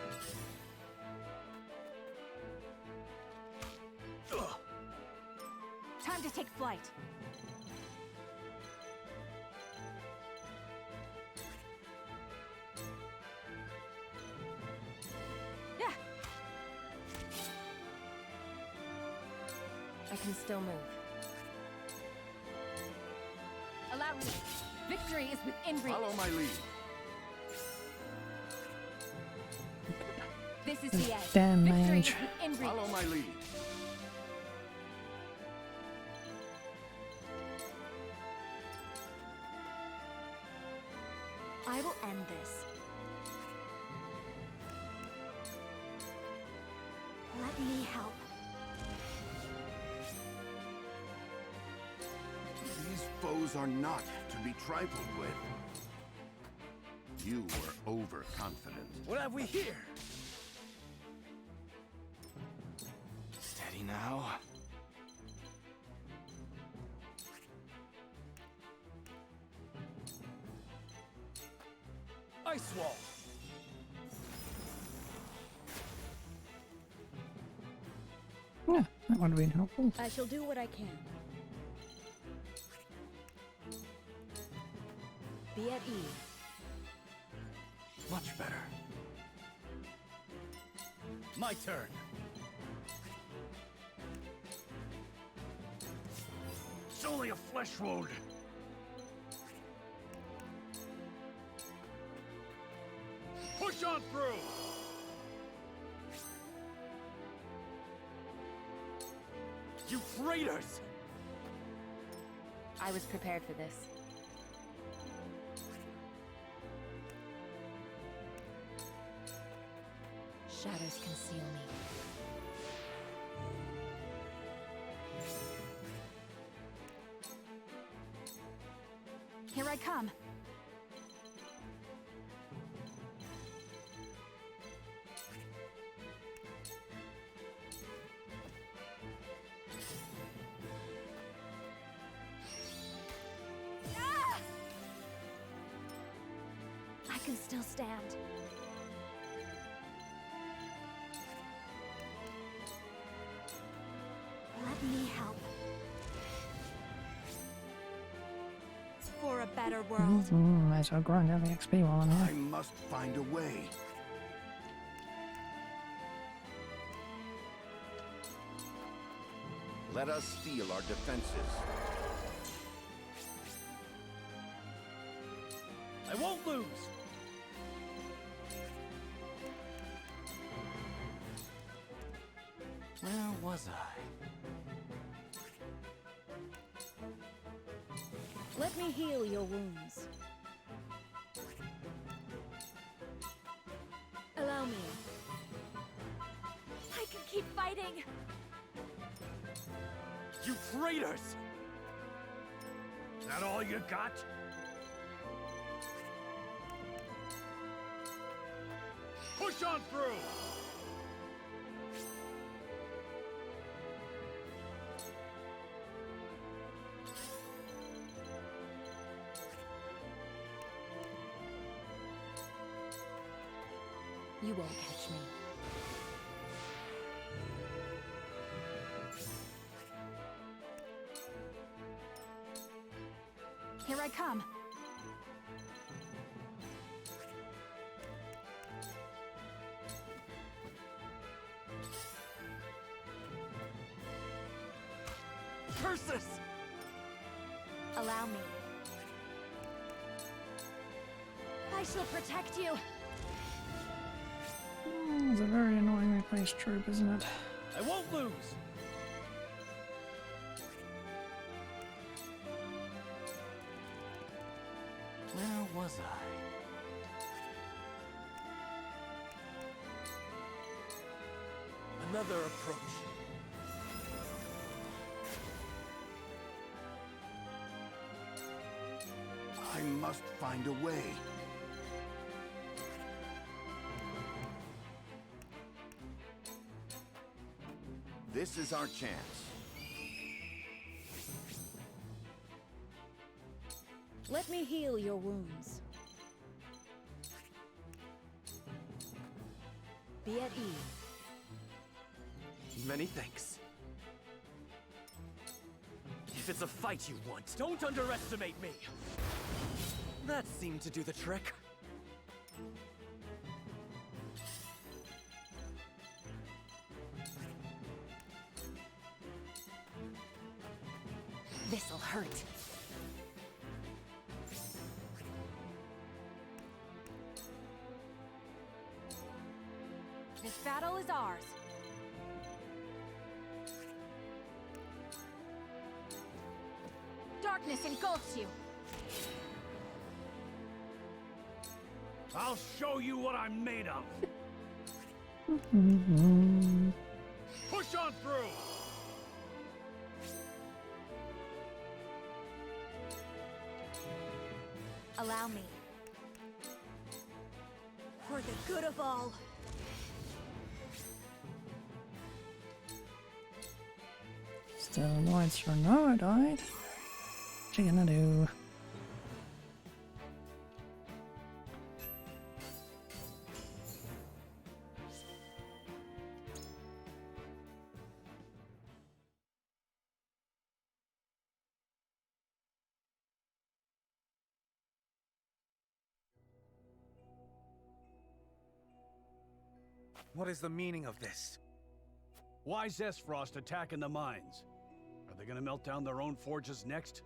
S13: Time to take flight. Yeah.
S12: I can still move.
S13: Allow me. Victory is within reach.
S17: Follow my lead.
S13: This is the end.
S1: Damn
S13: Victory
S1: mage.
S13: is within reach.
S17: Follow my lead.
S15: I will end this. Let me help.
S17: These foes are not to be trifled with. You were overconfident.
S6: What have we here?
S21: Steady now.
S6: Ice wall.
S1: Yeah, that would have been helpful.
S11: I shall do what I can. Be at ease.
S17: Much better.
S6: My turn.
S8: It's only a flesh wound. Push on through!
S7: You traitors!
S12: I was prepared for this. Shadows conceal me.
S13: Here I come.
S15: I can still stand. Let me help.
S13: For a better world.
S1: Might as well grind out the XP while I'm
S17: I
S1: here.
S17: must find a way. Let us steel our defenses.
S6: I won't lose.
S7: Where was I?
S11: Let me heal your wounds. Allow me.
S13: I can keep fighting.
S7: You traitors!
S8: That all you got? Push on through!
S12: You won't catch me.
S13: Here I come.
S7: Curses!
S13: Allow me. I shall protect you.
S1: It's a very annoyingly placed troop, isn't it?
S6: I won't lose.
S7: Where was I?
S6: Another approach.
S17: I must find a way. This is our chance.
S11: Let me heal your wounds. Be at ease.
S7: Many thanks. If it's a fight you want, don't underestimate me! That seemed to do the trick.
S13: This'll hurt. This battle is ours. Darkness engulfs you.
S8: I'll show you what I'm made of. Push on through.
S15: Allow me. For the good of all.
S1: Still annoyed for Noah died. What you gonna do?
S6: What is the meaning of this?
S8: Why Zesfrost attacking the mines? Are they gonna melt down their own forges next?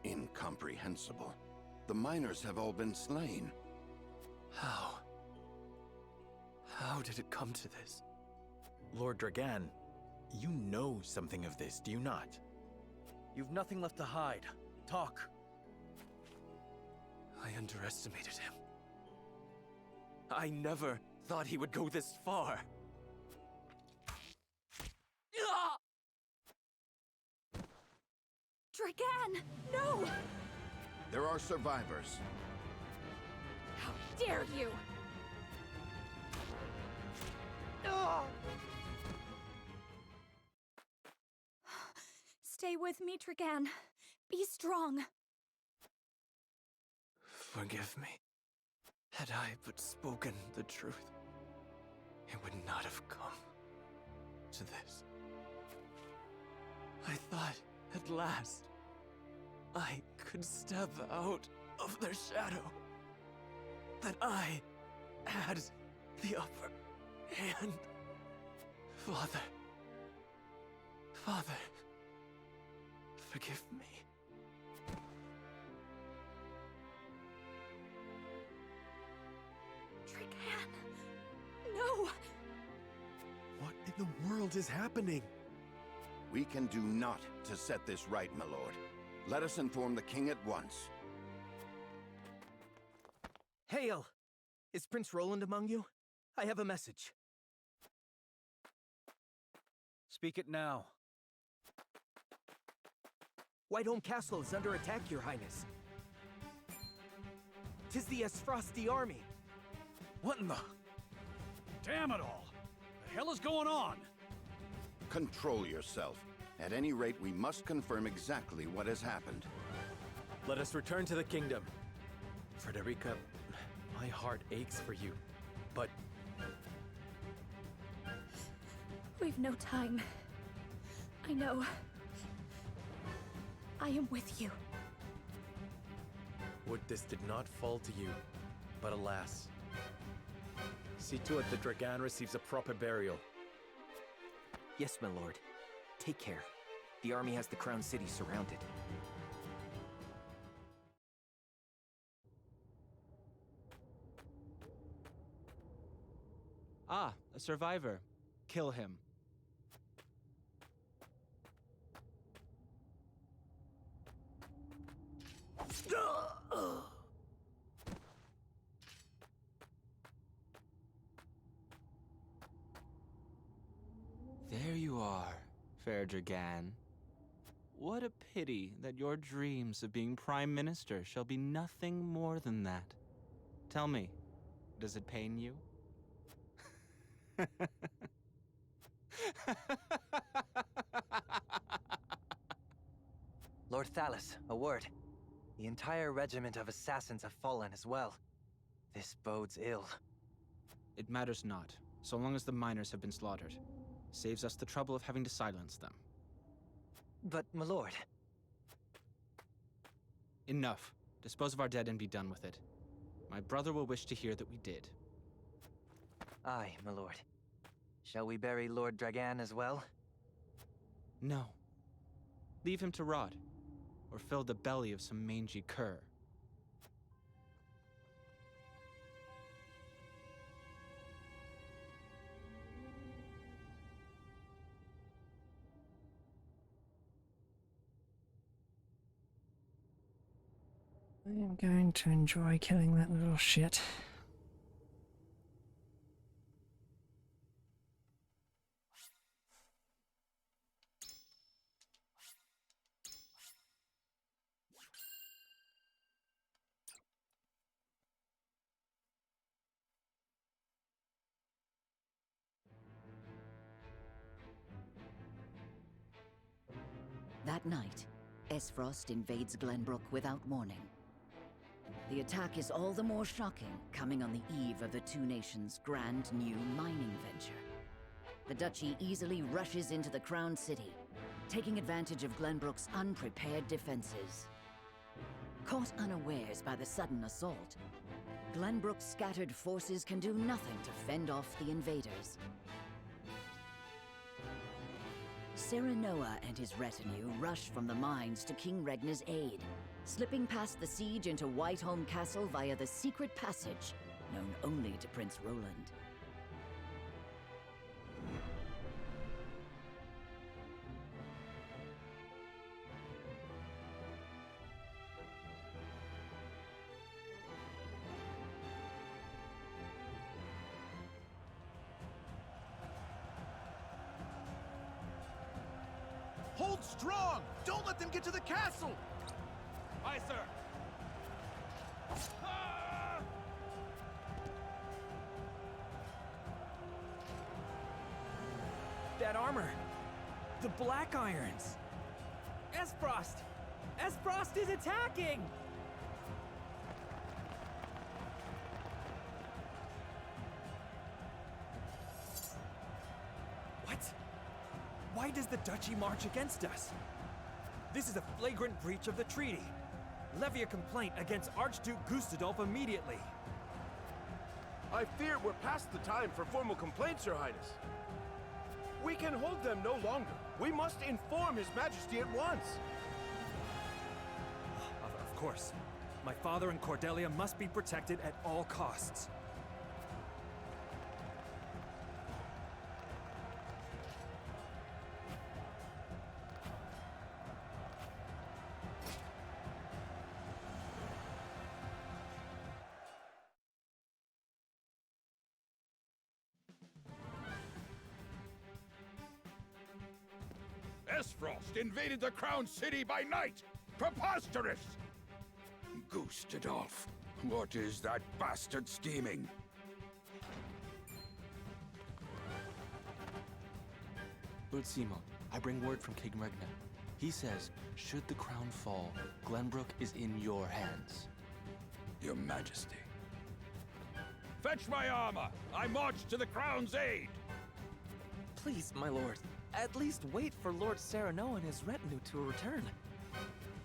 S17: Incomprehensible. The miners have all been slain.
S3: How? How did it come to this? Lord Dragan, you know something of this, do you not?
S6: You've nothing left to hide. Talk.
S7: I underestimated him. I never thought he would go this far.
S15: Dragan! No!
S17: There are survivors.
S13: How dare you!
S15: Stay with me, Dragan. Be strong.
S7: Forgive me. Had I but spoken the truth, it would not have come to this. I thought, at last, I could step out of their shadow. That I had the upper hand. Father. Father. Forgive me.
S15: Dragan! No!
S16: What in the world is happening?
S17: We can do naught to set this right, my lord. Let us inform the king at once.
S22: Hail! Is Prince Roland among you? I have a message.
S6: Speak it now.
S22: Whiteholm Castle is under attack, Your Highness. 'Tis the Esfrosti army.
S8: What in the... Damn it all! The hell is going on?
S17: Control yourself. At any rate, we must confirm exactly what has happened.
S3: Let us return to the kingdom. Frederica, my heart aches for you, but...
S15: We've no time. I know. I am with you.
S3: Would this did not fall to you, but alas. See to it that Dragan receives a proper burial.
S22: Yes, my lord. Take care. The army has the Crown City surrounded.
S21: Ah, a survivor. Kill him. There you are, fair Dragan. What a pity that your dreams of being Prime Minister shall be nothing more than that. Tell me, does it pain you?
S9: Alice, a word. The entire regiment of assassins have fallen as well. This bodes ill.
S21: It matters not, so long as the miners have been slaughtered. Saves us the trouble of having to silence them.
S9: But, my lord...
S21: Enough. Dispose of our dead and be done with it. My brother will wish to hear that we did.
S9: Aye, my lord. Shall we bury Lord Dragan as well?
S21: No. Leave him to rot, or fill the belly of some mangy cur.
S1: I am going to enjoy killing that little shit.
S4: That night, Esfrost invades Glenbrook without warning. The attack is all the more shocking, coming on the eve of the two nations' grand new mining venture. The Duchy easily rushes into the Crown City, taking advantage of Glenbrook's unprepared defenses. Caught unawares by the sudden assault, Glenbrook's scattered forces can do nothing to fend off the invaders. Serenoa and his retinue rush from the mines to King Regna's aid, slipping past the siege into Whiteholm Castle via the secret passage, known only to Prince Roland.
S6: Hold strong! Don't let them get to the castle!
S8: Aye, sir.
S14: That armor! The Black Irons! Esfrost! Esfrost is attacking! What? Why does the Duchy march against us? This is a flagrant breach of the treaty. Levy a complaint against Archduke Gustadolf immediately.
S10: I fear we're past the time for formal complaints, Your Highness. We can hold them no longer. We must inform His Majesty at once.
S14: Of course. My father and Cordelia must be protected at all costs.
S23: Esfrost invaded the Crown City by night! Preposterous! Gustadolf, what is that bastard scheming?
S7: Lord Simon, I bring word from King Regna. He says, should the crown fall, Glenbrook is in your hands.
S23: Your Majesty. Fetch my armor! I march to the Crown's aid!
S9: Please, my lord, at least wait for Lord Sereno and his retinue to return.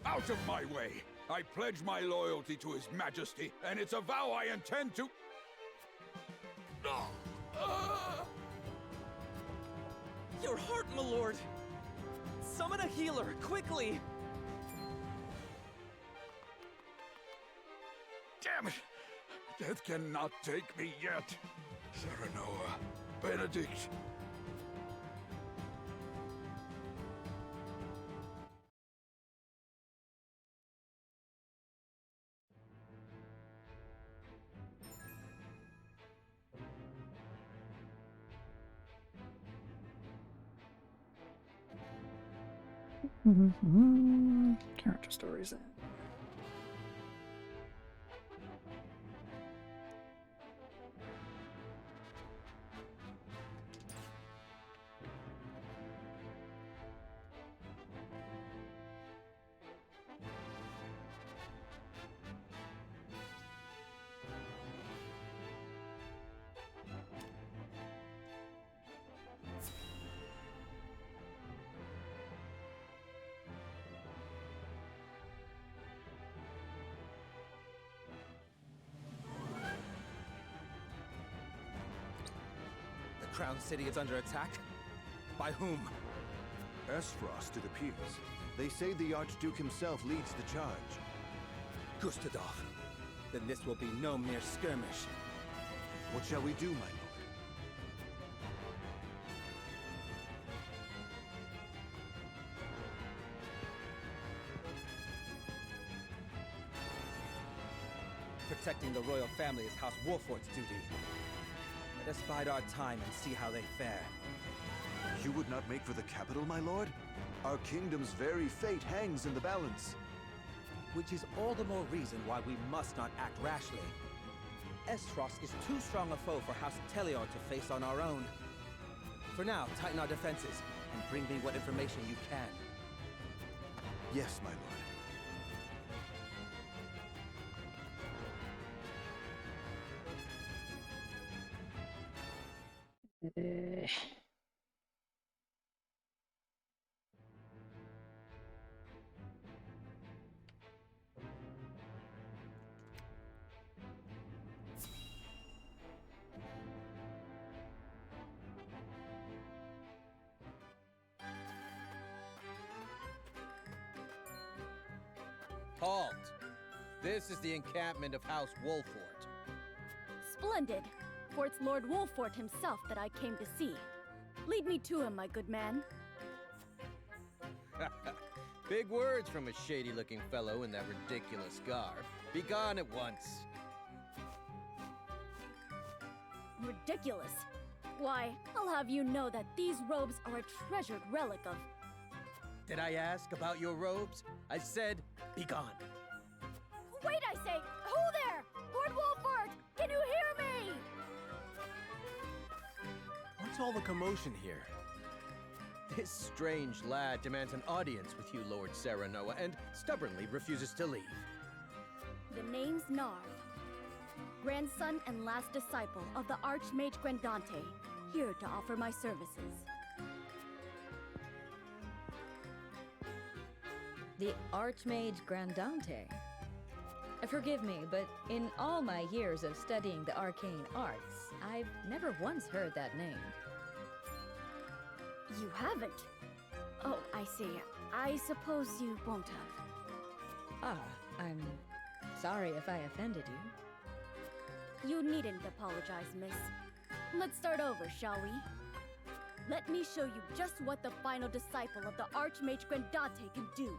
S23: Out of my way! I pledge my loyalty to His Majesty, and it's a vow I intend to...
S9: Your heart, my lord! Summon a healer, quickly!
S23: Damn it! Death cannot take me yet. Serenoa, Benedict.
S1: Character stories.
S16: Crown City is under attack? By whom?
S10: Esfrost, it appears. They say the Archduke himself leads the charge.
S16: Gustadolf. Then this will be no mere skirmish.
S10: What shall we do, my lord?
S6: Protecting the royal family is House Wolfort's duty. Let us bide our time and see how they fare.
S10: You would not make for the capital, my lord? Our kingdom's very fate hangs in the balance.
S6: Which is all the more reason why we must not act rashly. Esfrost is too strong a foe for House Telior to face on our own. For now, tighten our defenses, and bring me what information you can.
S10: Yes, my lord.
S22: Halt! This is the encampment of House Wolfort.
S2: Splendid! For it's Lord Wolfort himself that I came to see. Lead me to him, my good man.
S22: Big words from a shady-looking fellow in that ridiculous garb. Be gone at once.
S2: Ridiculous. Why, I'll have you know that these robes are a treasured relic of...
S22: Did I ask about your robes? I said, be gone.
S2: Wait, I say! Who there? Lord Wolfort! Can you hear me?
S16: What's all the commotion here?
S22: This strange lad demands an audience with you, Lord Serenoa, and stubbornly refuses to leave.
S2: The name's Narv. Grandson and last disciple of the Archmage Grandante, here to offer my services.
S11: The Archmage Grandante? Forgive me, but in all my years of studying the arcane arts, I've never once heard that name.
S2: You haven't? Oh, I see. I suppose you won't have.
S11: Ah, I'm sorry if I offended you.
S2: You needn't apologize, miss. Let's start over, shall we? Let me show you just what the final disciple of the Archmage Grandante can do.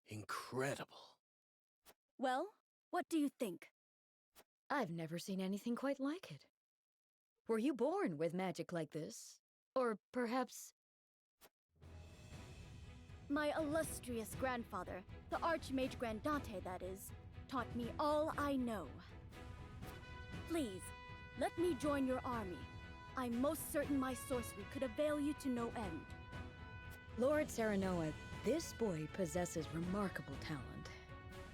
S22: Incredible.
S2: Well, what do you think?
S11: I've never seen anything quite like it. Were you born with magic like this? Or perhaps...
S2: My illustrious grandfather, the Archmage Grandante, that is, taught me all I know. Please, let me join your army. I'm most certain my sorcery could avail you to no end.
S11: Lord Serenoa, this boy possesses remarkable talent.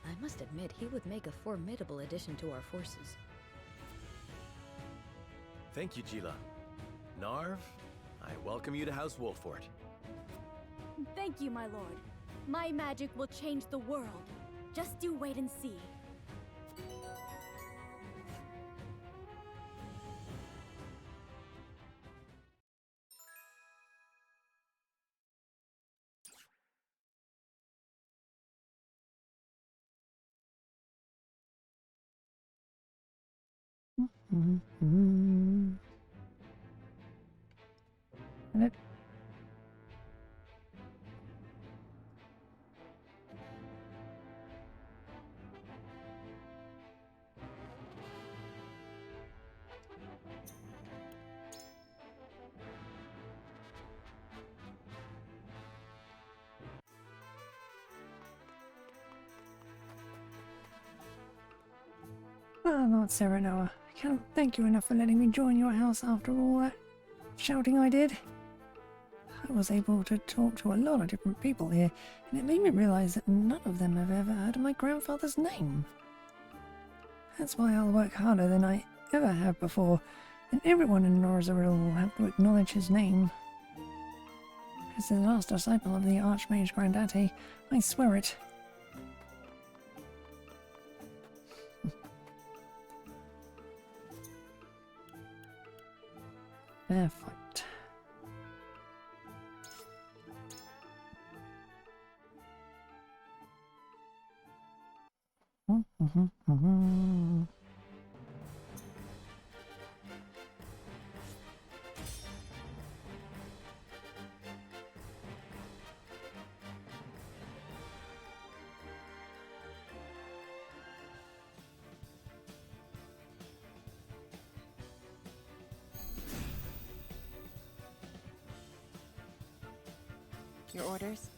S11: I must admit, he would make a formidable addition to our forces.
S3: Thank you, Gila. Narv, I welcome you to House Wolfort.
S2: Thank you, my lord. My magic will change the world. Just you wait and see.
S1: Hello? Ah, Lord Serenoa, I can't thank you enough for letting me join your house after all that shouting I did. I was able to talk to a lot of different people here, and it made me realize that none of them have ever heard of my grandfather's name. That's why I'll work harder than I ever have before, and everyone in Norzaril will have to acknowledge his name. As the last disciple of the Archmage Grandante, I swear it. Fair fight.
S12: Your orders?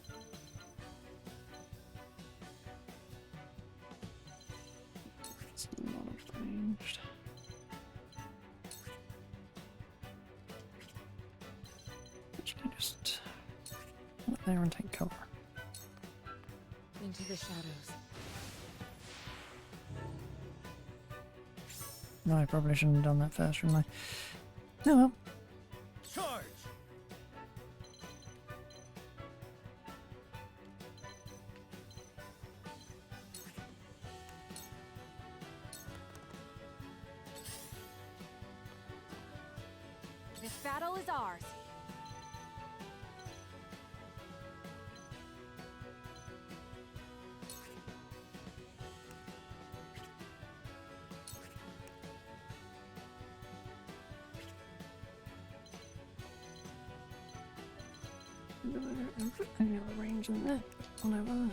S1: It's not arranged. Actually, just let there and take cover.
S12: Into the shadows.
S1: No, I probably shouldn't have done that first, shouldn't I? Oh well.
S6: Charge!
S13: This battle is ours.
S1: Any other range than that? Whatever.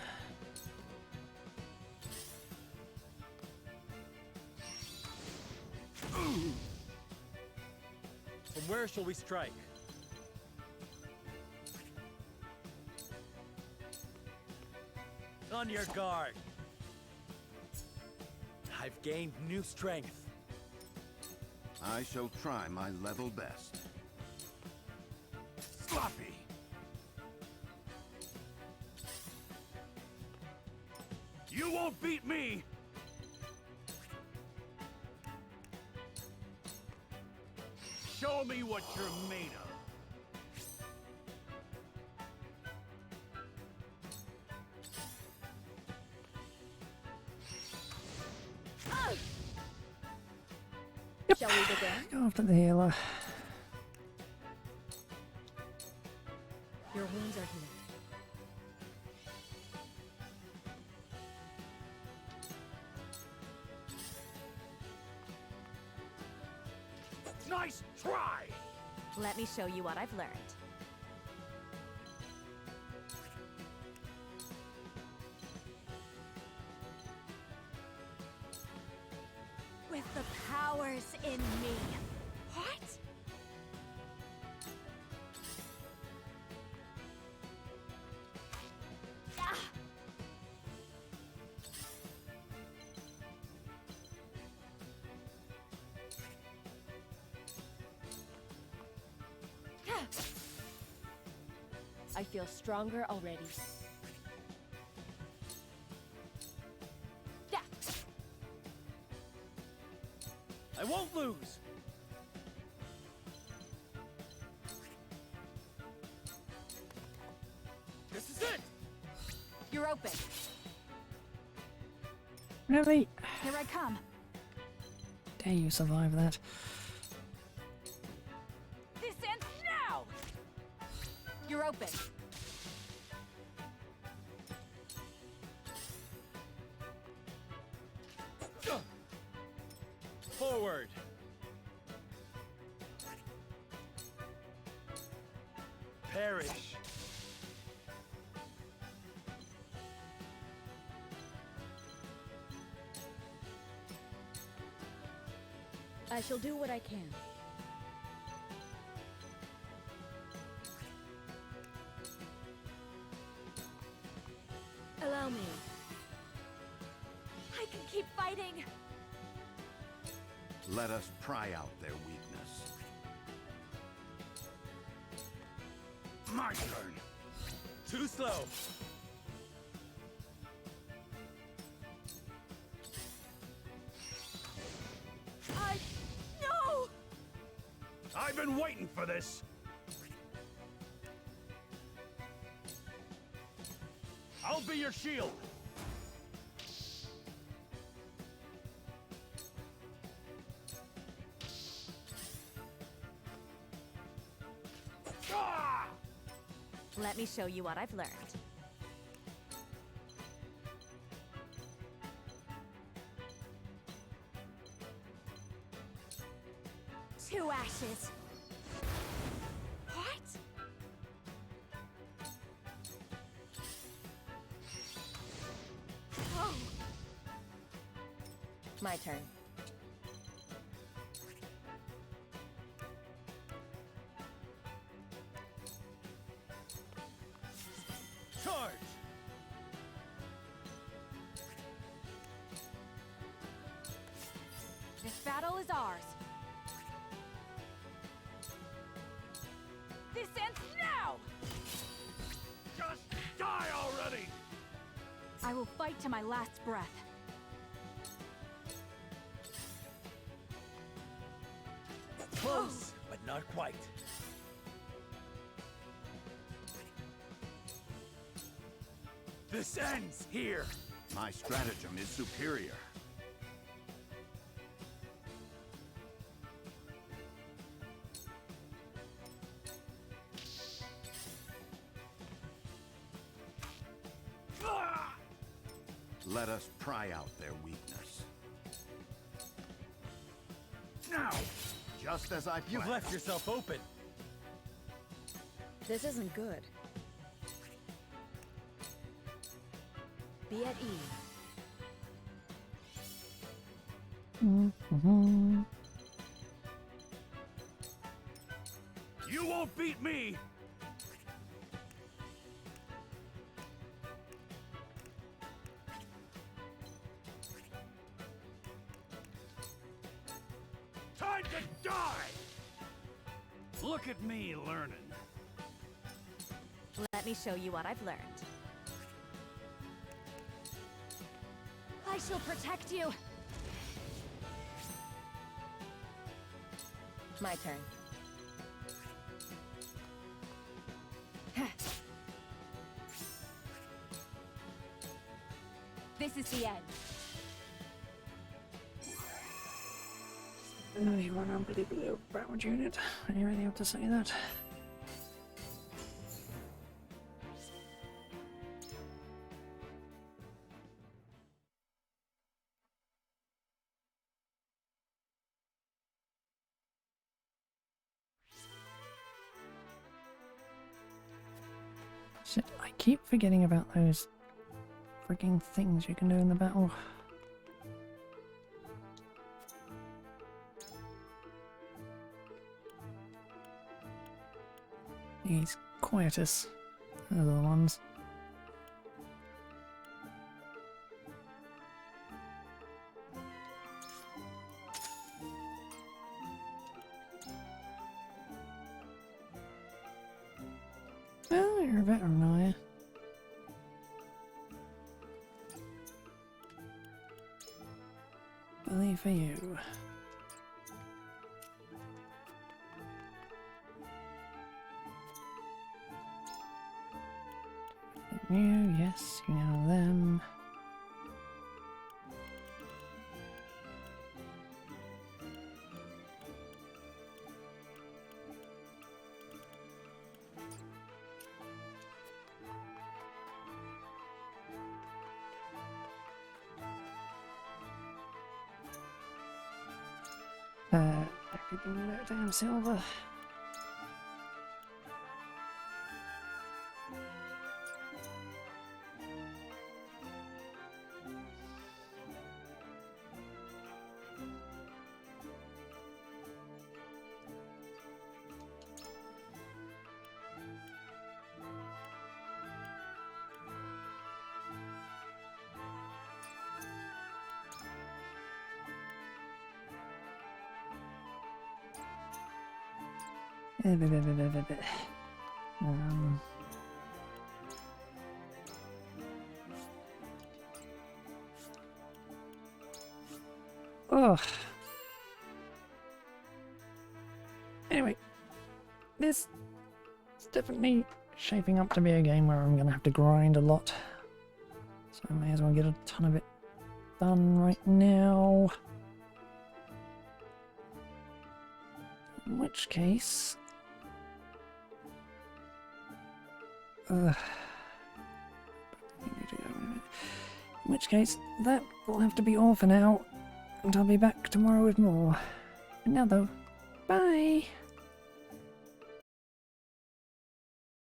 S6: From where shall we strike? On your guard.
S3: I've gained new strength.
S17: I shall try my level best.
S23: Sloppy! You won't beat me! Show me what you're made of.
S1: Yep.
S11: Shall we begin?
S1: Go after the healer.
S11: Your wounds are healed.
S23: Nice try!
S13: Let me show you what I've learned. With the powers in me. What? Ah!
S12: I feel stronger already.
S13: Yeah.
S6: I won't lose! This is it!
S13: You're open.
S1: Really?
S13: Here I come.
S1: Dare you survive that?
S13: This ends now! You're open.
S6: Forward!
S3: Perish.
S11: I shall do what I can.
S13: Allow me. I can keep fighting.
S17: Let us pry out their weakness.
S23: My turn.
S6: Too slow!
S13: No!
S23: I've been waiting for this. I'll be your shield.
S13: Let me show you what I've learned. Two ashes. What? Oh.
S12: My turn.
S8: Charge!
S13: This battle is ours. This ends now!
S8: Just die already!
S13: I will fight to my last breath.
S8: Close, but not quite. This ends here!
S17: My stratagem is superior. Let us pry out their weakness. Now! Just as I planned.
S6: You've left yourself open.
S11: This isn't good. Be at ease.
S8: You won't beat me! Time to die! Look at me learning.
S13: Let me show you what I've learned. I shall protect you.
S12: My turn.
S13: This is the end.
S1: Oh, you are an unbelievably overpowered unit. Are you really able to say that? Shit, I keep forgetting about those freaking things you can do in the battle. These quietus are the ones. Oh, you're a veteran, are you? Believe for you. You, yes, you know them. Everything that damn silver. Oh. Anyway, this is definitely shaping up to be a game where I'm gonna have to grind a lot. So I may as well get a ton of it done right now. In which case, In which case, that will have to be all for now, and I'll be back tomorrow with more. And now though, bye!